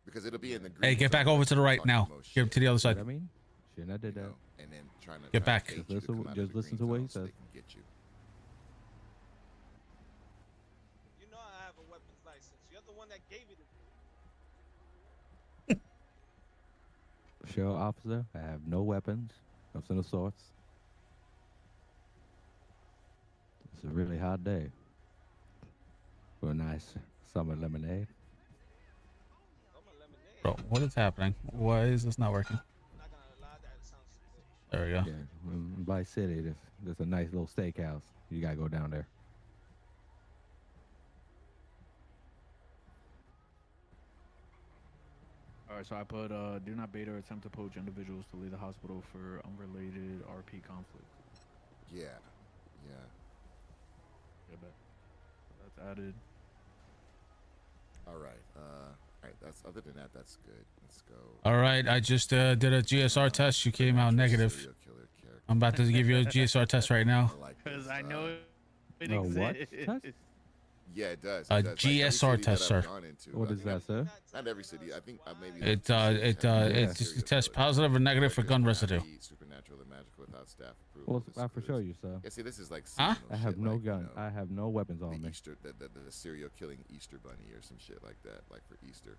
Because it'll be in the green Hey, get back zone, over like, to the right talking now. the most Get shit, to the other See what side. I mean? Shouldn't have did you that. know, and then trying to Get back. bait Just you to listen- come out of just the listen green to what he zone so says. they can get you. You know I have a weapons license. You're the one that gave it to me. Sheriff officer, I have no weapons, nothing of sorts. It's a really hot day for a nice summer lemonade. I'm a lemonade. Bro, what is happening? Why is this not working? I'm not gonna lie, that sounds good. There we go. Yeah, in Vice City, there's a nice little steakhouse. You gotta go down there. Alright, so I put do not bait or attempt to poach individuals to leave the hospital for unrelated RP conflict. Yeah. Yeah, bet. That's added. All right. That's other than that, that's good. Let's go. All right, I just did a GSR test. You came out negative. Serial killer character. I'm about to give you a GSR test right now. I like Because this. I know it Oh, what? exists. Test? Yeah, it does. A It does. Like, every GSR city that test, I've sir. gone into, What is that, sir? Not every city. I think maybe. It like 2 cities have it serial just tests killers. positive or negative for Characters gun cannot residue. be supernatural or magical without staff approval. Well, This I for includes- show you, sir. Yeah, see, this is like Huh? seasonal I have shit, no like, gun. I have no weapons on the me. Easter, the serial killing Easter bunny or some shit like that, like for Easter.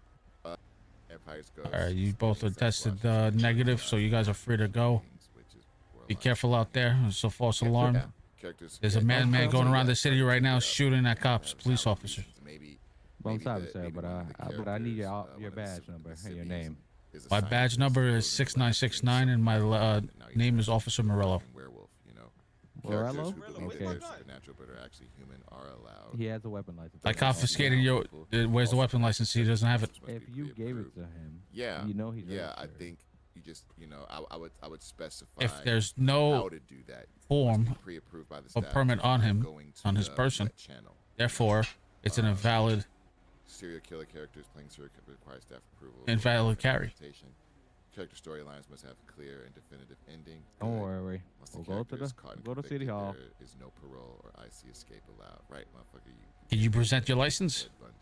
Empire's Ghost. All right, you both are Sasquatch, tested Sasquatch, negative, so you guys are free to go. which is Be warlocks. careful out there. It's a false alarm. Yeah. Characters. There's a yeah, madman also, going around yeah, the city right now yeah, shooting at yeah, cops, have police valid officers. reasons. Maybe Well, I'm maybe sorry, the- sir, maybe but one of the I need your characters, one your of the badge ci- number the and your civilians name. is a My badge scientist number or is a 6969, and my now he's name a is Officer Morello. fucking werewolf, you know. Morello? Characters who Morello, believe where's that my they're gun? supernatural but are actually human are allowed. He has a weapon license. I That's all. confiscated your. Where's the weapon license? He doesn't have it. If you gave it to him, yeah, you know he's yeah, I registered. think you just, I would specify If there's how no to do that. form Pre-approved by the or staff permit on him, going to on his the person, wet channel. therefore, it's an invalid. Serial killer characters playing serial killer require staff approval. Invalid carry. Character storylines must have a clear and definitive ending. Don't Good. worry. Once the We'll go to character is caught and go to City convicted, Hall. There is no parole or IC escape allowed. Right, motherfucker? Can you present your license? Ted Bundy.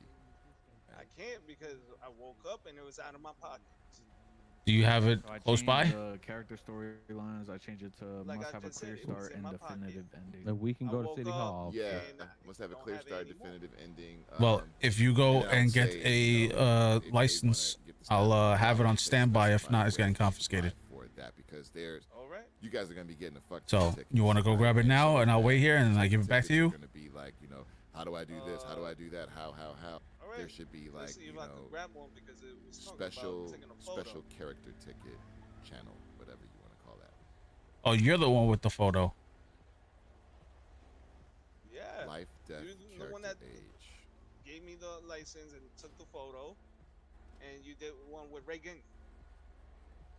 I can't because I woke up and it was out of my pocket. Do you have it So I close by? changed character storylines. I changed it to Like must I have a just clear said, it was start in and my pocket. definitive ending. Then we can I go to woke City up. Hall. Yeah, And I must have a don't clear have it start, anymore. definitive ending. Well, if you go I would and get say, a if they license, wanna get the I'll staff have it on involved, they standby. If specify not, it's where getting to apply confiscated. For that, because there's All right. you guys are gonna be getting a fuck. So you want to go grab it now, and I'll wait here, and then I give it back to you. Gonna be like, how do I do this? How do I do that? How? All right. There should be like, Let's see if I can grab one because it was talking special about taking a photo. special character ticket channel, whatever you want to call that. Oh, you're the one with the photo. Yeah. Life, death, You're the character, one that age. gave me the license and took the photo, and you did one with Reagan.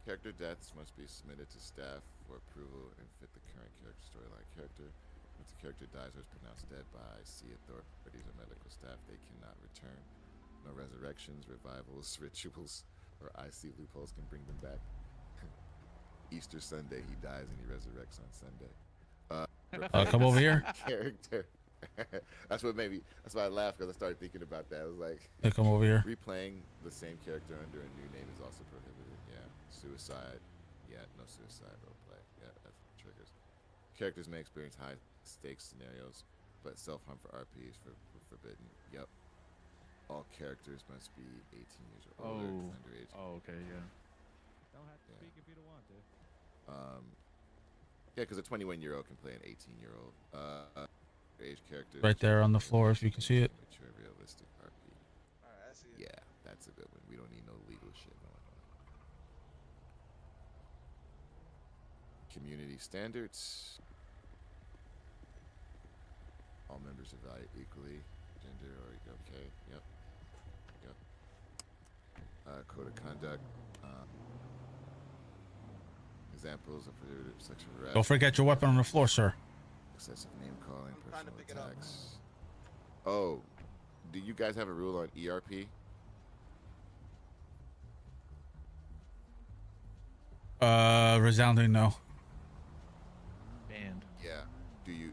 Character deaths must be submitted to staff for approval and fit the current character storyline. Character, once the character dies or is pronounced dead by C authorities or medical staff, they cannot return. No resurrections, revivals, rituals, or IC loopholes can bring them back. Easter Sunday, he dies and he resurrects on Sunday. Come over here. Character. That's what made me. That's why I laughed, because I started thinking about that. I was like, Come over here. replaying the same character under a new name is also prohibited. Yeah. Suicide. Yeah, no suicide roleplay. Yeah, that's triggers. Characters may experience high stakes scenarios, but self-harm for RP is forbidden. Yep. All characters must be 18 years or older, Oh. underage. Oh, okay, yeah. Don't have to Yeah. speak if you don't want to. Yeah, because a 21-year-old can play an 18-year-old. age characters. Right there on the floor, if you can see it. Mature, realistic RP. Alright, I see it. Yeah, that's a good one. We don't need no legal shit going on. Community standards. All members are valued equally. Gender or okay. Yep. Code of conduct. Examples of prohibited sexual harassment. Don't forget your weapon on the floor, sir. Excessive name calling, I'm trying to personal pick it up. attacks. Oh, do you guys have a rule on ERP? Resounding no. Banned. Yeah. Do you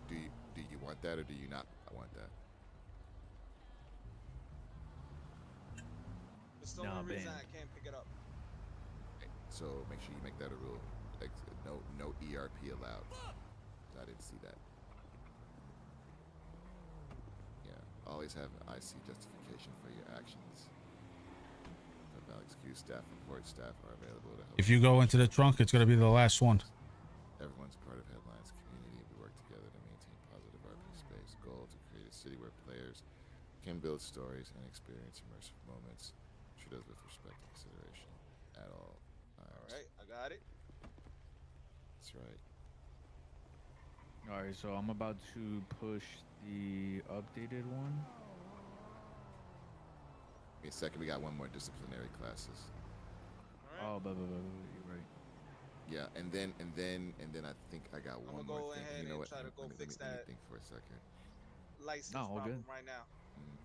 want that or do you not want that? For some Nah, reason, banned. I can't pick it up. Okay, so make sure you make that a rule. Like no ERP allowed. I didn't see that. Yeah. Always have an IC justification for your actions. For valid excuse, staff report staff are available to help. If you go into the trunk, it's gonna be the last one. Everyone's part of Headlines community. We work together to maintain positive RP space. Goal to create a city where players can build stories and experience immersive moments. Treat us with respect and consideration at all times. Alright, I got it. That's right. All right, so I'm about to push the updated one. Give me a second. We got one more disciplinary classes. Alright. Oh, but you're right. Yeah, and then I think I got I'ma one more go thing. ahead You know and what? try to Let go me- fix let me that. think for a second. License No, all problem good. right now. Mm.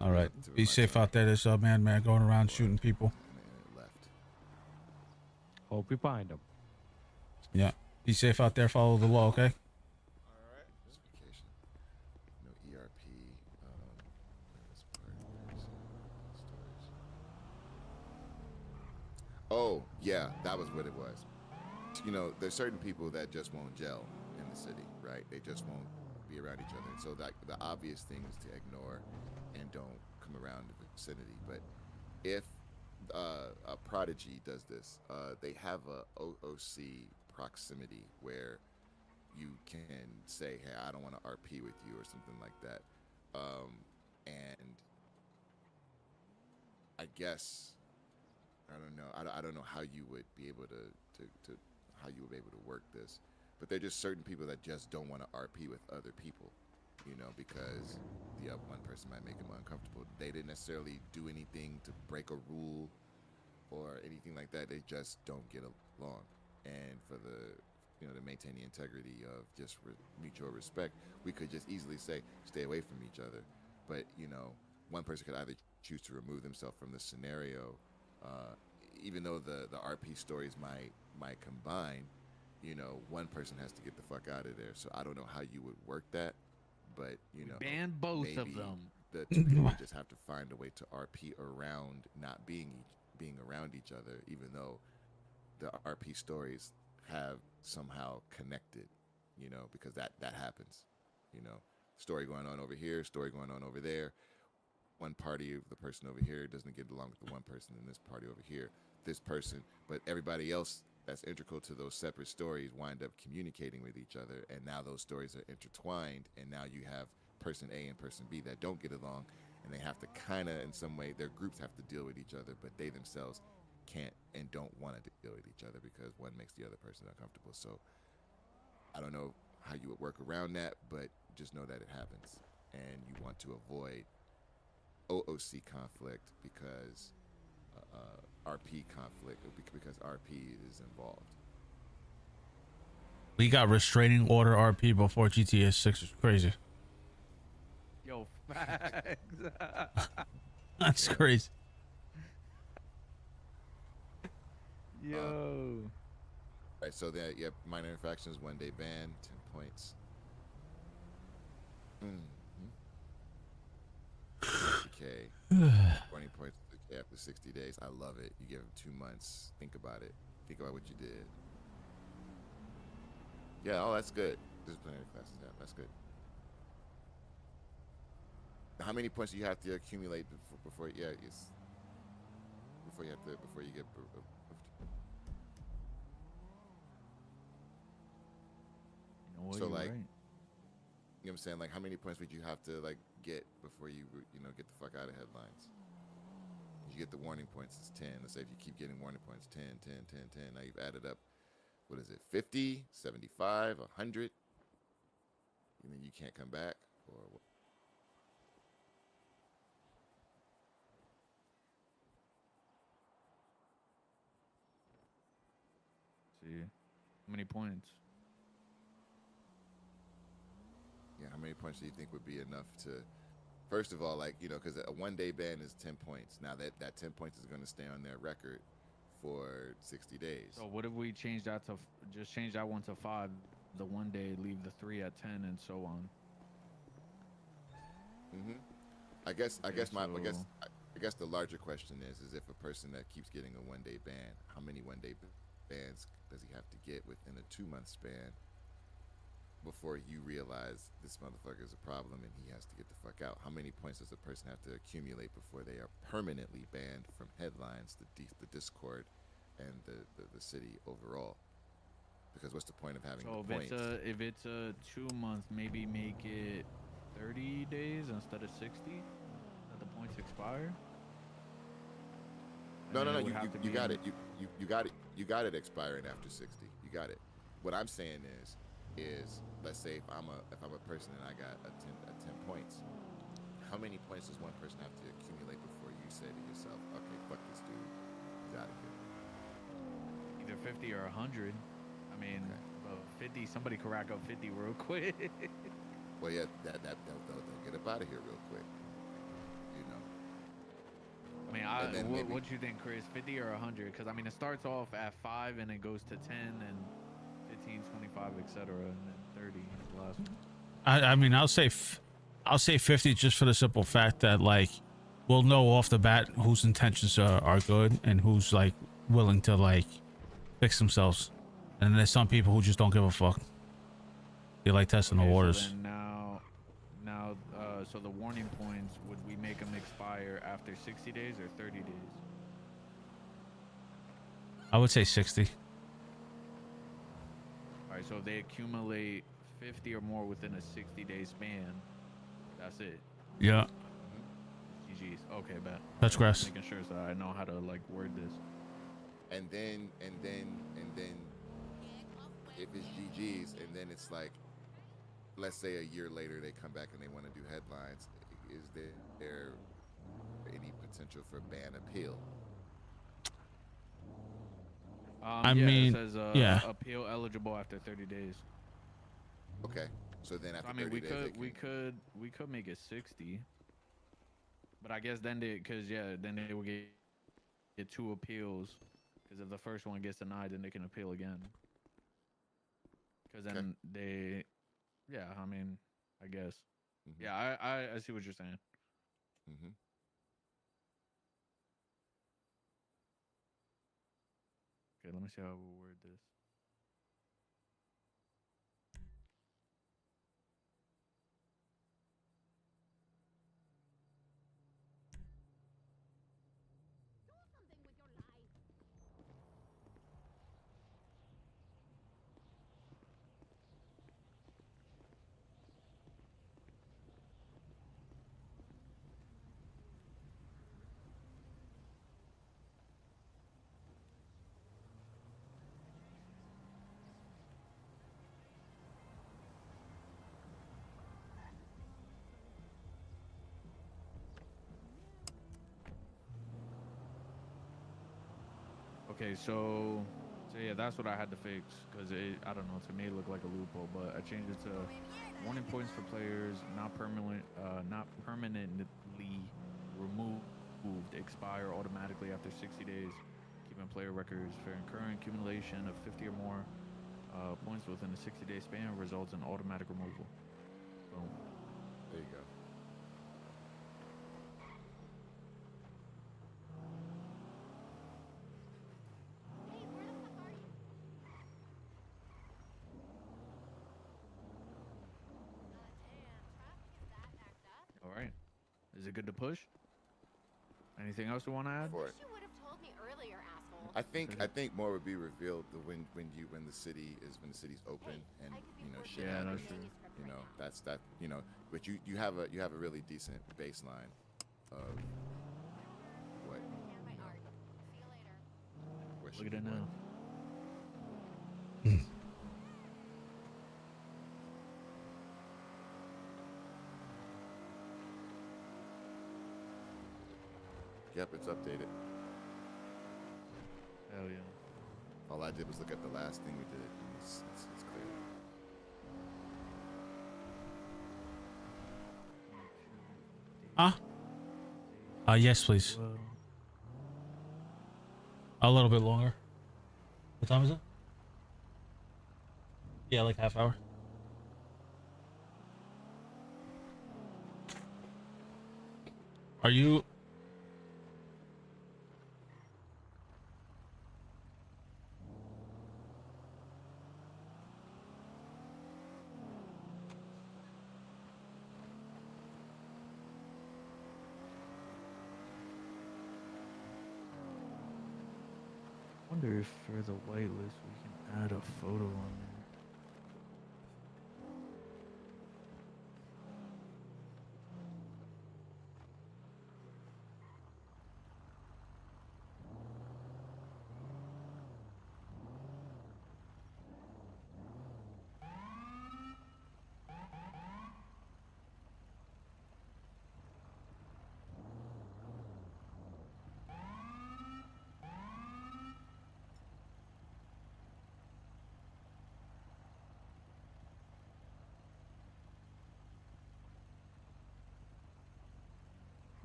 All right. To Be my safe turn. out there. There's a man going around shooting people. And it left. Hope you find them. Yeah. Be safe out there. Follow the law, okay? Alright. Justification. No ERP. This part, where is it? Stories. Oh, yeah, that was what it was. You know, there's certain people that just won't gel in the city, right? They just won't be around each other. So that the obvious thing is to ignore and don't come around the vicinity. But if a Prodigy does this, they have a OOC proximity where you can say, hey, I don't want to RP with you or something like that. And I guess, I don't know. I don't know how you would be able to how you would be able to work this. But there are just certain people that just don't want to RP with other people, you know, because one person might make them uncomfortable. They didn't necessarily do anything to break a rule or anything like that. They just don't get along. And for the, you know, to maintain the integrity of just mutual respect, we could just easily say, stay away from each other. But, you know, one person could either choose to remove themselves from the scenario, even though the RP stories might combine, you know, one person has to get the fuck out of there. So I don't know how you would work that, but, you know, Ban both of maybe them. the two people just have to find a way to RP around not being around each other, even though the RP stories have somehow connected, you know, because that happens, you know, story going on over here, story going on over there. One party of the person over here doesn't get along with the one person in this party over here. This person, but everybody else that's integral to those separate stories wind up communicating with each other, and now those stories are intertwined, and now you have person A and person B that don't get along, and they have to kind of, in some way, their groups have to deal with each other, but they themselves can't and don't want to deal with each other because one makes the other person uncomfortable. So I don't know how you would work around that, but just know that it happens, and you want to avoid OOC conflict because RP conflict, because RP is involved. We got restraining order RP before GTA 6. It's crazy. Yo, facts. That's crazy. Yo. Right, so there you have minor infractions, 1 day ban, 10 points. 60K, 20 points after 60 days. I love it. You give them 2 months. Think about it. Think about what you did. Yeah, oh, that's good. Disciplinary classes, yeah, that's good. How many points do you have to accumulate before yeah, it's before you get boy. So You're like, right. you know what I'm saying? Like, how many points would you have to like get before you get the fuck out of headlines? You get the warning points, it's 10. Let's say if you keep getting warning points, 10, 10, 10, 10. Now you've added up, what is it, 50, 75, 100? And then you can't come back? Or what? See, how many points? Yeah, how many points do you think would be enough to, first of all, like, because a 1-day ban is 10 points. Now that 10 points is going to stay on their record for 60 days. So what if we change that to just change that one to 5? The 1 day, leave the 3 at 10, and so on. Mm-hmm. I guess the larger question is if a person that keeps getting a 1-day ban, how many 1-day bans does he have to get within a 2-month span before you realize this motherfucker is a problem and he has to get the fuck out? How many points does a person have to accumulate before they are permanently banned from headlines, the Discord, and the city overall? Because what's the point of having So the points? if it's a 2-month, maybe make it 30 days instead of 60. That the points expire. No, And then it would you have to you be got in- it. You got it. You got it expiring after 60. You got it. What I'm saying is let's say if I'm a person and I got a 10 points, how many points does one person have to accumulate before you say to yourself, okay, fuck this dude, he's out of here? Either 50 or 100. I mean, Okay. well, 50. Somebody could rack up 50 real quick. Well, yeah, they'll get up out of here real quick. I mean, And then maybe- what you think, Chris? 50 or 100? Because I mean, it starts off at 5 and it goes to 10 and 15, 25, etc., and then 30 is the last one. I mean, I'll say 50 just for the simple fact that like we'll know off the bat whose intentions are good and who's like willing to like fix themselves. And then there's some people who just don't give a fuck. They like testing the waters. So then so the warning points, would we make them expire after 60 days or 30 days? I would say 60. All right, so if they accumulate 50 or more within a 60-day span, that's it. Yeah, GG's. Okay, bet. that's grass. Making sure so I know how to like word this. And then if it's GG's, and then it's like, let's say a year later they come back and they want to do headlines, is there any potential for ban appeal? I yeah, mean, it says yeah. appeal eligible after 30 days. Okay, so then after I mean, 30 days, we could make it 60, but I guess then they will get 2 appeals, because if the first one gets denied, then they can appeal again. Because then I mean, I guess. Mm-hmm. Yeah, I see what you're saying. Mm-hmm. Okay, let me see how we'll word this. Something with your life. Okay, so yeah, that's what I had to fix, because I don't know, to me it looked like a loophole, but I changed it to warning points for players not permanently removed expire automatically after 60 days, keeping player records for incurring accumulation of 50 or more points within a 60-day span results in automatic removal. Boom. There you go. Hey, where the fuck are you? Damn, traffic is that backed up? All right, is it good to push? Anything else you want to add? For it. Wish you would have told me earlier, asshole. I think more would be revealed when the city's open and shit Yeah, happens. that's true. That's that but you have a really decent baseline of what And my art. See you later. what Look should at be it what. now. Yep, it's updated. Hell yeah. All I did was look at the last thing we did. And it's clear. Huh? Yes, please. Well, A little bit longer. What time is it? Yeah, like half hour. Are you? wonder if for the whitelist we can add a photo on there.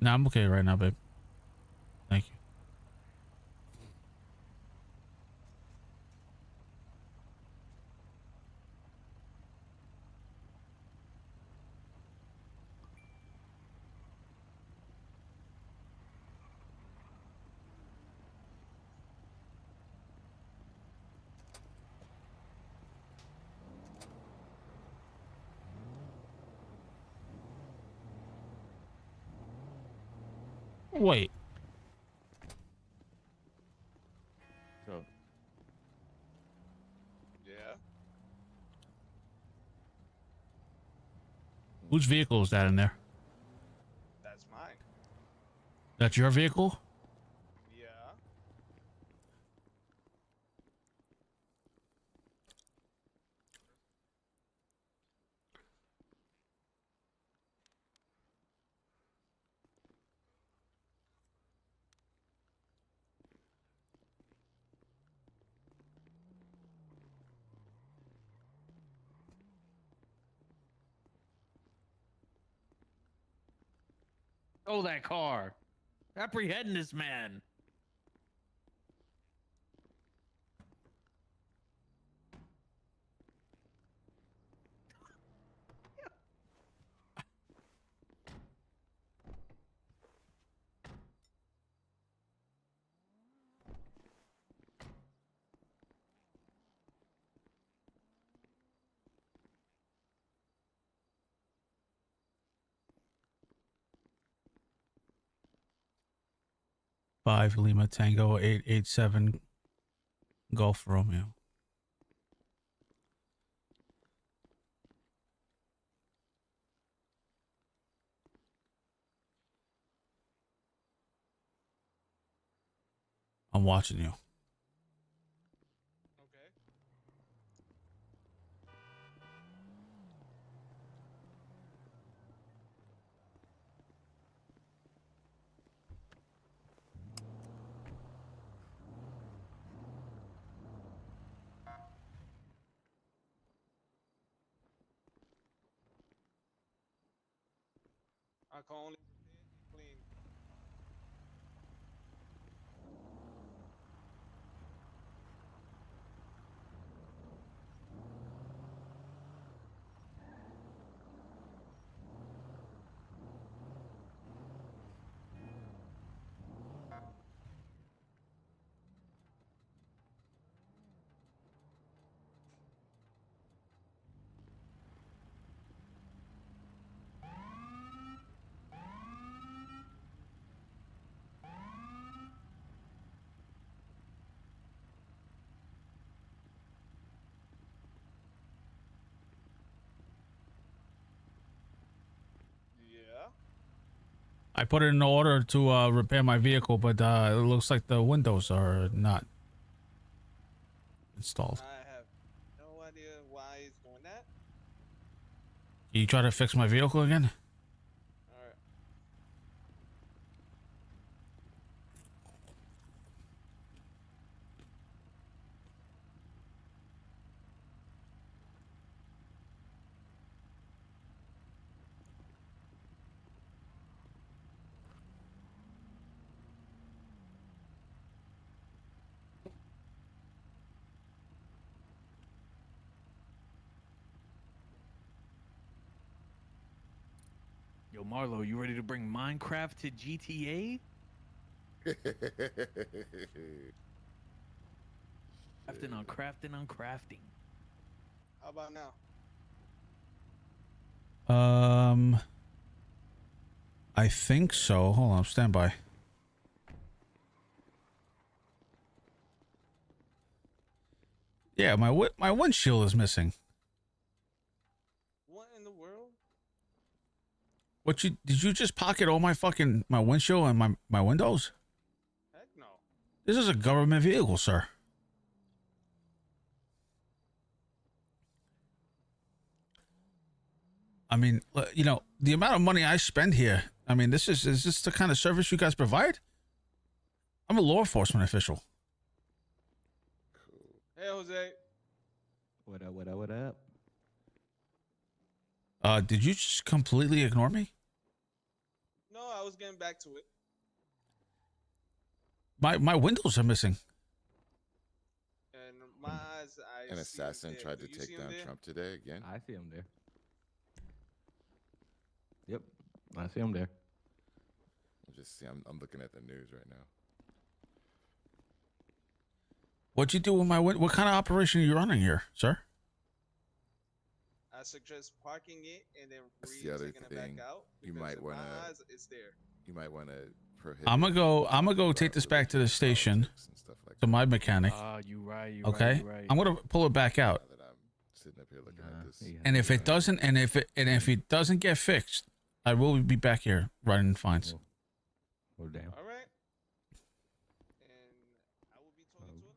Nah, I'm okay right now, babe. Thank you. Wait. So Yeah. Whose vehicle is that in there? That's mine. That's your vehicle? Yeah. oh, that car. Apprehend this man. Five Lima Tango 887 Golf Romeo. I'm watching you. Okay. I can only prepare and clean. I put it in order to repair my vehicle, but it looks like the windows are not installed. I have no idea why he's doing that. Can you try to fix my vehicle again? All right. Yo, Marlo, you ready to bring Minecraft to GTA? Crafting on crafting. How about now? I think so. Hold on, stand by. Yeah, my windshield is missing. What in the world? Did you just pocket all my windshield and my windows? Heck no. This is a government vehicle, sir. I mean, you know, the amount of money I spend here. I mean, is this the kind of service you guys provide? I'm a law enforcement official. Hey, Jose. What up? What up? What up? Did you just completely ignore me? No, I was getting back to it. My windows are missing. And my eyes, I An see assassin him there. tried Do to you take see him down there? Trump today again. I see him there. Yep, I see him there. I'm looking at the news right now. What'd you do with my what kind of operation are you running here, sir? I suggest parking it and then That's the other taking it thing. back out. You because might in wanna- my eyes, it's there. You might want to prohibit. I'm gonna go take this back to the station and stuff like to my mechanic. You right. You Okay, right. You right. I'm gonna pull it back out, Now that I'm sitting up here looking Nah, at this. he has and if to it doesn't, and if it doesn't get fixed, I will be back here writing fines. Oh damn. All right. And I will be talking to a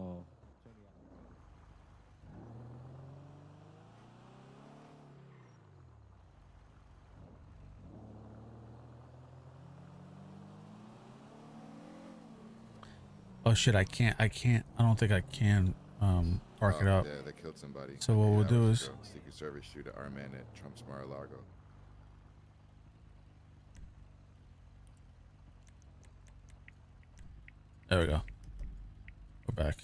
lawyer. Oh. Oh shit, I can't. I don't think I can park it up. Yeah, they killed somebody. So what we'll do hours is- ago. Secret Service shoot at our man at Trump's Mar-a-Lago. There we go. We're back.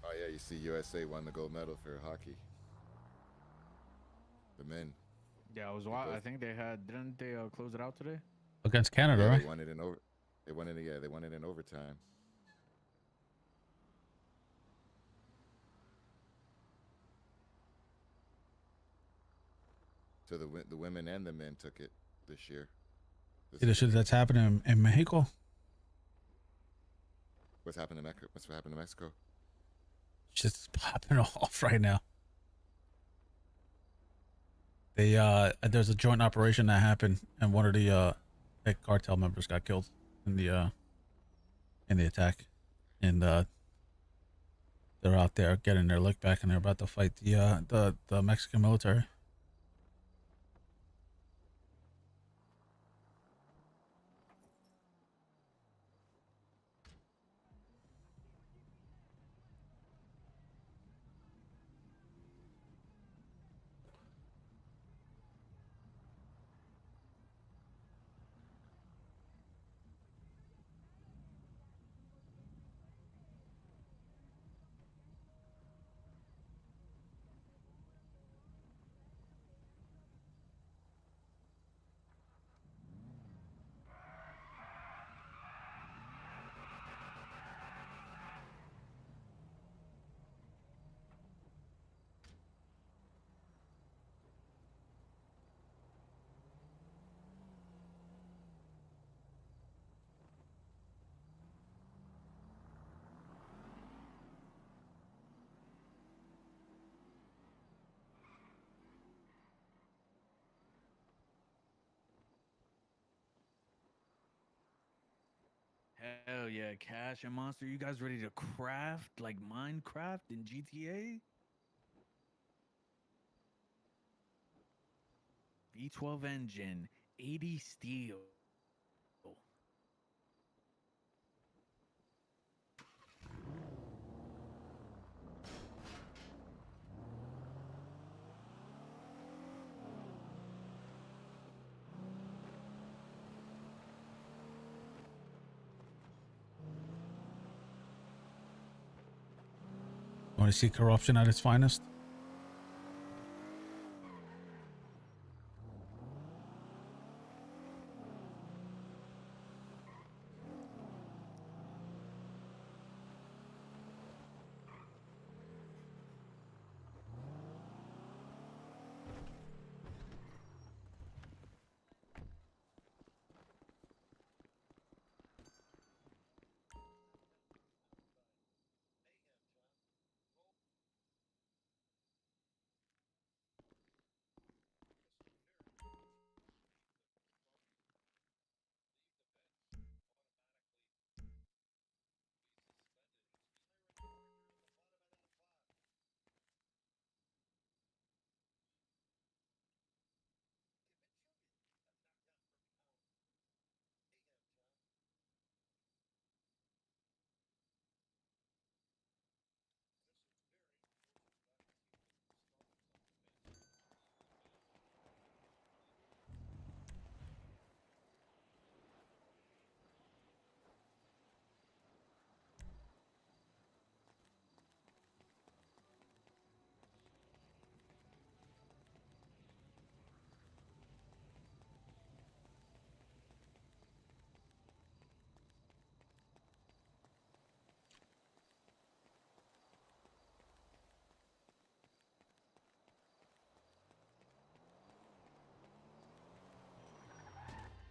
Oh yeah, you see, USA won the gold medal for hockey. The men. Yeah, I think they had. Didn't they close it out today? Against Canada, Yeah, right? they won it in over. They won it. Yeah, they won it in overtime. So the women and the men took it this year. See the shit that's happening in Mexico. What's happened to Mexico? What's happened to Mexico? Shit's popping off right now. They there's a joint operation that happened, and one of the cartel members got killed in the attack, and they're out there getting their lick back, and they're about to fight the Mexican military. Hell yeah, Cash and Monster. You guys ready to craft like Minecraft in GTA? V12 engine, 80 steel. Want to see corruption at its finest?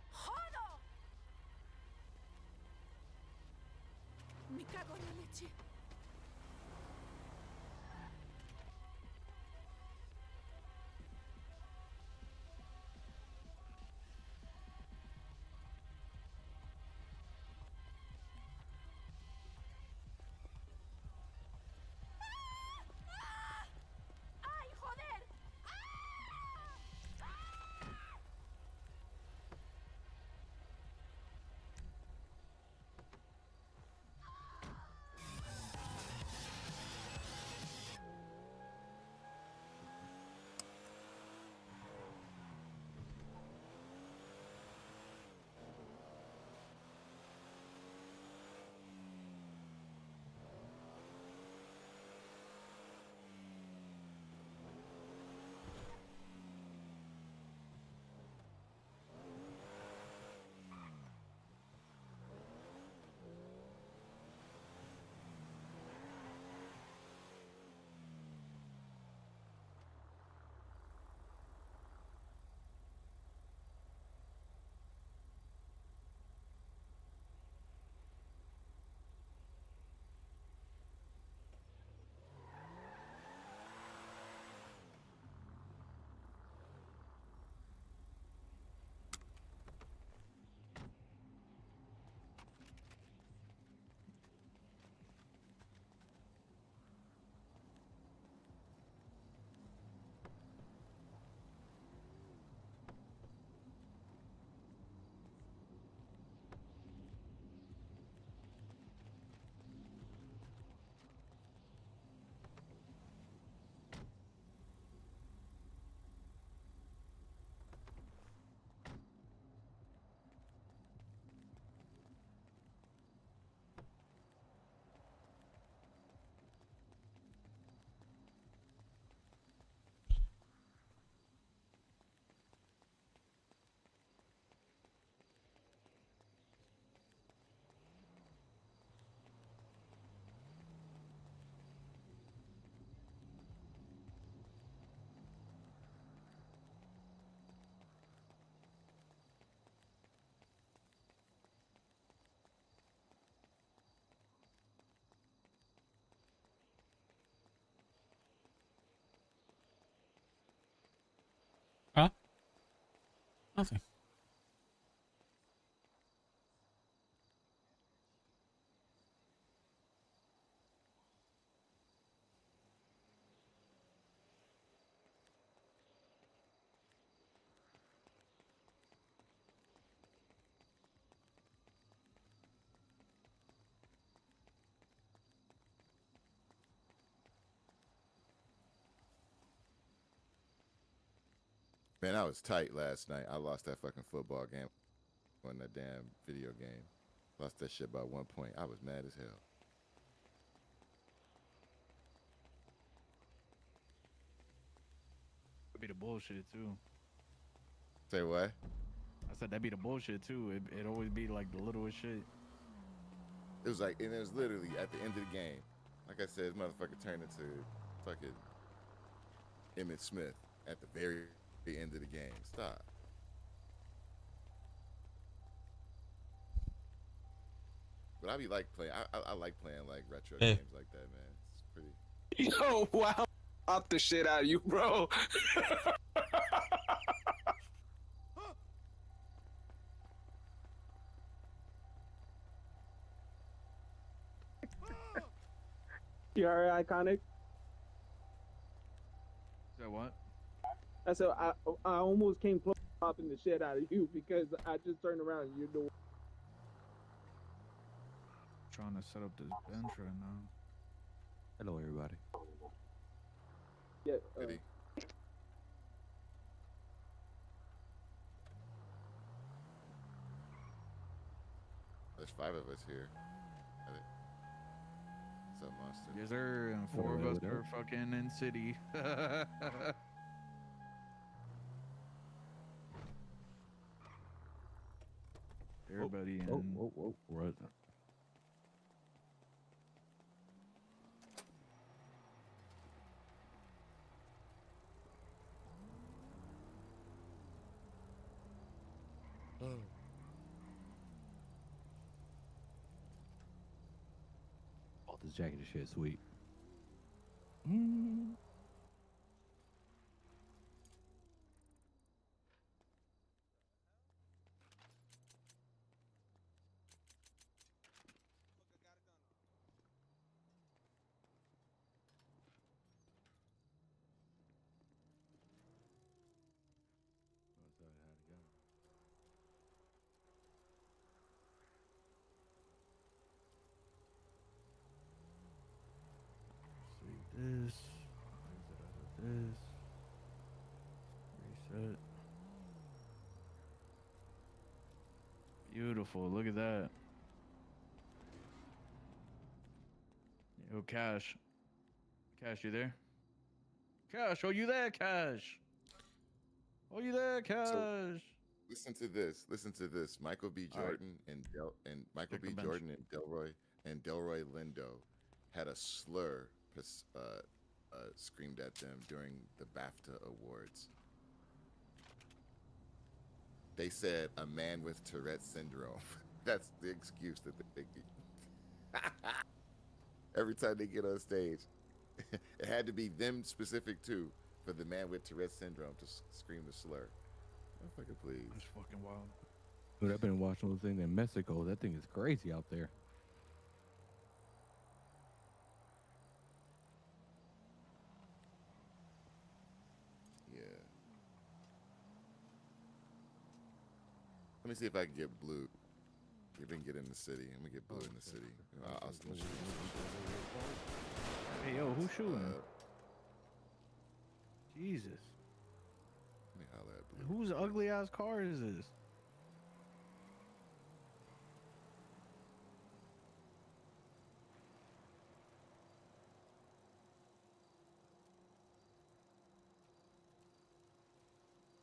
¡Jodo! Me cago en la leche. ¡Ay, joder! Huh? Nothing. Man, I was tight last night. I lost that fucking football game on that damn video game. Lost that shit by 1 point. I was mad as hell. That'd be the bullshit too. Say what? I said that'd be the bullshit too. It'd always be like the littlest shit. It was like, and it was literally at the end of the game. Like I said, this motherfucker turned into fucking Emmitt Smith at the very end of the game. Stop. But I be like playing. I like playing like retro Hey. games like that, man. It's pretty. Yo, wow. Out the shit out of you, bro. You alright, Iconic? So what? I said I almost came close to popping the shit out of you because I just turned around and you're doing. Trying to set up this bench right now. Hello, everybody. Yeah. Did he? There's 5 of us here. What's up, Monster? Yes, sir. And 4 of us are fucking in city. Everybody in. Whoa. Right. Oh, this jacket is shit sweet. Save this. Exit out of this. Reset. Beautiful. Look at that. Yo, Cash. Cash, you there? Cash, are you there, Cash? Are you there, Cash? Listen to this. Listen to this. Michael B. All right. Jordan and Michael Check the B. bench. Jordan and Delroy Lindo had a slur screamed at them during the BAFTA awards. They said a man with Tourette's syndrome. That's the excuse that they give. Every time they get on stage, it had to be them specific too for the man with Tourette's syndrome to scream the slur. Oh, fucking please. That's fucking wild. Dude, I've been watching those things in Mexico. That thing is crazy out there. Yeah. Let me see if I can get blue. If we can get in the city. I'm gonna get blue in the city. I'll shoot. Hey, yo, who's shooting? Jesus. Let me holler at blue. Whose ugly ass car is this?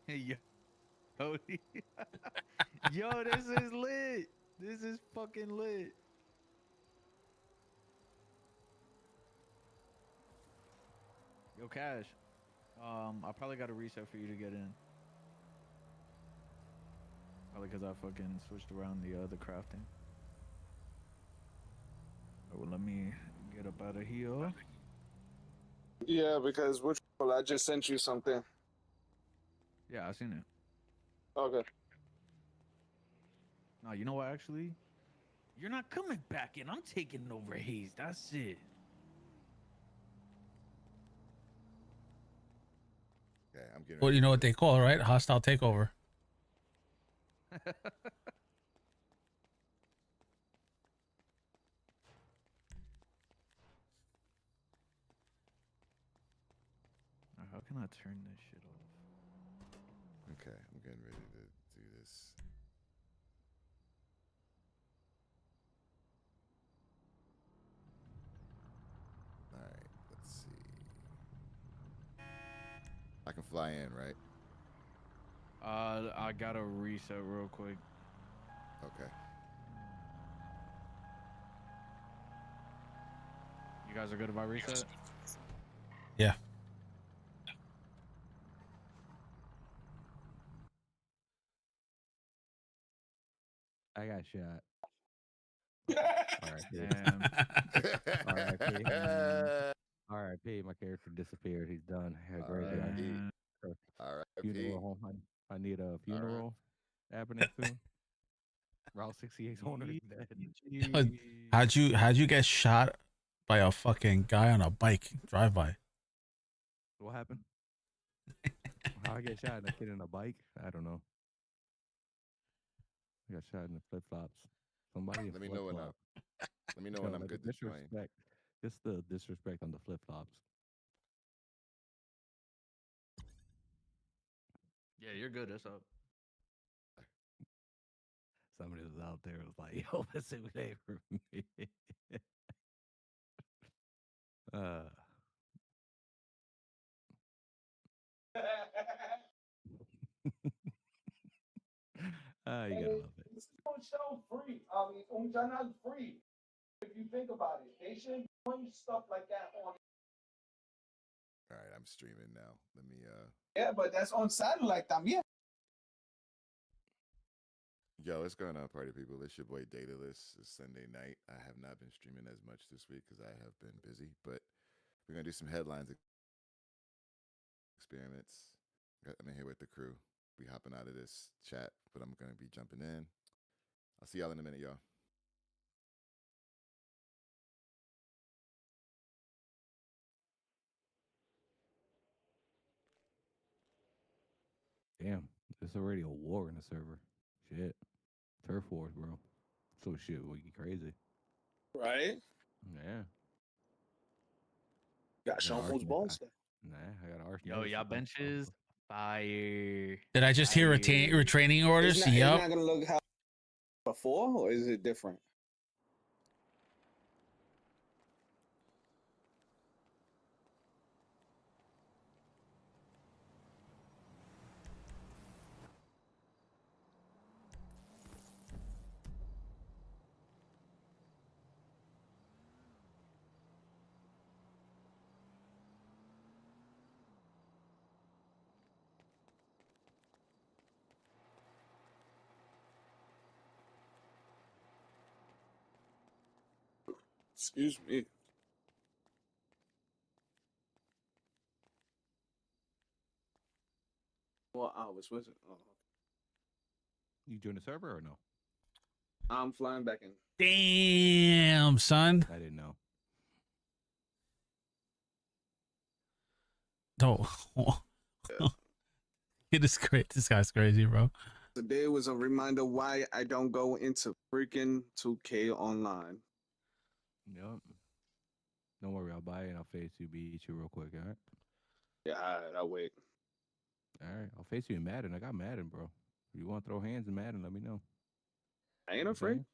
Hey, yo. Cody. Yo, this is lit. This is fucking lit. Yo, Cash. I probably got a reset for you to get in. Probably because I fucking switched around the crafting. Oh, well, let me get up out of here. Yeah, because I just sent you something. Yeah, I seen it. Okay. No, you know what? Actually, you're not coming back in. I'm taking over Hayes. That's it. Okay, I'm getting. Well, you know what they call it, right? Hostile takeover. How can I turn this shit off? Okay, I'm getting ready to do this. All right, let's see. I can fly in, right? I gotta reset real quick. Okay. You guys are good about reset? Yeah. I got shot. All right, Damn. R.I.P. Damn. R.I.P. My character disappeared. He's done. Had a great day. R.I.P. Damn. R.I.P. Funeral home. I need a All right. funeral happening soon. Route 68's owner is dead. How'd you get shot by a fucking guy on a bike drive by? What happened? How I get shot and a kid in a bike? I don't know. I got shot in the flip flops. Somebody in Let me flip know when flop. Let me know when I'm Like good the to join. disrespect. Just the disrespect on the flip flops. Yeah, you're good. That's up. Somebody was out there was like, yo, that's it today for me. uh you gotta love it. It's on show free. I mean, on channel free. If you think about it, they shouldn't be doing stuff like that on. All right, I'm streaming now. Let me Yeah, but that's on satellite también. Yo, what's going on, party people? It's your boy Dataless. It's Sunday night. I have not been streaming as much this week because I have been busy, but we're gonna do some headlines experiments. I'm in here with the crew. We hopping out of this chat, but I'm gonna be jumping in. I'll see y'all in a minute, y'all. Damn, there's already a war in the server. Shit. Turf wars, bro. So shit, we get crazy. Right? Yeah. Got I got Sean arsenal. balls. Nah, I got arsenal. Yo, y'all benches fire. Did I just hear Fire. retraining orders? It's not Yep. gonna look how before, or is it different? Excuse me. What hours was it? Oh, You join the server or no? I'm flying back in. Damn, son. I didn't know. No. It is great. This guy's crazy, bro. Today was a reminder why I don't go into freaking 2K online. Yep. Don't worry, I'll buy it and I'll face you, beat you real quick, all right? Yeah, I'll wait. All right. I'll face you in Madden. I got Madden, bro. If you want to throw hands in Madden, let me know. I ain't afraid.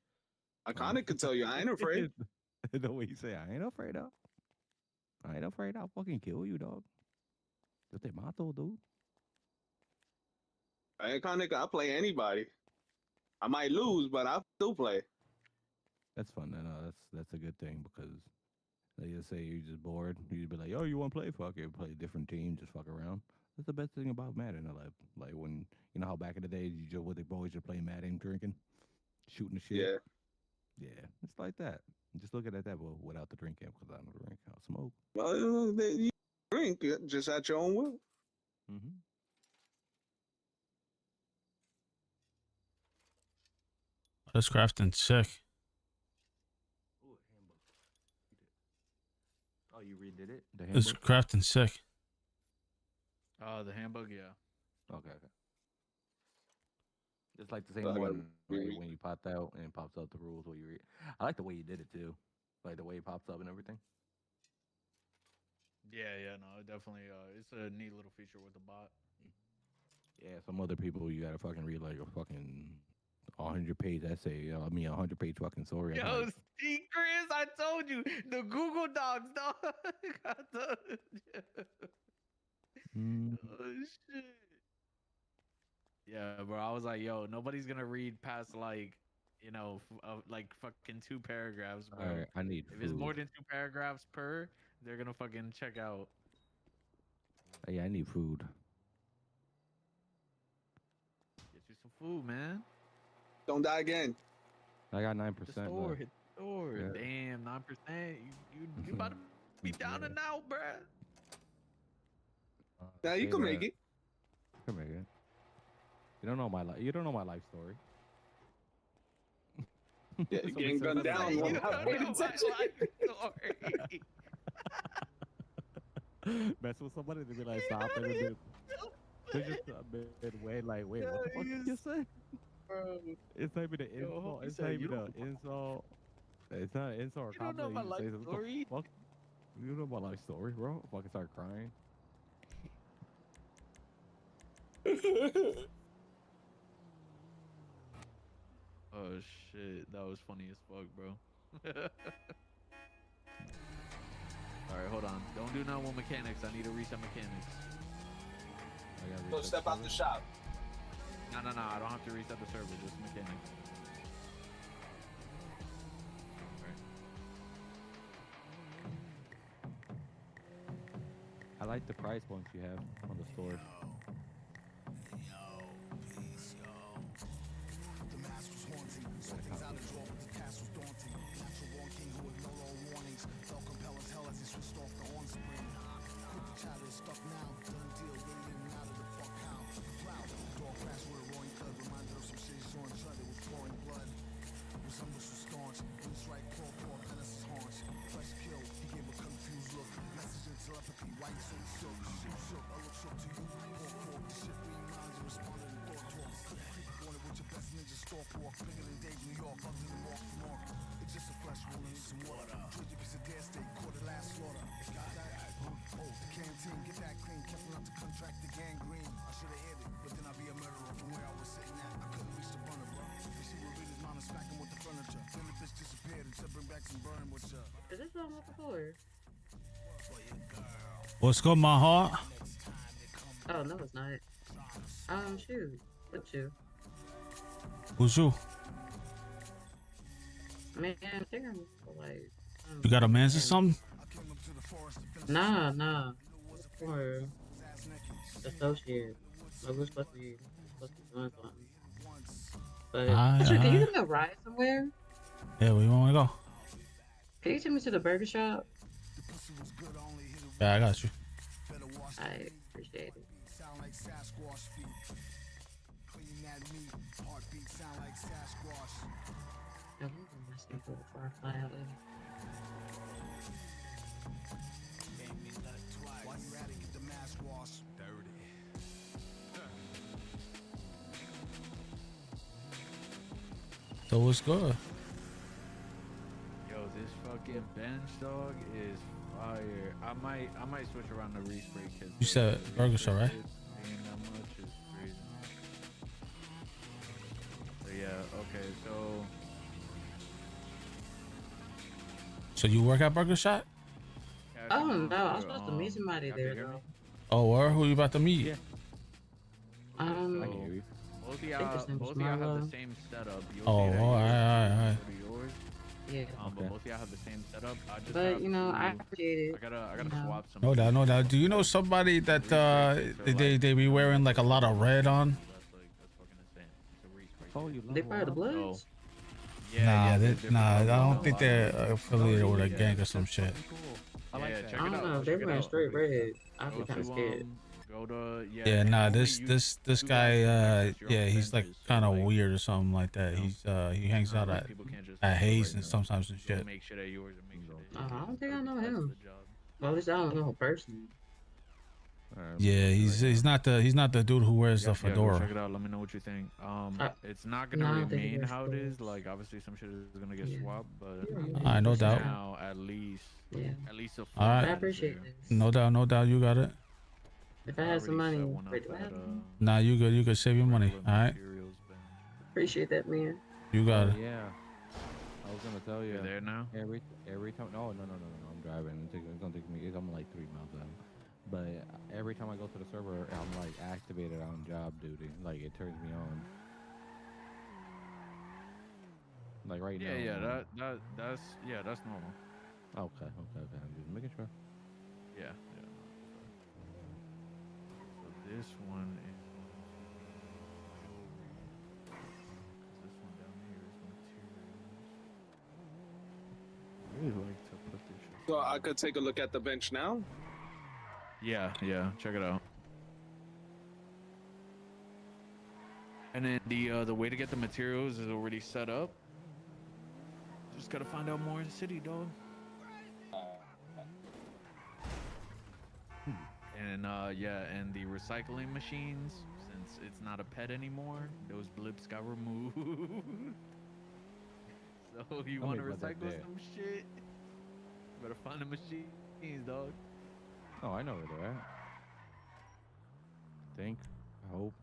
I kind of could tell you I ain't afraid. The way you say, I ain't afraid of. I ain't afraid. I'll fucking kill you, dog. Yo te mato, dude. I ain't kind of. I play anybody. I might lose, but I still play. That's fun. No, that's a good thing because they just say you're just bored. You just be like, oh, you want to play? Fuck it. Play a different team. Just fuck around. That's the best thing about Madden. Like when, you know how back in the days, you just with the boys just playing Madden, drinking, shooting the shit. Yeah. Yeah, it's like that. Just looking at that, but without the drinking, because I don't drink. I'll smoke. Well, you drink just at your own will. Mm-hmm. This crafting sick. Ooh, handbook. Oh, you redid it? The This handbook? crafting sick. The handbook, yeah. Okay. It's like the same I gotta one, right? reread. When you popped out and it pops out the rules where you read. I like the way you did it too. Like the way it pops up and everything. Yeah, no, it definitely it's a neat little feature with the bot. Yeah, some other people you gotta fucking read like a fucking 100-page essay. I mean, 100-page fucking story. I'm Yo, like, see, Chris, I told you the Google Docs, dog. I told you. mm, Oh shit. Yeah, bro. I was like, yo, nobody's gonna read past like, like fucking 2 paragraphs, bro. all right, I need If it's more food. than 2 paragraphs per, they're gonna fucking check out. Yeah, I need food. Get you some food, man. Don't die again. I got 9% Hit the store, left. hit the store. Yeah. Damn, 9%. You about to be down and out, bruh. Now you can make it. Come here. You don't know my life. You don't know my life story. Yeah, Somebody getting said gunned something down. You One don't halfway know to my touch it. life story. Mess with somebody, they be like, stop it. And they just midway, like, wait, what the fuck did you say? Bro, It's not even an Yo, insult. Homie It's said, not "You even don't an insult. It's not an insult or you don't know compliment. my You life just say, what the story." fuck? You know my life story, bro. Fucking start crying. Oh shit, that was funny as fuck, bro. All right, hold on. Don't do no more mechanics. I need to reset mechanics. I gotta So reset step the out the server. shop. No. I don't have to reset the server. Just mechanics. I like the price points you have on the store. Is this what I'm looking for? What's good, my heart? Oh, no, it's not. Shoot. What you? Who's you? Man, I think I'm like. You got a man's or something? Nah. Or associate. Like, we're supposed to be doing something. But, can you give me a ride somewhere? Yeah, where you want to go? Can you take me to the burger shop? Yeah, I got you. I appreciate it. I love when I see people before I fly out later. So what's good? Yo, this fucking bench dog is fire. I might switch around to respray because You said burger shop, right? Being that much is crazy. So yeah, okay, so So you work at Burger Shot? Oh no, I was supposed to meet somebody there though. Oh, where? Who you about to meet? Yeah. so I both of think y'all his name is have Marlo. the same setup. You'll Oh, see that all right. go to yours. Yeah. But both of y'all have the same setup. I just But have you know, I to- appreciate it. I gotta you know. swap some. No doubt, no doubt. Do you know somebody that they be wearing like a lot of red on? That's fucking insane. It's a respray. Oh, you They love part of the Walmart? Bloods? I don't think they're affiliated with a gang or some shit. I like Yeah, that. check I it don't out. know. Go They check it wearing out. straight red. I'd be Go kind of to, scared. Go to Yeah, nah, only this you guy, have your own he's like benches, so, kind of like, weird or something like that. you know, He hangs out at people can't just Hayes and sometimes and go shit. make sure that yours and make sure that I yours don't think I is know that's him. the job. Well, at least I don't know him personally. Yeah, he's not the dude who wears the Go fedora. check it out. Let me know what you think. It's not no, I gonna don't think he remain wears how it is. fedoras. Like obviously some shit is gonna get Yeah. swapped, but I no doubt. now at least Yeah. a All right. I appreciate this. No doubt. You got it. If I I had some already set money, one up wait, do I at have money? Nah, you good. You could save your money. regular All right. materials bench. Appreciate that, man. You got it. Yeah. I was gonna tell You're you there now? every time. No. I'm driving. It's gonna take me. I'm like 3 miles out. But every time I go to the server, I'm like activated on job duty. Like it turns me on. Like right Yeah, now. yeah. That's normal. Okay. I'm just making sure. Yeah, yeah. No, so this one is this one down here is materials. I really like to put this shit. So I could take a look at the bench now. Yeah, yeah. Check it out. And then the way to get the materials is already set up. Just gotta find out more in the city, dog. And yeah, and the recycling machines, since it's not a pet anymore, those blips got removed. So you want to recycle some shit? Better find the machines, dog. Oh, I know where they're at. I think. I hope.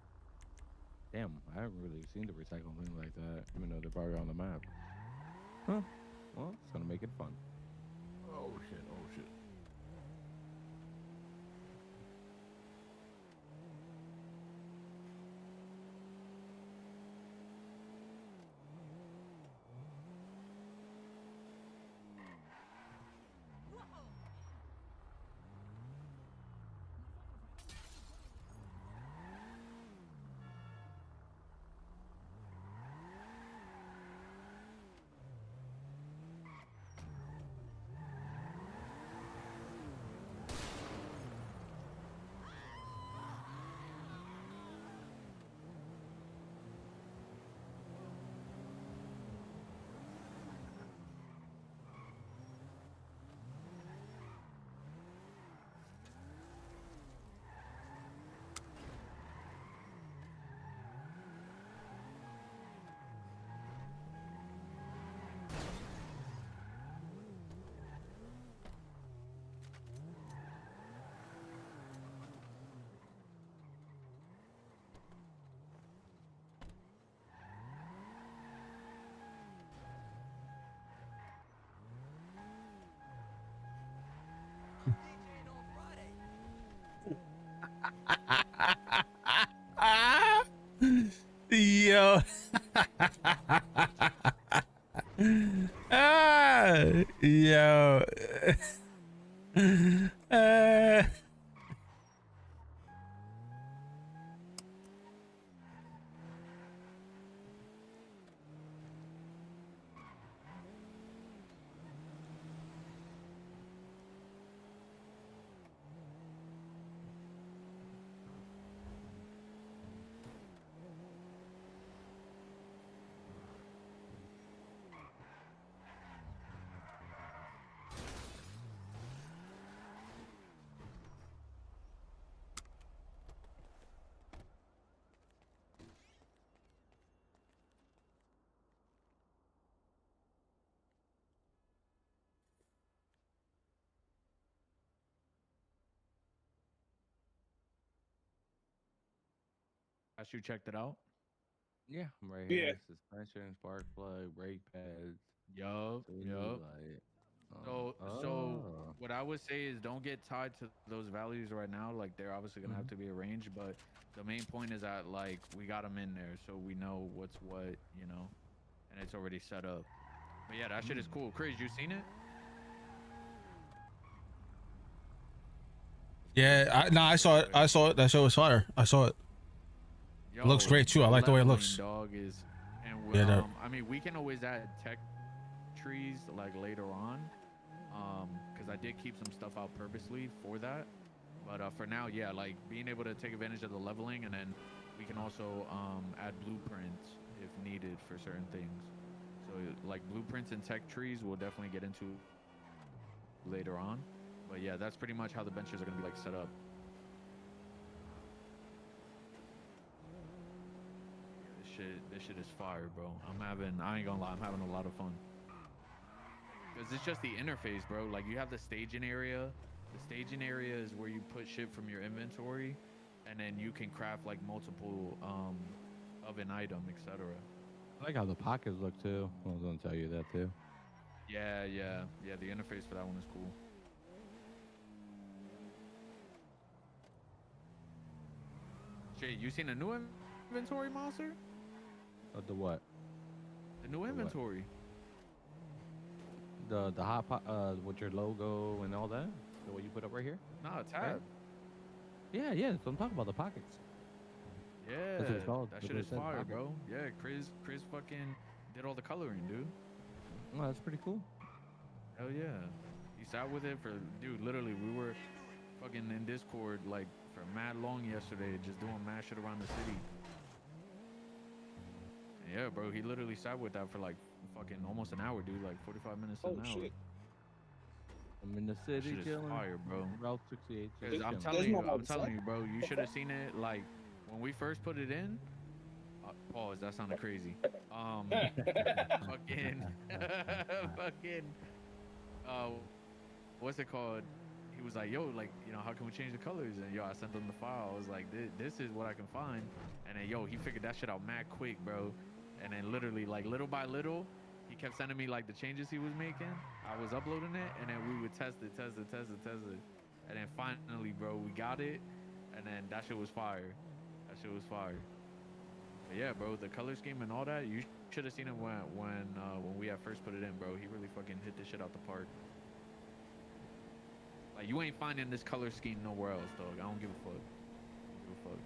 Damn, I haven't really seen the recycling thing like that, even though they're probably on the map. Huh. Well, it's gonna make it fun. Oh shit! Oh shit! Yo. Yo. As you checked it out. Yeah, I'm right Yeah. here. Suspension, spark plug, brake pads. Yup, yup. Light. So what I would say is don't get tied to those values right now. Like they're obviously gonna have to be arranged, but the main point is that like we got them in there, so we know what's what, you know, and it's already set up. But yeah, that shit is cool. Chris, you seen it? Yeah, I saw it. I saw it. That show was fire. I saw it. Yo, It looks great too. I like the way it leveling, looks. Dog is, and Yeah, I mean, we can always add tech trees like later on, because I did keep some stuff out purposely for that. But for now, yeah, like being able to take advantage of the leveling, and then we can also add blueprints if needed for certain things. So like blueprints and tech trees, we'll definitely get into later on. But yeah, that's pretty much how the benches are gonna be like set up. This shit is fire, bro. I ain't gonna lie, I'm having a lot of fun. Cause it's just the interface, bro. Like you have the staging area, The staging area is where you put shit from your inventory, and then you can craft like multiple of an item, etc. I like how the pockets look too. I was gonna tell you that too. Yeah, yeah, yeah. The interface for that one is cool. Shit, you seen a new inventory, monster? The what? The new The what? inventory. The hot pot with your logo and all that. The what you put up right here. Nah, tab. Right? Yeah, yeah. So I'm talking about the pockets. Yeah, That's what it's called. that That's shit what is it says, fire, pocket. bro. Yeah, Chris fucking did all the coloring, dude. Oh, that's pretty cool. Hell yeah. He sat with it for, dude, literally, we were fucking in Discord like for mad long yesterday, just doing mad shit around the city. And yeah, bro, he literally sat with that for like fucking almost an hour, dude, like 45 minutes to Oh an hour. shit. I'm in the That city shit is chilling. fire, bro. Route 68. Because I'm There's telling no you, I'm telling motorcycle. you, bro, you should have seen it like when we first put it in. Pause, that sounded crazy. Fucking, fucking, uh, what's it called? He was like, yo, like, you know, how can we change the colors? And yo, I sent him the file. I was like, this is what I can find. And then, yo, he figured that shit out mad quick, bro. And then literally, like, little by little, he kept sending me, like, the changes he was making. I was uploading it, and then we would test it. And then finally, bro, we got it. And then that shit was fire. That shit was fire. But yeah, bro, the color scheme and all that, you should have seen it when we had first put it in, bro. He really fucking hit this shit out the park. Like, you ain't finding this color scheme nowhere else, dog. I don't give a fuck. I don't give a fuck.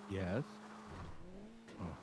Yes. Oh.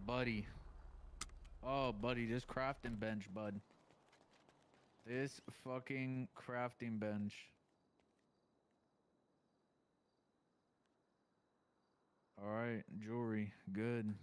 buddy. Oh, buddy, this crafting bench, bud. This fucking crafting bench. All right, jewelry, good.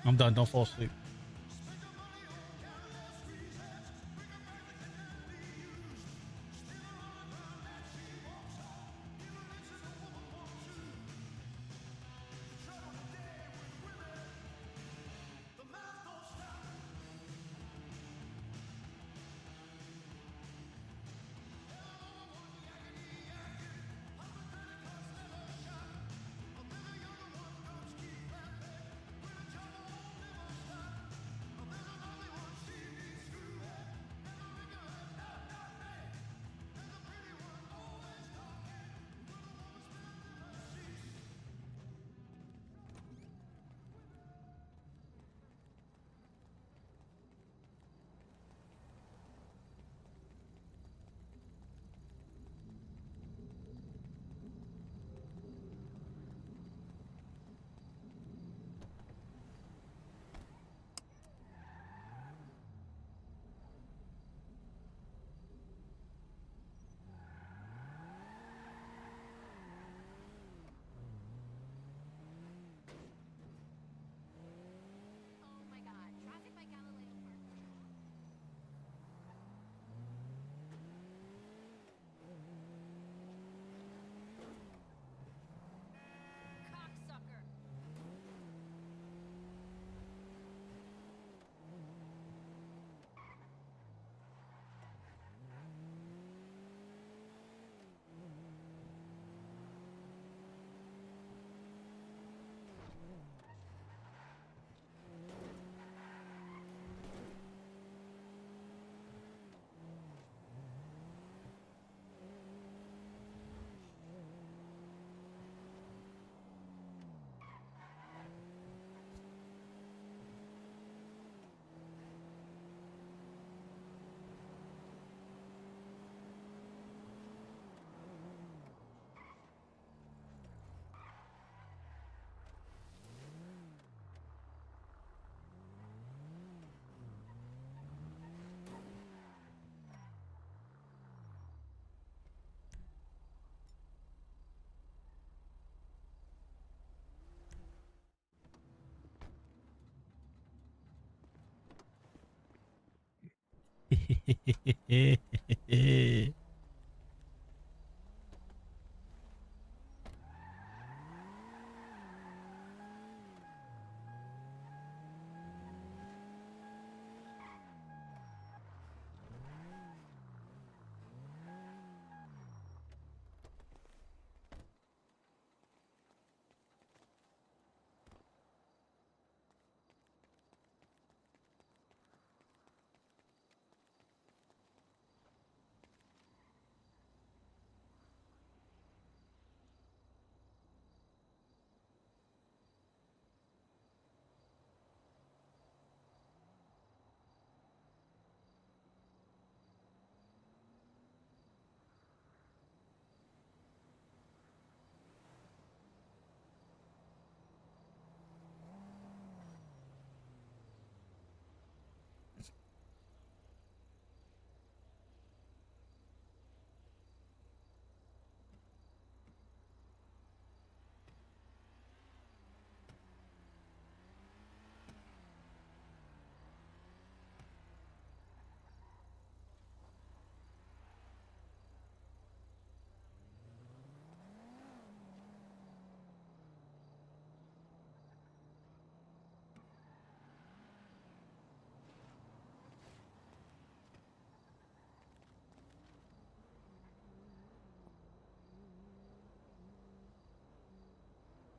I'm done. Don't fall asleep.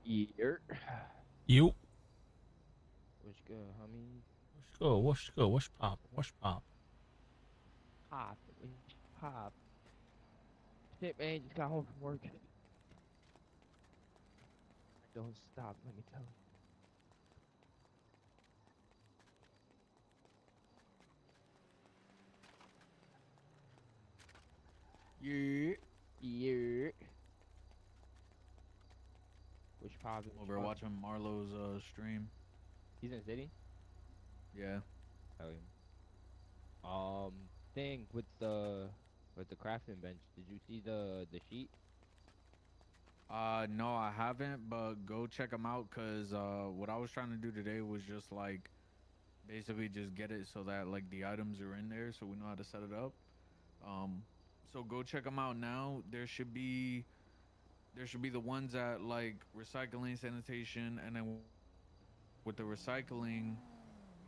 Year. You. What's good, homie? What's good? What's good? What's pop? What's pop? Pop. Pop. Shit, man, just got home from work. Don't stop, let me tell Yeah. you. Yeah. Which pop? Over watching Marlo's stream. He's in the city? Yeah. Hell yeah. Thing with the crafting bench. Did you see the sheet? No, I haven't, but go check them out because what I was trying to do today was just like basically just get it so that like the items are in there so we know how to set it up. So go check them out now. There should be the ones at like recycling, sanitation, and then with the recycling,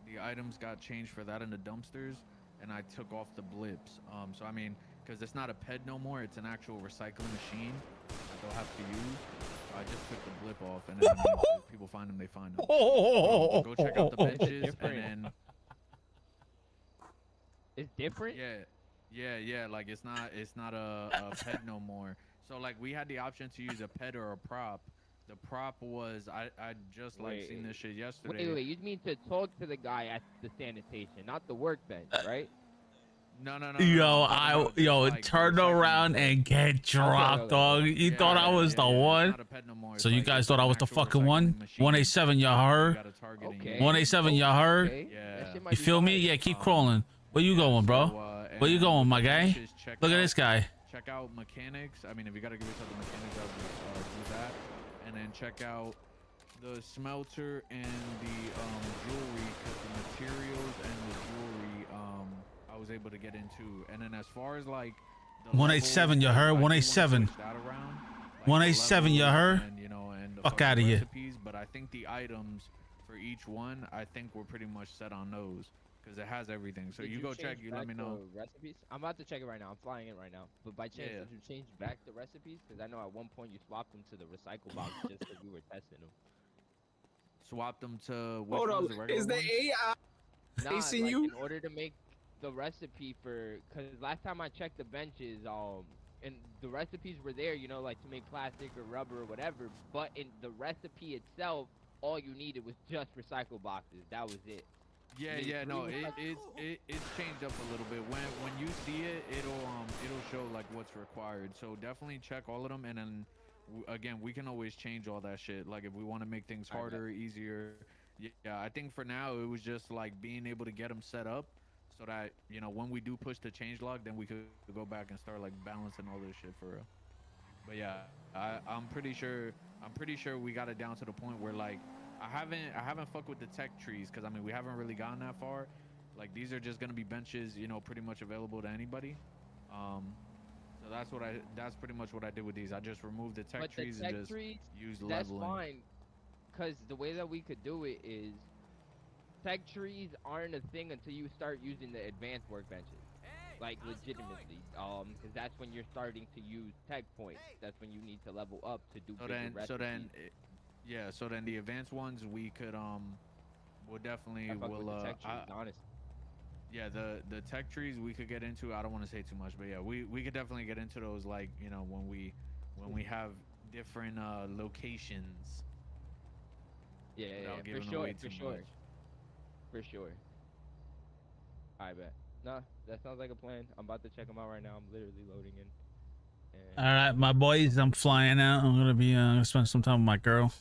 the items got changed for that in the dumpsters, and I took off the blips. So I mean, because it's not a ped no more, it's an actual recycling machine that they'll have to use. So I just took the blip off, and then I mean, if people find them, they find them. Go check out the benches, and then It's different. yeah. Like it's not a ped no more. So like we had the option to use a ped or a prop. The prop was I just like seen this shit yesterday. Wait. You mean to talk to the guy at the sanitation, not the workbench, right? No. Yo, turn around and get dropped, dog. You thought I was the one? So you guys thought I was the fucking one? 187, you heard? Okay. 187, you heard? Okay. Yeah. You feel me? Yeah, keep crawling. Where you going, bro? Where you going, my guy? Look at this guy. Check out mechanics. I mean, if you gotta give yourself the mechanics, I'll do that. And then check out the smelter and the jewelry, because the materials and the jewelry I was able to get into. And then as far as like the 187, you heard? 187. 187, you heard? And Fuck out of here. recipes, but I think the items for each one, I think we're pretty much set on those because it has everything. So Did you go check. You let me know. Recipes. I'm about to check it right now. I'm flying it right now. But by chance, did you change back the recipes? Because I know at one point you swapped them to the recycle box just because we were testing them. Swap them to which Hold ones, on. the regular Is the ones? AI Nah, facing like you? in order to make the recipe for, because last time I checked the benches, and the recipes were there, you know, like to make plastic or rubber or whatever. But in the recipe itself, all you needed was just recycle boxes. That was it. Yeah, no, it's changed up a little bit. When you see it, it'll show like what's required. So definitely check all of them, and then again, we can always change all that shit. Like if we want to make things harder, easier. Yeah, I think for now it was just like being able to get them set up, so that when we do push the change log, then we could go back and start like balancing all this shit for real. But yeah, I'm pretty sure we got it down to the point where like I haven't fucked with the tech trees because I mean we haven't really gotten that far, Like these are just gonna be benches, you know, pretty much available to anybody. So that's pretty much what I did with these. I just removed the tech But the trees and tech just trees, used that's leveling. fine. Cause the way that we could do it is tech trees aren't a thing until you start using the advanced workbenches. Like legitimately, because that's when you're starting to use tech points. That's when you need to level up to do bigger recipes. Yeah. So then the advanced ones we could we'll definitely I fuck with will the tech trees, honestly. yeah, the tech trees we could get into. I don't want to say too much, but yeah, we could definitely get into those, like, you know, when we have different locations. Yeah, Without for giving sure, away for too sure, much. for sure. I bet. Nah, that sounds like a plan. I'm about to check them out right now. I'm literally loading in. All right, my boys, I'm flying out. I'm gonna be gonna spend some time with my girl.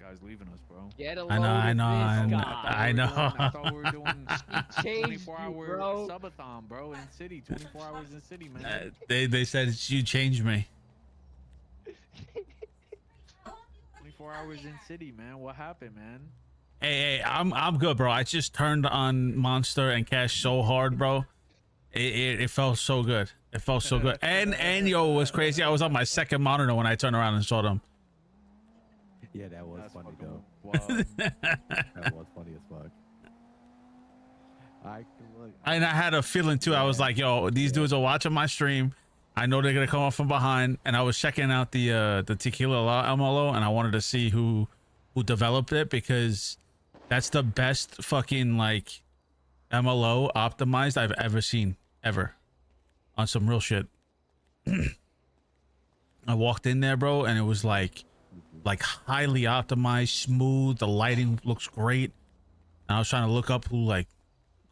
Guys leaving us, bro. Get a I know, load I of know, this I guy. know. I thought we were doing She changed 24-hour you, bro. subathon, bro, in city. 24 hours in city, man. They said you changed me. 24 hours in city, man. What happened, man? Hey, I'm good, bro. I just turned on Monster and Cash so hard, bro. It felt so good. It felt so good. And yo, it was crazy. I was on my second monitor when I turned around and saw them. Yeah, that was That's funny though. wild. That was funny as fuck. And I had a feeling too. I was like, yo, these dudes are watching my stream. I know they're gonna come up from behind. And I was checking out the Tequila Law MLO, and I wanted to see who developed it, because that's the best fucking like MLO optimized I've ever seen, ever, on some real shit. I walked in there, bro, and it was like highly optimized, smooth. The lighting looks great. And I was trying to look up who like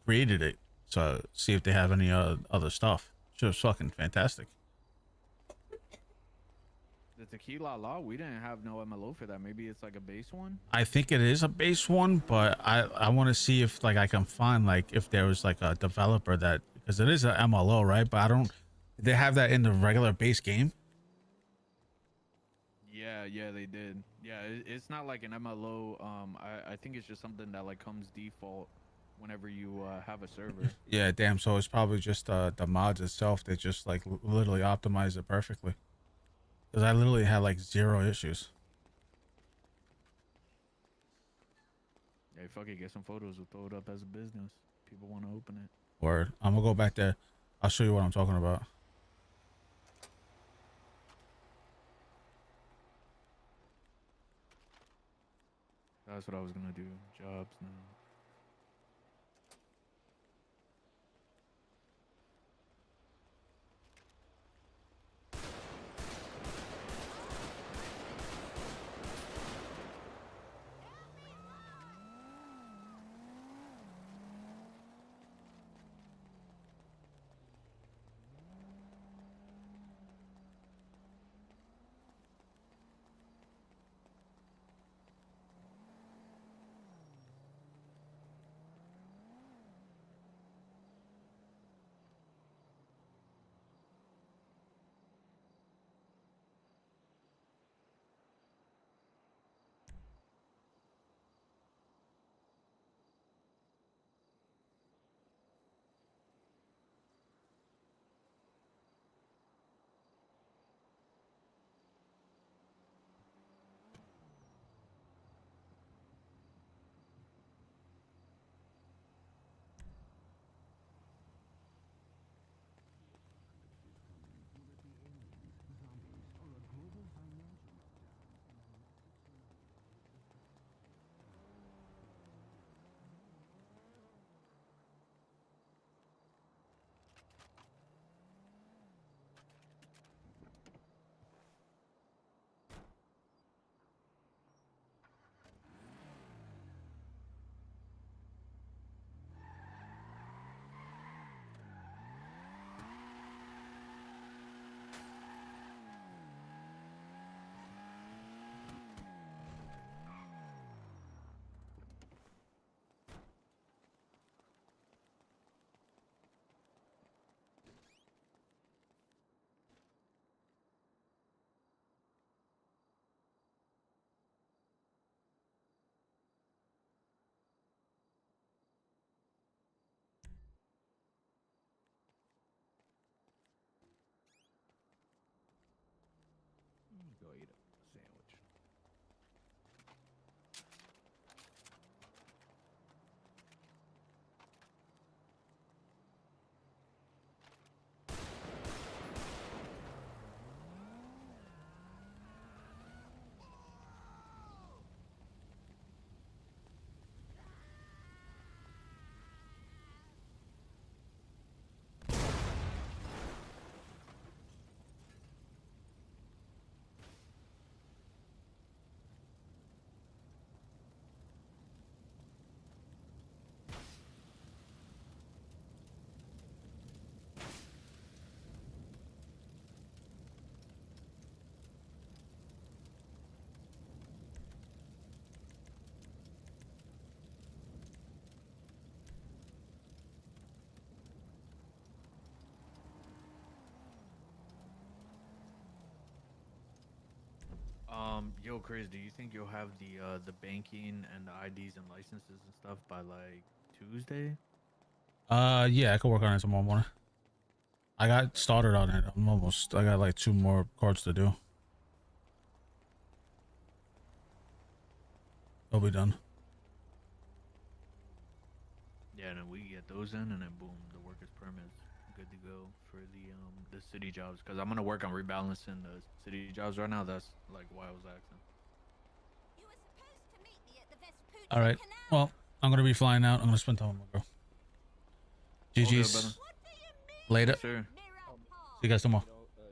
created it, so see if they have any other stuff. Shit was fucking fantastic. The Tequila Law, we didn't have no MLO for that. Maybe it's like a base one. I think it is a base one, but I want to see if like I can find like if there was like a developer that, because it is a MLO, right? But I don't. Did they have that in the regular base game? Yeah, they did. Yeah, it's not like an MLO. I think it's just something that like comes default whenever you have a server. Yeah, damn. So it's probably just the mods itself. They just like literally optimize it perfectly. Because I literally had like 0 issues. Hey, fuck it, get some photos. We'll throw it up as a business. People want to open it. Or I'm gonna go back there. I'll show you what I'm talking about. That's what I was gonna do. Jobs now. go eat a sandwich. Yo, Chris, do you think you'll have the banking and the IDs and licenses and stuff by like Tuesday? Yeah, I could work on it tomorrow morning. I got started on it. I got like 2 more cards to do. It'll be done. Yeah, and then we get those in, and then boom, the workers' permits good to go for the city jobs. Cause I'm gonna work on rebalancing the city jobs right now. That's like why I was asking. All right. Well, I'm gonna be flying out. I'm gonna spend time with my girl. GG's. Later. Yes, sir. See you guys tomorrow.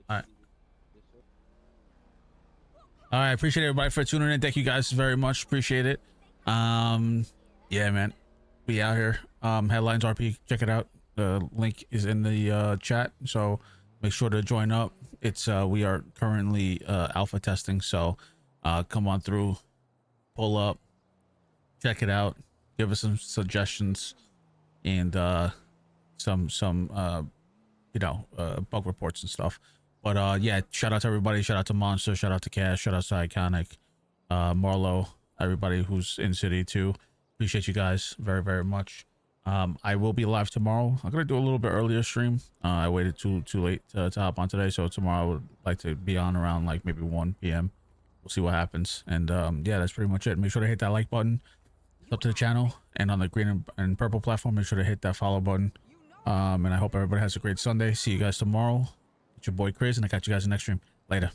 All right. All right. Appreciate everybody for tuning in. Thank you guys very much. Appreciate it. Yeah, man. We out here. Headlines RP. Check it out. The link is in the chat. So make sure to join up. It's we are currently alpha testing. So come on through. Pull up. Check it out. Give us some suggestions and some bug reports and stuff. But yeah, shout out to everybody. Shout out to Monster. Shout out to Cash. Shout out to Iconic, Marlo, everybody who's in city too. Appreciate you guys very, very much. I will be live tomorrow. I'm gonna do a little bit earlier stream. I waited too late to hop on today, so tomorrow I would like to be on around like maybe 1 p.m. We'll see what happens. And yeah, that's pretty much it. Make sure to hit that like button. Up to the channel, and on the green and purple platform, make sure to hit that follow button. And I hope everybody has a great Sunday. See you guys tomorrow. It's your boy Kryz, and I catch you guys in the next stream. Later.